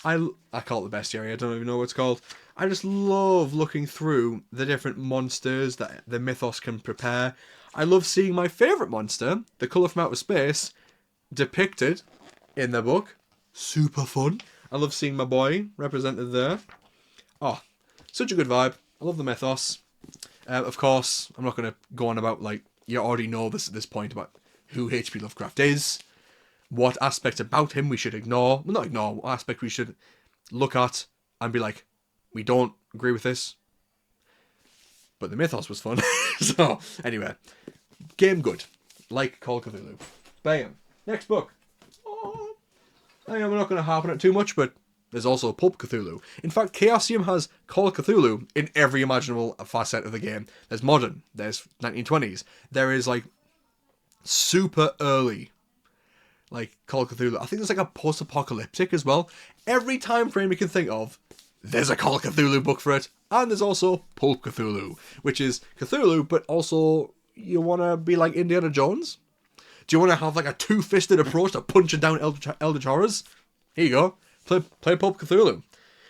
S1: I call it the bestiary, I don't even know what it's called. I just love looking through the different monsters that the mythos can prepare. I love seeing my favourite monster, the Colour from Outer Space, depicted in the book. Super fun. I love seeing my boy represented there. Oh, such a good vibe. I love the mythos. Of course, I'm not going to go on about, like, you already know this at this point about who H.P. Lovecraft is, what aspects about him we should ignore. Well, not ignore, what aspect we should look at and be like, we don't agree with this. But the mythos was fun. So, anyway. Game good. Like Call of Cthulhu. Bam. Next book. Oh, we're not going to harp on it too much, but there's also Pulp Cthulhu. In fact, Chaosium has Call of Cthulhu in every imaginable facet of the game. There's modern. There's 1920s. There is, like, super early, like, Call of Cthulhu. I think there's, like, a post-apocalyptic as well. Every time frame you can think of, there's a Call of Cthulhu book for it. And there's also Pulp Cthulhu, which is Cthulhu, but also you want to be like Indiana Jones? Do you want to have like a two-fisted approach to punching down eldritch horrors? Here you go. Play Pulp Cthulhu.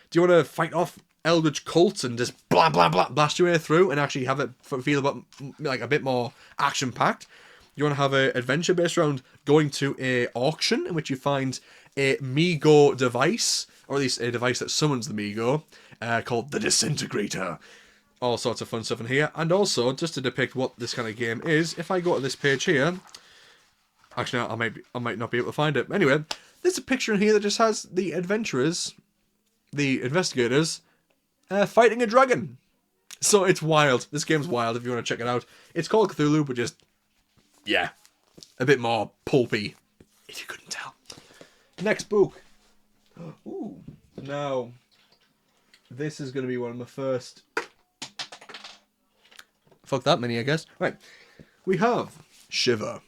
S1: Do you want to fight off eldritch cults and just blah, blah, blah, blast your way through and actually have it feel about, like, a bit more action-packed? You want to have an adventure based around going to a auction in which you find a Mi-Go device, or at least a device that summons the Mi-Go, called the Disintegrator. All sorts of fun stuff in here. And also, just to depict what this kind of game is, if I go to this page here, actually, no, I might not be able to find it. Anyway, there's a picture in here that just has the adventurers, the investigators, fighting a dragon. So it's wild. This game's wild if you want to check it out. It's called Cthulhu, but just, yeah, a bit more pulpy, if you couldn't tell. Next book. Ooh. Now, this is going to be one of my first... Fuck that many, I guess. Right. We have Shiver.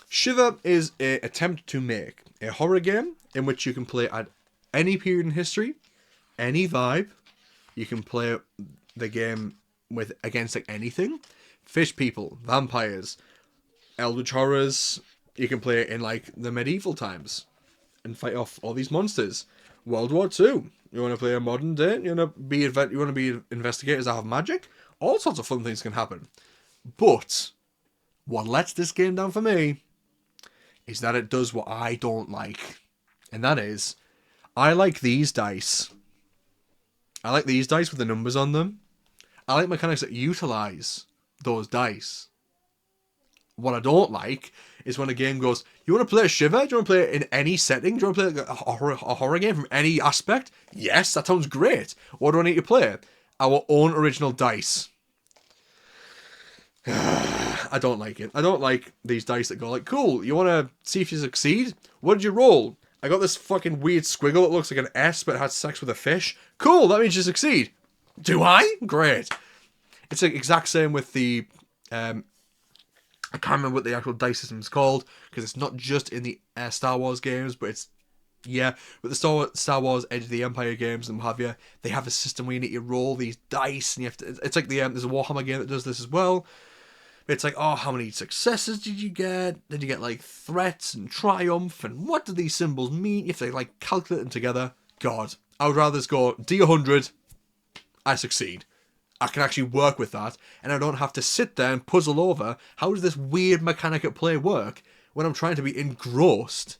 S1: Shiver is an attempt to make a horror game in which you can play at any period in history, any vibe. You can play the game against like anything. Fish people, vampires, eldritch horrors. You can play it in like the medieval times and fight off all these monsters. World War II. You want to play a modern day? You want to be investigators that have magic? All sorts of fun things can happen. But what lets this game down for me is that it does what I don't like. And that is, I like these dice. I like these dice with the numbers on them. I like mechanics that utilize those dice. What I don't like is when a game goes, you want to play a Shiver? Do you want to play it in any setting? Do you want to play like a horror game from any aspect? Yes, that sounds great. What do I need to play? Our own original dice. I don't like it. I don't like these dice that go like, cool, you want to see if you succeed? What did you roll? I got this fucking weird squiggle that looks like an S but had sex with a fish. Cool, that means you succeed. Do I? Great. It's the exact same with the, I can't remember what the actual dice system is called, because it's not just in the Star Wars games, but it's, yeah, with the Star Wars Edge of the Empire games and what have you, they have a system where you need to roll these dice, and you have to, it's like there's a Warhammer game that does this as well. It's like, oh, how many successes did you get? Did you get, like, threats and triumph? And what do these symbols mean? If they, like, calculate them together, God, I would rather just go, D100, I succeed. I can actually work with that, and I don't have to sit there and puzzle over, how does this weird mechanic at play work when I'm trying to be engrossed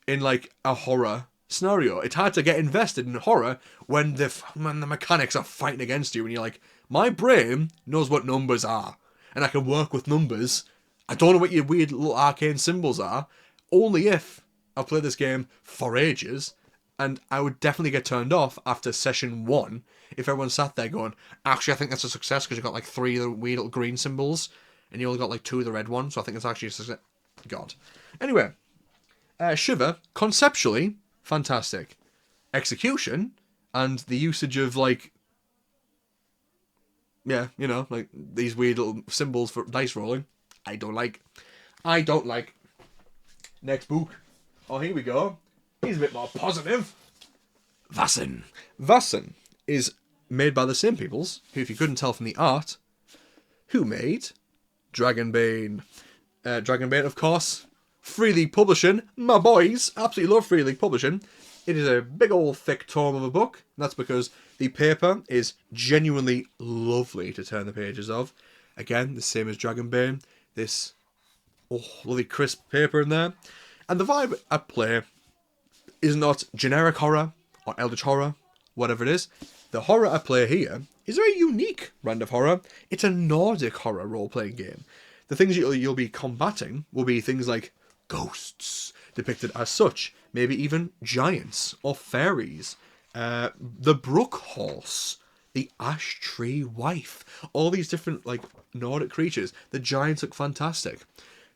S1: in, like, a horror scenario. It's hard to get invested in horror when the mechanics are fighting against you, and you're like, my brain knows what numbers are. And I can work with numbers. I don't know what your weird little arcane symbols are. Only if I've played this game for ages. And I would definitely get turned off after session 1 if everyone sat there going, actually, I think that's a success because you got like 3 of the weird little green symbols. And you only got like 2 of the red ones. So I think it's actually a success. God. Anyway. Shiver, conceptually, fantastic. Execution, and the usage of like, yeah, you know, like these weird little symbols for dice rolling. I don't like. Next book. Oh, here we go. He's a bit more positive. Vaesen. Vaesen is made by the same peoples who, if you couldn't tell from the art, who made Dragonbane. Dragonbane, of course. Free League Publishing. My boys absolutely love Free League Publishing. It is a big old thick tome of a book. And that's because the paper is genuinely lovely to turn the pages of. Again, the same as Dragonbane. This lovely crisp paper in there. And the vibe at play is not generic horror or eldritch horror, whatever it is. The horror at play here is a very unique brand of horror. It's a Nordic horror role-playing game. The things you'll be combating will be things like ghosts, depicted as such. Maybe even giants or fairies. The brook horse. The ash tree wife. All these different, like, Nordic creatures. The giants look fantastic.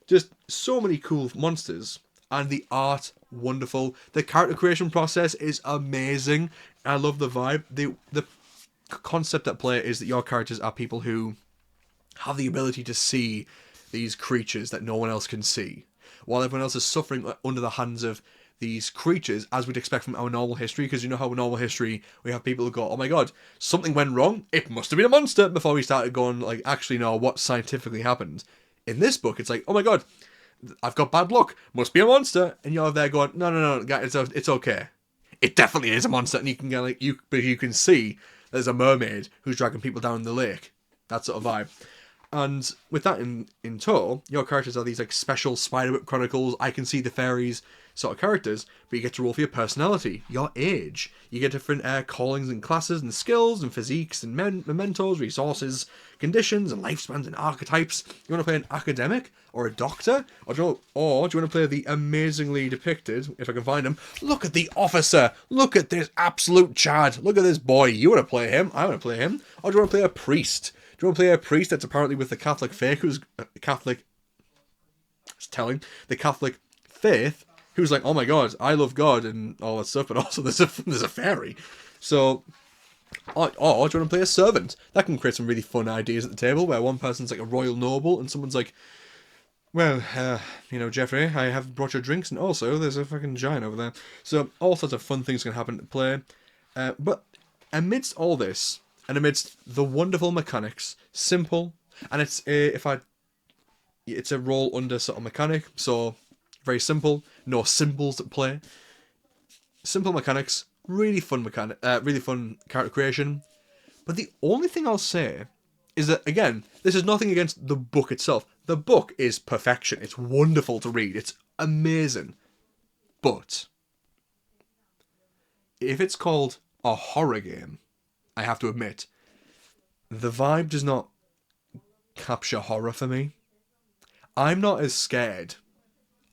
S1: Just so many cool monsters. And the art, wonderful. The character creation process is amazing. I love the vibe. The concept at play is that your characters are people who have the ability to see these creatures that no one else can see. While everyone else is suffering under the hands of these creatures, as we'd expect from our normal history, because you know how in normal history we have people who go, oh my god, something went wrong, it must have been a monster, before we started going, like, actually no, what scientifically happened. In this book, it's like, oh my god, I've got bad luck, must be a monster, and you're there going, no, guys, it's okay. It definitely is a monster, and you can get, like, but you can see there's a mermaid who's dragging people down the lake. That sort of vibe. And with that in tow, your characters are these like special Spiderwhip Chronicles, I Can See the Fairies sort of characters, but you get to roll for your personality, your age. You get different callings and classes and skills and physiques and mementos, resources, conditions and lifespans and archetypes. You want to play an academic or a doctor? Or do you want to play the amazingly depicted, if I can find him, look at the officer, look at this absolute Chad, look at this boy, you want to play him, I want to play him. Or do you want to play a priest? Do you want to play a priest that's apparently with the Catholic faith, who's Catholic, it's telling, the Catholic faith, who's like, oh my god, I love God and all that stuff, but also there's a fairy. So, or do you want to play a servant? That can create some really fun ideas at the table, where one person's like a royal noble, and someone's like, well, Jeffrey, I have brought your drinks, and also there's a fucking giant over there. So, all sorts of fun things can happen at play. But amidst all this, and amidst the wonderful mechanics, simple, and it's a roll under sort of mechanic, so very simple, no symbols at play. Simple mechanics, really fun character creation. But the only thing I'll say is that, again, this is nothing against the book itself. The book is perfection. It's wonderful to read. It's amazing. But if it's called a horror game, I have to admit, the vibe does not capture horror for me. I'm not as scared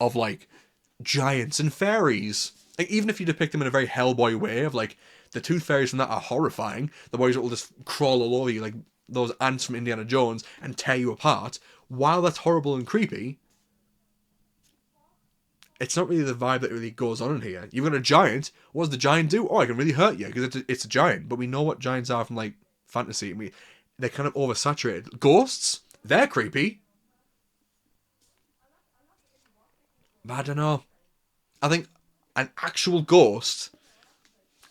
S1: of, like, giants and fairies. Like, even if you depict them in a very Hellboy way, of, like, the tooth fairies from that are horrifying. The boys that will just crawl all over you, like, those ants from Indiana Jones and tear you apart, while that's horrible and creepy, it's not really the vibe that really goes on in here. You've got a giant. What does the giant do? Oh, I can really hurt you because it's a giant. But we know what giants are from like fantasy. And they're kind of oversaturated. Ghosts, they're creepy. But I don't know. I think an actual ghost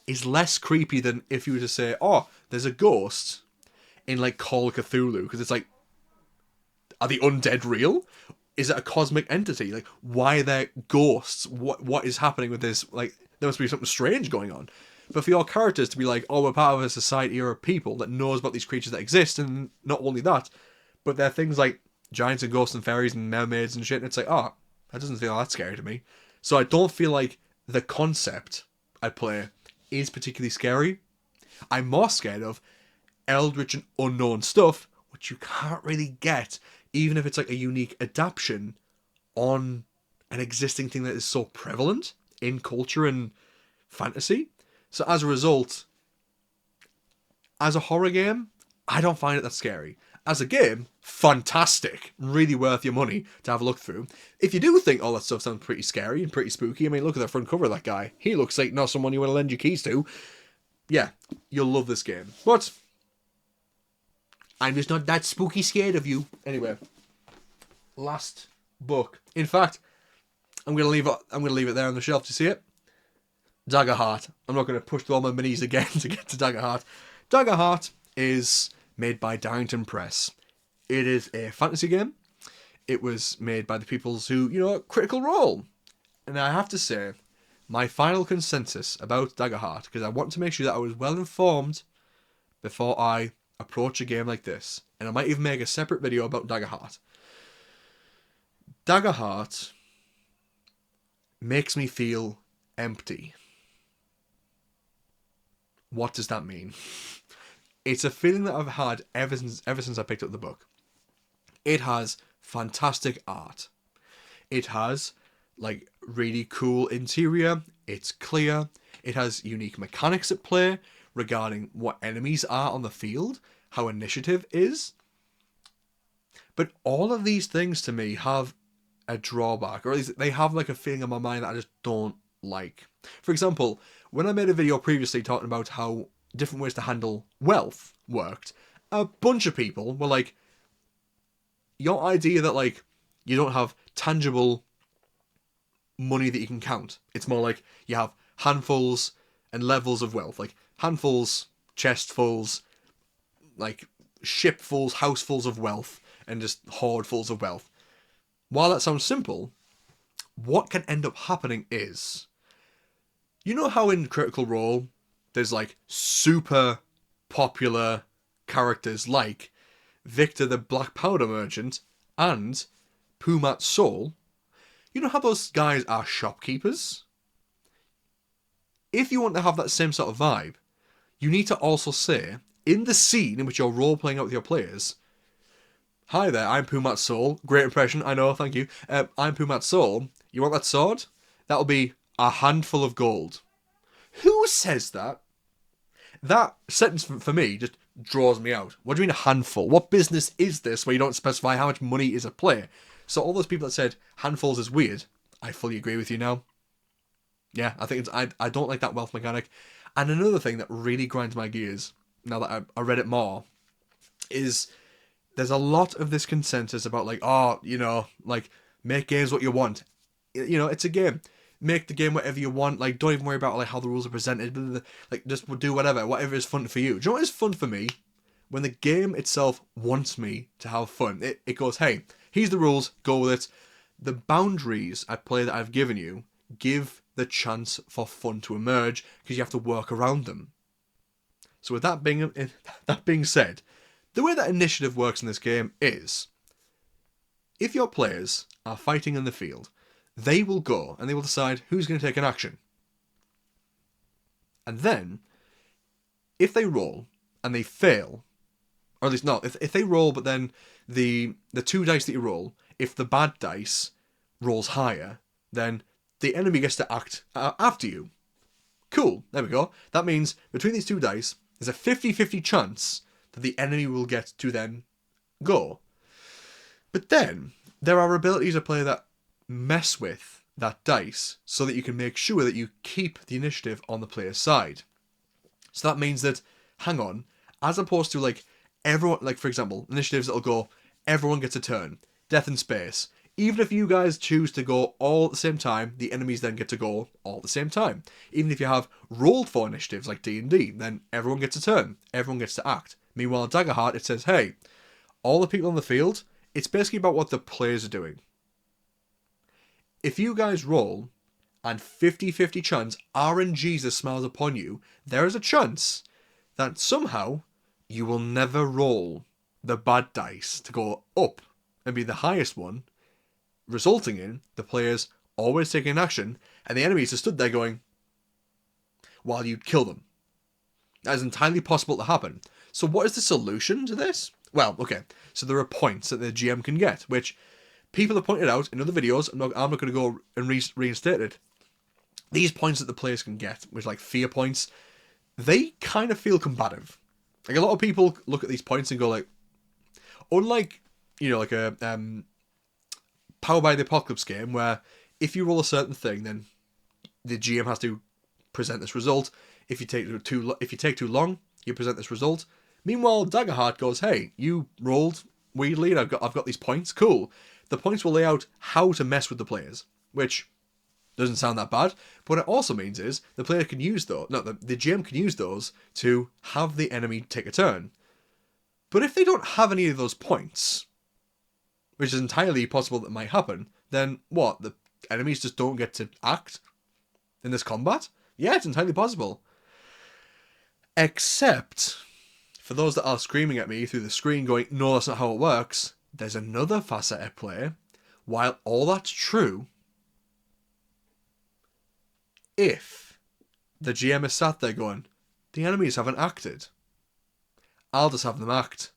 S1: is less creepy than if you were to say, oh, there's a ghost in like Call of Cthulhu. Because it's like, are the undead real? Is it a cosmic entity? Like, why are there ghosts? What is happening with this? Like, there must be something strange going on. But for your characters to be like, oh, we're part of a society or a people that knows about these creatures that exist, and not only that, but they're things like giants and ghosts and fairies and mermaids and shit, and it's like, oh, that doesn't feel that scary to me. So I don't feel like the concept I play is particularly scary. I'm more scared of eldritch and unknown stuff, which you can't really get, even if it's like a unique adaptation on an existing thing that is so prevalent in culture and fantasy. So as a result, as a horror game, I don't find it that scary. As a game, fantastic. Really worth your money to have a look through. If you do think all that stuff sounds pretty scary and pretty spooky, I mean, look at the front cover of that guy. He looks like not someone you want to lend your keys to. Yeah, you'll love this game. But I'm just not that spooky scared of you. Anyway, last book. In fact, I'm gonna leave it there on the shelf. Do you see it? Daggerheart. I'm not going to push through all my minis again to get to Daggerheart. Daggerheart is made by Darrington Press. It is a fantasy game. It was made by the peoples who, Critical Role. And I have to say, my final consensus about Daggerheart, because I want to make sure that I was well informed before I approach a game like this. And I might even make a separate video about Daggerheart. Daggerheart makes me feel empty. What does that mean? It's a feeling that I've had ever since I picked up the book. It has fantastic art. It has like really cool interior. It's clear. It has unique mechanics at play regarding what enemies are on the field, how initiative is. But all of these things to me have a drawback, or at least they have like a feeling in my mind that I just don't like. For example, when I made a video previously talking about how different ways to handle wealth worked, a bunch of people were like, your idea that like you don't have tangible money that you can count. It's more like you have handfuls and levels of wealth, like handfuls, chestfuls, like shipfuls, housefuls of wealth, and just hoardfuls of wealth. While that sounds simple, what can end up happening is, you know how in Critical Role, there's like super popular characters like Victor the Black Powder Merchant and Pumat Soul? You know how those guys are shopkeepers? If you want to have that same sort of vibe, you need to also say, in the scene in which you're role-playing out with your players, hi there, I'm Pumat Soul. Great impression, I know, thank you. I'm Pumat Soul. You want that sword? That'll be a handful of gold. Who says that? That sentence for me just draws me out. What do you mean a handful? What business is this where you don't specify how much money is at play? So all those people that said handfuls is weird, I fully agree with you now. Yeah, I think I don't like that wealth mechanic. And another thing that really grinds my gears, now that I read it more, is there's a lot of this consensus about like, like make games what you want. It's a game. Make the game whatever you want. Like, don't even worry about like how the rules are presented. Blah, blah, blah. Like, just do whatever is fun for you. Do you know what is fun for me? When the game itself wants me to have fun. It goes, hey, here's the rules, go with it. The boundaries at play that I've given you give the chance for fun to emerge because you have to work around them. So with that being said, the way that initiative works in this game is, if your players are fighting in the field, they will go and they will decide who's going to take an action. And then, if they roll and they fail, or at least not, if they roll but then the two dice that you roll, if the bad dice rolls higher, then the enemy gets to act after you. Cool, there we go. That means between these two dice, there's a 50-50 chance that the enemy will get to then go. But then there are abilities at play that mess with that dice so that you can make sure that you keep the initiative on the player's side. So that means that, hang on, as opposed to like everyone, like for example, initiatives that'll go, everyone gets a turn, death in space. Even if you guys choose to go all at the same time, the enemies then get to go all at the same time. Even if you have rolled for initiatives like D&D, then everyone gets a turn, everyone gets to act. Meanwhile, Daggerheart, it says, hey, all the people on the field, it's basically about what the players are doing. If you guys roll, and 50-50 chance RNGs smiles upon you, there is a chance that somehow you will never roll the bad dice to go up and be the highest one, resulting in the players always taking action, and the enemies are stood there going, while you kill them. That is entirely possible to happen. So what is the solution to this? Well, okay, so there are points that the GM can get, which people have pointed out in other videos. I'm not going to go and reinstate it. These points that the players can get, which like fear points, they kind of feel combative. Like a lot of people look at these points and go like, unlike, you know, like a Power by the Apocalypse game where if you roll a certain thing, then the GM has to present this result. If you take too long, you present this result. Meanwhile, Daggerheart goes, hey, you rolled weirdly, and I've got these points. Cool. The points will lay out how to mess with the players, which doesn't sound that bad. But what it also means is the player can use those. No, the GM can use those to have the enemy take a turn. But if they don't have any of those points, which is entirely possible that might happen, then what? The enemies just don't get to act in this combat? Yeah, it's entirely possible. Except, for those that are screaming at me through the screen going, no, that's not how it works, there's another facet at play. While all that's true, if the GM is sat there going, the enemies haven't acted, I'll just have them act.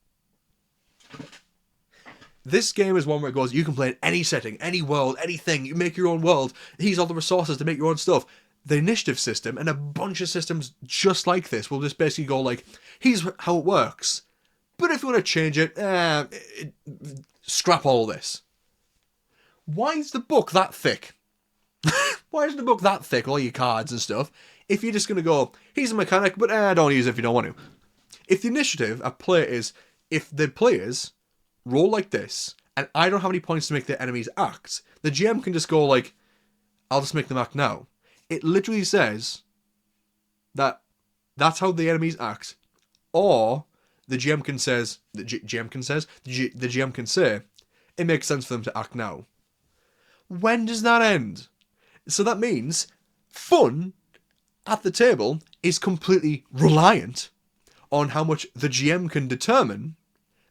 S1: This game is one where it goes, you can play in any setting, any world, anything, you make your own world, here's all the resources to make your own stuff. The initiative system, and a bunch of systems just like this, will just basically go like, here's how it works. But if you want to change it, scrap all this. Why is the book that thick? Why is the book that thick, all your cards and stuff, if you're just going to go, here's a mechanic, but don't use it if you don't want to. If the initiative at play is, if the players roll like this, and I don't have any points to make the enemies act, the GM can just go like, I'll just make them act now. It literally says that that's how the enemies act, or the GM can say, it makes sense for them to act now. When does that end? So that means fun at the table is completely reliant on how much the GM can determine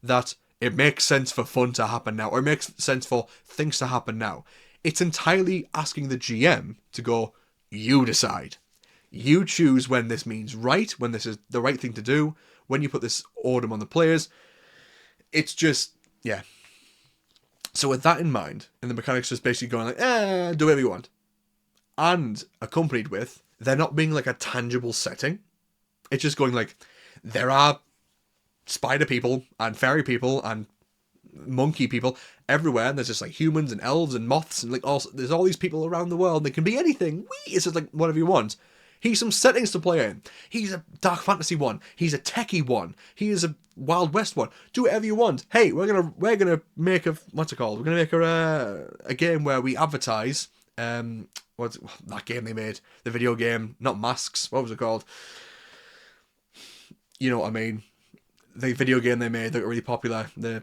S1: that it makes sense for fun to happen now, or it makes sense for things to happen now. It's entirely asking the GM to go, you decide. You choose when this means right, when this is the right thing to do, when you put this order on the players. It's just, yeah. So with that in mind, and the mechanics just basically going like, do whatever you want. And accompanied with, there not being like a tangible setting. It's just going like, there are spider people, and fairy people, and monkey people everywhere, and there's just like humans and elves and moths, and like also there's all these people around the world. They can be anything. It's just like whatever you want. Here's some settings to play in. He's a dark fantasy one. He's a techie one. He is a Wild West one. Do whatever you want. Hey, we're gonna make a, what's it called? We're gonna make a game where we advertise. What's that game they made? The video game, not Masks. What was it called? You know what I mean? The video game they made that got really popular. The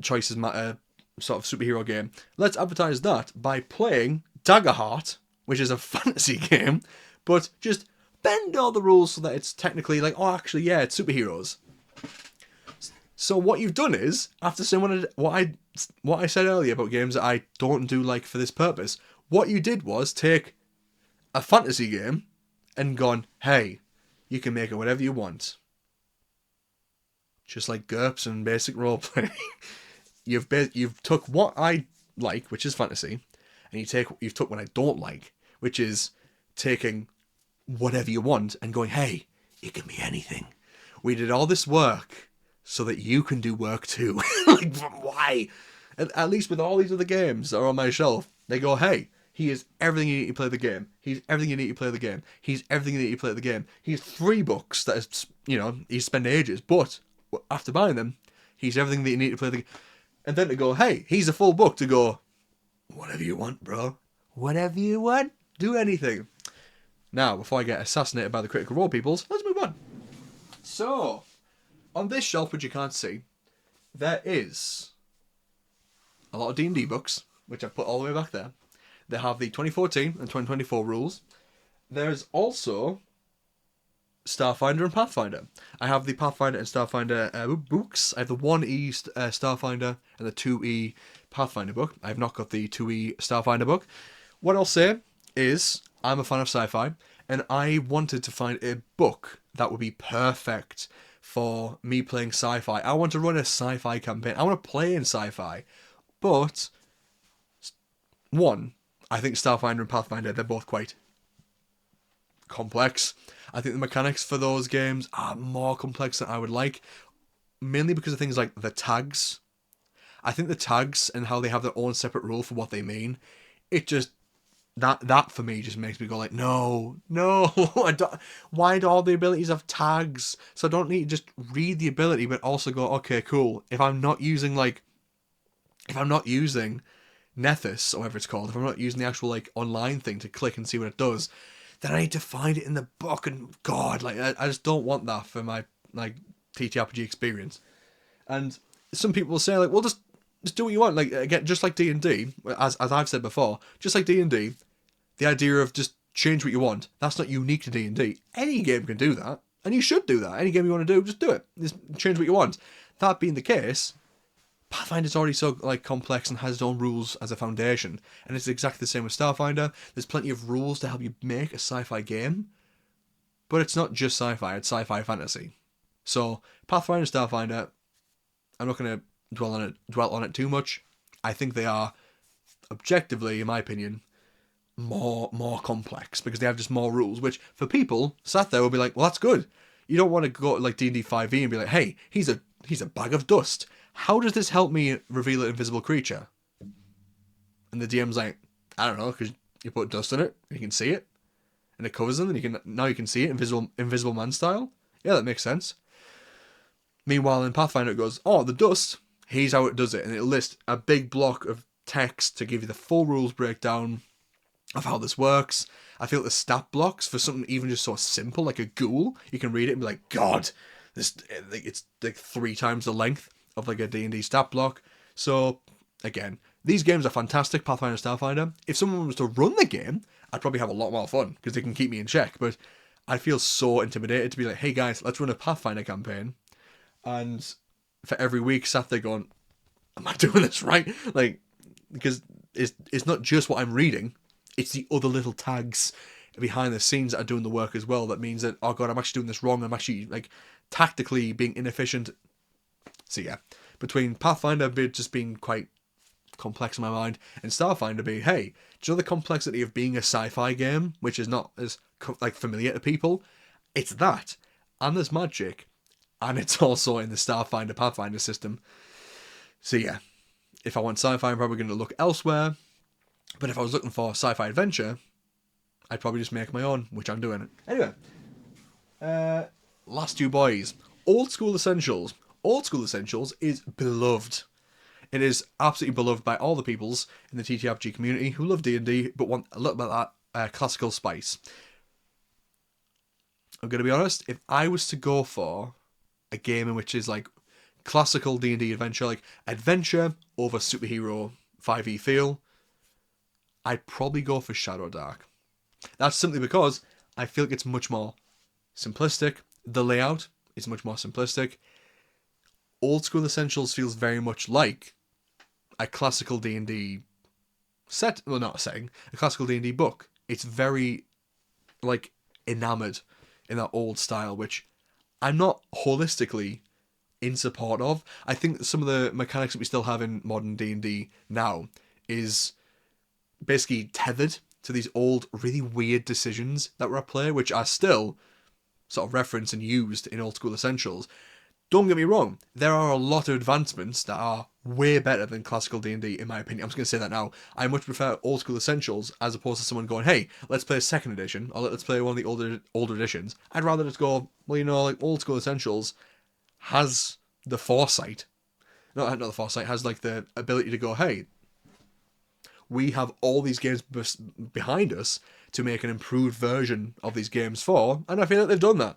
S1: Choices Matter sort of superhero game. Let's advertise that by playing Daggerheart, which is a fantasy game, but just bend all the rules so that it's technically like, oh, actually, yeah, it's superheroes. So what you've done is, after saying what I said earlier about games that I don't do like for this purpose, what you did was take a fantasy game and gone, hey, you can make it whatever you want. Just like GURPS and basic roleplay. You've took what I like, which is fantasy, and you've took what I don't like, which is taking whatever you want and going, hey, it can be anything. We did all this work so that you can do work too. Like, why? At least with all these other games that are on my shelf, they go, hey, he is everything you need to play the game. He's everything you need to play the game. He's everything you need to play the game. He's 3 books that is, he's spent ages, but after buying them, he's everything that you need to play the game. And then to go, hey, he's a full book, to go, whatever you want, bro. Whatever you want. Do anything. Now, before I get assassinated by the Critical Role peoples, let's move on. So, on this shelf, which you can't see, there is a lot of D&D books, which I've put all the way back there. They have the 2014 and 2024 rules. There's also Starfinder and Pathfinder. I have the Pathfinder and Starfinder books. I have the 1E Starfinder and the 2E Pathfinder book. I have not got the 2E Starfinder book. What I'll say is, I'm a fan of sci-fi, and I wanted to find a book that would be perfect for me playing sci-fi. I want to run a sci-fi campaign. I want to play in sci-fi. But, one, I think Starfinder and Pathfinder, they're both quite complex. I think the mechanics for those games are more complex than I would like, mainly because of things like the tags. I think the tags and how they have their own separate rule for what they mean, it just, that for me just makes me go like, no, I don't, why do all the abilities have tags? So I don't need to just read the ability, but also go, okay, cool. If I'm not using Nethys, or whatever it's called, if I'm not using the actual like online thing to click and see what it does, then I need to find it in the book, and God, like I just don't want that for my like ttrpg experience. And some people will say like, well, just do what you want. Like, again, just like D&D, as I've said before, just like D&D, the idea of just change what you want, that's not unique to D&D. Any game can do that, and you should do that. Any game you want to do, just do it. Just change what you want. That being the case, Pathfinder's already so like complex and has its own rules as a foundation, and it's exactly the same with Starfinder. There's plenty of rules to help you make a sci-fi game, but it's not just sci-fi, it's sci-fi fantasy. So Pathfinder and Starfinder, I'm not going to dwell on it too much. I think they are, objectively, in my opinion, more complex because they have just more rules, which for people sat there will be like, well, that's good. You don't want to go to like D&D 5e and be like, hey, he's a bag of dust. How does this help me reveal an invisible creature? And the DM's like, I don't know, because you put dust in it, and you can see it, and it covers them, and you can see it invisible man style. Yeah, that makes sense. Meanwhile, in Pathfinder, it goes, oh, the dust, here's how it does it, and it'll list a big block of text to give you the full rules breakdown of how this works. I feel the stat blocks for something even just so simple, like a ghoul, you can read it and be like, God, it's like 3 times the length of like a D&D stat block. So again, these games are fantastic, Pathfinder and Starfinder. If someone was to run the game, I'd probably have a lot more fun because they can keep me in check, but I feel so intimidated to be like, hey guys, let's run a Pathfinder campaign, and for every week sat there going, am I doing this right? Like, because it's not just what I'm reading, it's the other little tags behind the scenes that are doing the work as well, that means that, oh God, I'm actually doing this wrong, I'm actually like tactically being inefficient. So yeah, between Pathfinder just being quite complex in my mind, and Starfinder being, hey, do you know the complexity of being a sci-fi game, which is not as like familiar to people? It's that, and there's magic, and it's also in the Starfinder Pathfinder system. So yeah, if I want sci-fi, I'm probably going to look elsewhere, but if I was looking for sci-fi adventure, I'd probably just make my own, which I'm doing. Anyway, last 2 boys, Old School Essentials. Old School Essentials is beloved. It is absolutely beloved by all the peoples in the TTRPG community who love D&D but want a little bit of that classical spice. I'm going to be honest, if I was to go for a game in which is like classical D&D adventure, like adventure over superhero 5e feel, I'd probably go for Shadow Dark. That's simply because I feel like it's much more simplistic. The layout is much more simplistic. Old School Essentials feels very much like a classical D&D set, well, not a setting, a classical D&D book. It's very, like, enamoured in that old style, which I'm not holistically in support of. I think some of the mechanics that we still have in modern D&D now is basically tethered to these old, really weird decisions that were at play, which are still sort of referenced and used in Old School Essentials. Don't get me wrong, there are a lot of advancements that are way better than classical D&D, in my opinion. I'm just going to say that now. I much prefer old school essentials as opposed to someone going, hey, let's play a second edition, or let's play one of the older editions. I'd rather just go, well, like old school essentials has the foresight. Not the foresight, has like the ability to go, hey, we have all these games behind us to make an improved version of these games for, and I feel like they've done that.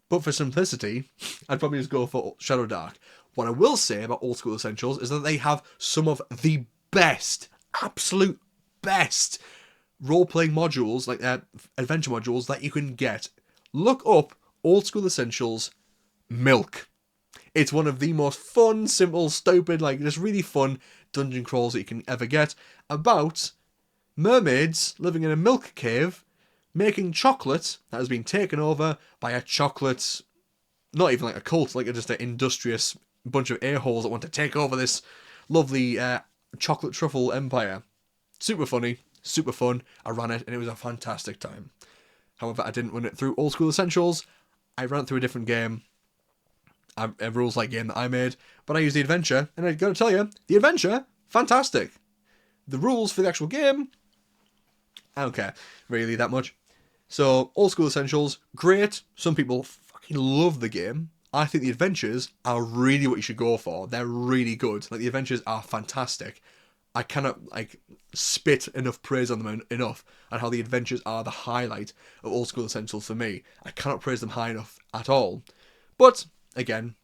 S1: But for simplicity, I'd probably just go for Shadow Dark. What I will say about Old School Essentials is that they have some of the best, absolute best role-playing modules, like adventure modules, that you can get. Look up Old School Essentials Milk. It's one of the most fun, simple, stupid, like just really fun dungeon crawls that you can ever get about mermaids living in a milk cave making chocolate that has been taken over by a chocolate, not even like a cult, like just an industrious bunch of a-holes that want to take over this lovely chocolate truffle empire. Super funny, super fun. I ran it and it was a fantastic time. However, I didn't run it through Old School Essentials. I ran it through a different game, a rules-like game that I made, but I used the adventure, and I gotta tell you, the adventure, fantastic. The rules for the actual game, I don't care really that much. So, Old School Essentials, great. Some people fucking love the game. I think the adventures are really what you should go for. They're really good. Like, the adventures are fantastic. I cannot, like, spit enough praise on them enough, and how the adventures are the highlight of Old School Essentials for me. I cannot praise them high enough at all. But, again,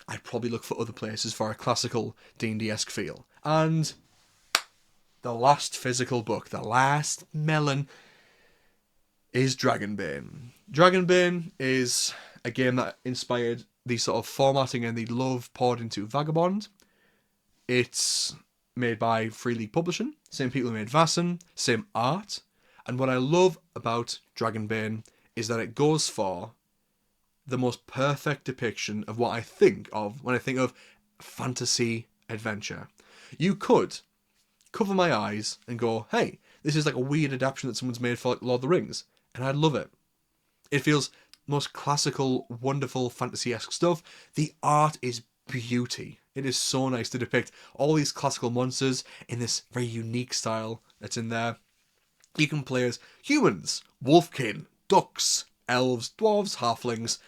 S1: I'd probably look for other places for a classical D&D-esque feel. And the last physical book, the last melon, is Dragonbane. Dragonbane is a game that inspired the sort of formatting and the love poured into Vagabond. It's made by Free League Publishing, same people who made Vaesen, same art. And what I love about Dragonbane is that it goes for the most perfect depiction of what I think of when I think of fantasy adventure. You could cover my eyes and go, hey, this is like a weird adaptation that someone's made for like Lord of the Rings. And I'd love it. It feels most classical, wonderful, fantasy-esque stuff. The art is beauty. It is so nice to depict all these classical monsters in this very unique style that's in there. You can play as humans, wolfkin, ducks, elves, dwarves, halflings,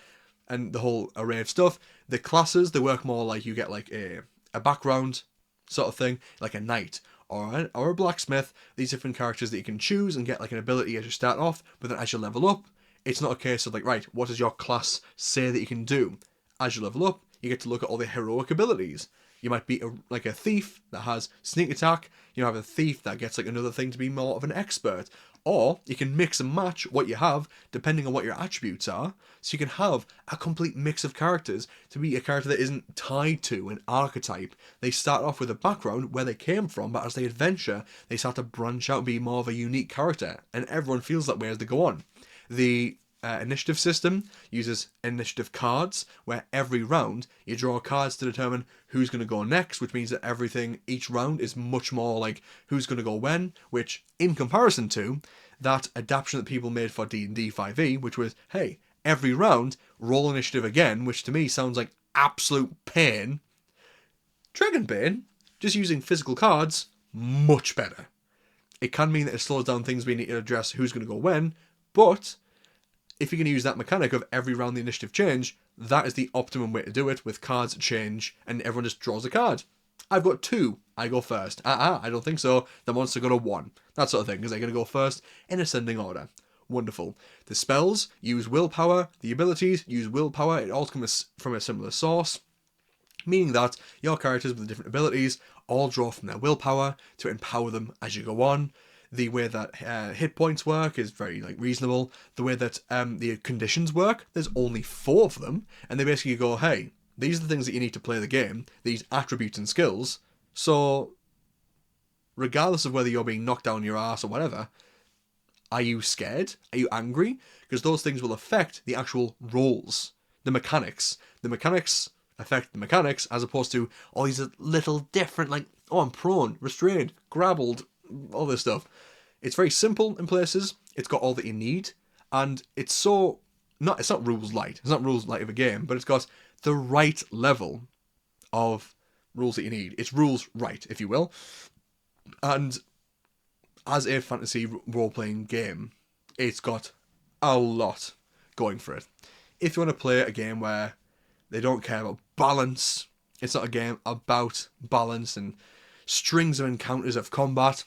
S1: and the whole array of stuff. The classes, they work more like you get like a background sort of thing, like a knight or a blacksmith. These different characters that you can choose and get like an ability as you start off, but then as you level up, it's not a case of like, right, what does your class say that you can do? As you level up, you get to look at all the heroic abilities. You might be like a thief that has sneak attack. You have a thief that gets like another thing to be more of an expert. Or you can mix and match what you have depending on what your attributes are. So you can have a complete mix of characters to be a character that isn't tied to an archetype. They start off with a background where they came from, but as they adventure, they start to branch out and be more of a unique character. And everyone feels that way as they go on. The initiative system uses initiative cards, where every round you draw cards to determine who's going to go next, which means that each round is much more like who's going to go when, which in comparison to that adaptation that people made for D&D 5e, which was, hey, every round, roll initiative again, which to me sounds like absolute pain. Dragonbane, just using physical cards, much better. It can mean that it slows down things we need to address who's going to go when, but if you can use that mechanic of every round the initiative change, that is the optimum way to do it, with cards change and everyone just draws a card. I've got 2, I go first. I don't think so. The monster got a 1. That sort of thing, because they're going to go first in ascending order. Wonderful. The spells use willpower, the abilities use willpower, it all comes from a similar source, meaning that your characters with the different abilities all draw from their willpower to empower them as you go on. The way that hit points work is very reasonable. The way that the conditions work, there's only 4 of them, and they basically go, hey, these are the things that you need to play the game, these attributes and skills, so regardless of whether you're being knocked down your ass or whatever, are you scared? Are you angry? Because those things will affect the actual rolls, the mechanics. The mechanics affect the mechanics, as opposed to all these little different, oh, I'm prone, restrained, grappled, all this stuff. It's very simple in places, it's got all that you need, and it's so it's not rules light. It's not rules light of a game, but it's got the right level of rules that you need. It's rules right, if you will. And as a fantasy role-playing game, it's got a lot going for it. If you want to play a game where they don't care about balance, it's not a game about balance and strings of encounters of combat.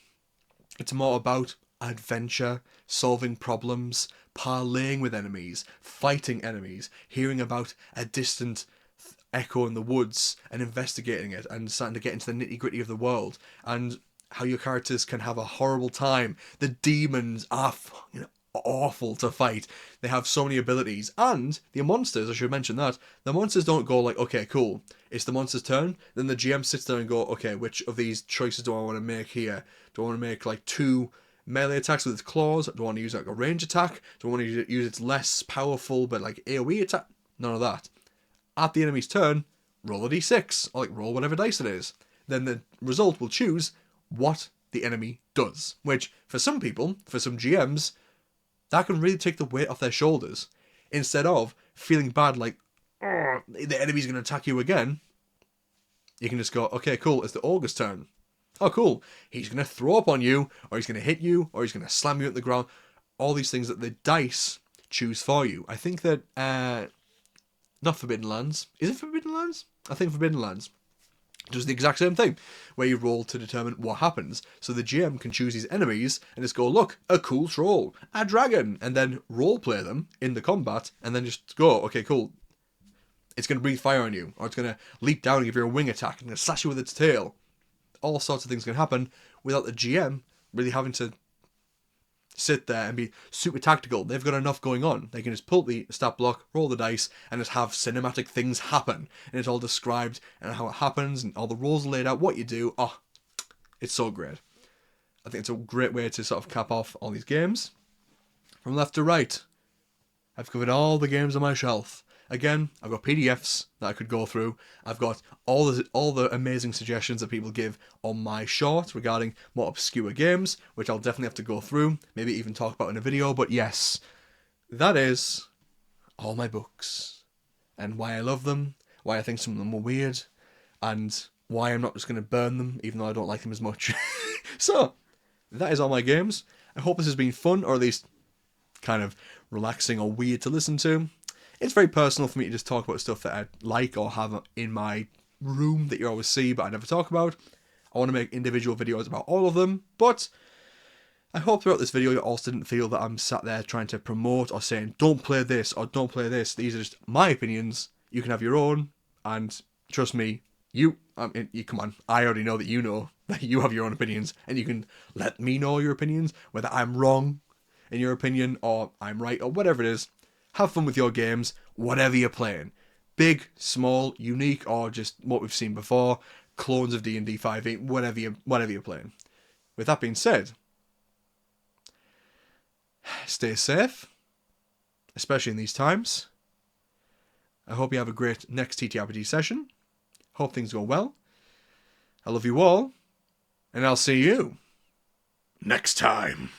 S1: It's more about adventure, solving problems, parleying with enemies, fighting enemies, hearing about a distant echo in the woods and investigating it and starting to get into the nitty-gritty of the world and how your characters can have a horrible time. The demons are awful to fight. They have so many abilities. And the monsters, I should mention that, the monsters don't go like, okay, cool, it's the monster's turn. Then the GM sits there and go, okay, which of these choices do I want to make here? Do I want to make like 2 melee attacks with its claws? Do I want to use like a range attack? Do I want to use its less powerful but like AoE attack? None of that. At the enemy's turn, roll a d6, or like roll whatever dice it is. Then the result will choose what the enemy does. Which, for some people, for some GMs, that can really take the weight off their shoulders. Instead of feeling bad like, oh, the enemy's going to attack you again, you can just go, okay, cool, it's the ogre's turn. Oh, cool, he's going to throw up on you, or he's going to hit you, or he's going to slam you at the ground. All these things that the dice choose for you. I think that, not Forbidden Lands. Is it Forbidden Lands? I think Forbidden Lands does the exact same thing, where you roll to determine what happens. So the GM can choose his enemies and just go, look, a cool troll, a dragon, and then roleplay them in the combat, and then just go, okay, cool. It's going to breathe fire on you, or it's going to leap down and give you a wing attack, and going to slash you with its tail. All sorts of things can happen without the GM really having to sit there and be super tactical. They've got enough going on. They can just pull the stat block, roll the dice, and just have cinematic things happen. And it's all described and how it happens, and all the rules are laid out, what you do. Oh, it's so great. I think it's a great way to sort of cap off all these games. From left to right, I've covered all the games on my shelf. Again, I've got PDFs that I could go through. I've got all the amazing suggestions that people give on my short regarding more obscure games, which I'll definitely have to go through, maybe even talk about in a video. But yes, that is all my books, and why I love them, why I think some of them are weird, and why I'm not just going to burn them, even though I don't like them as much. So, that is all my games. I hope this has been fun, or at least kind of relaxing or weird to listen to. It's very personal for me to just talk about stuff that I like or have in my room that you always see but I never talk about. I want to make individual videos about all of them, but I hope throughout this video you also didn't feel that I'm sat there trying to promote or saying don't play this or don't play this. These are just my opinions. You can have your own, and trust me, you come on, I already know that you have your own opinions, and you can let me know your opinions, whether I'm wrong in your opinion or I'm right or whatever it is. Have fun with your games, whatever you're playing. Big, small, unique, or just what we've seen before. Clones of D&D 5e, whatever you're playing. With that being said, stay safe, especially in these times. I hope you have a great next ttrpg session. Hope things go well. I love you all, and I'll see you next time.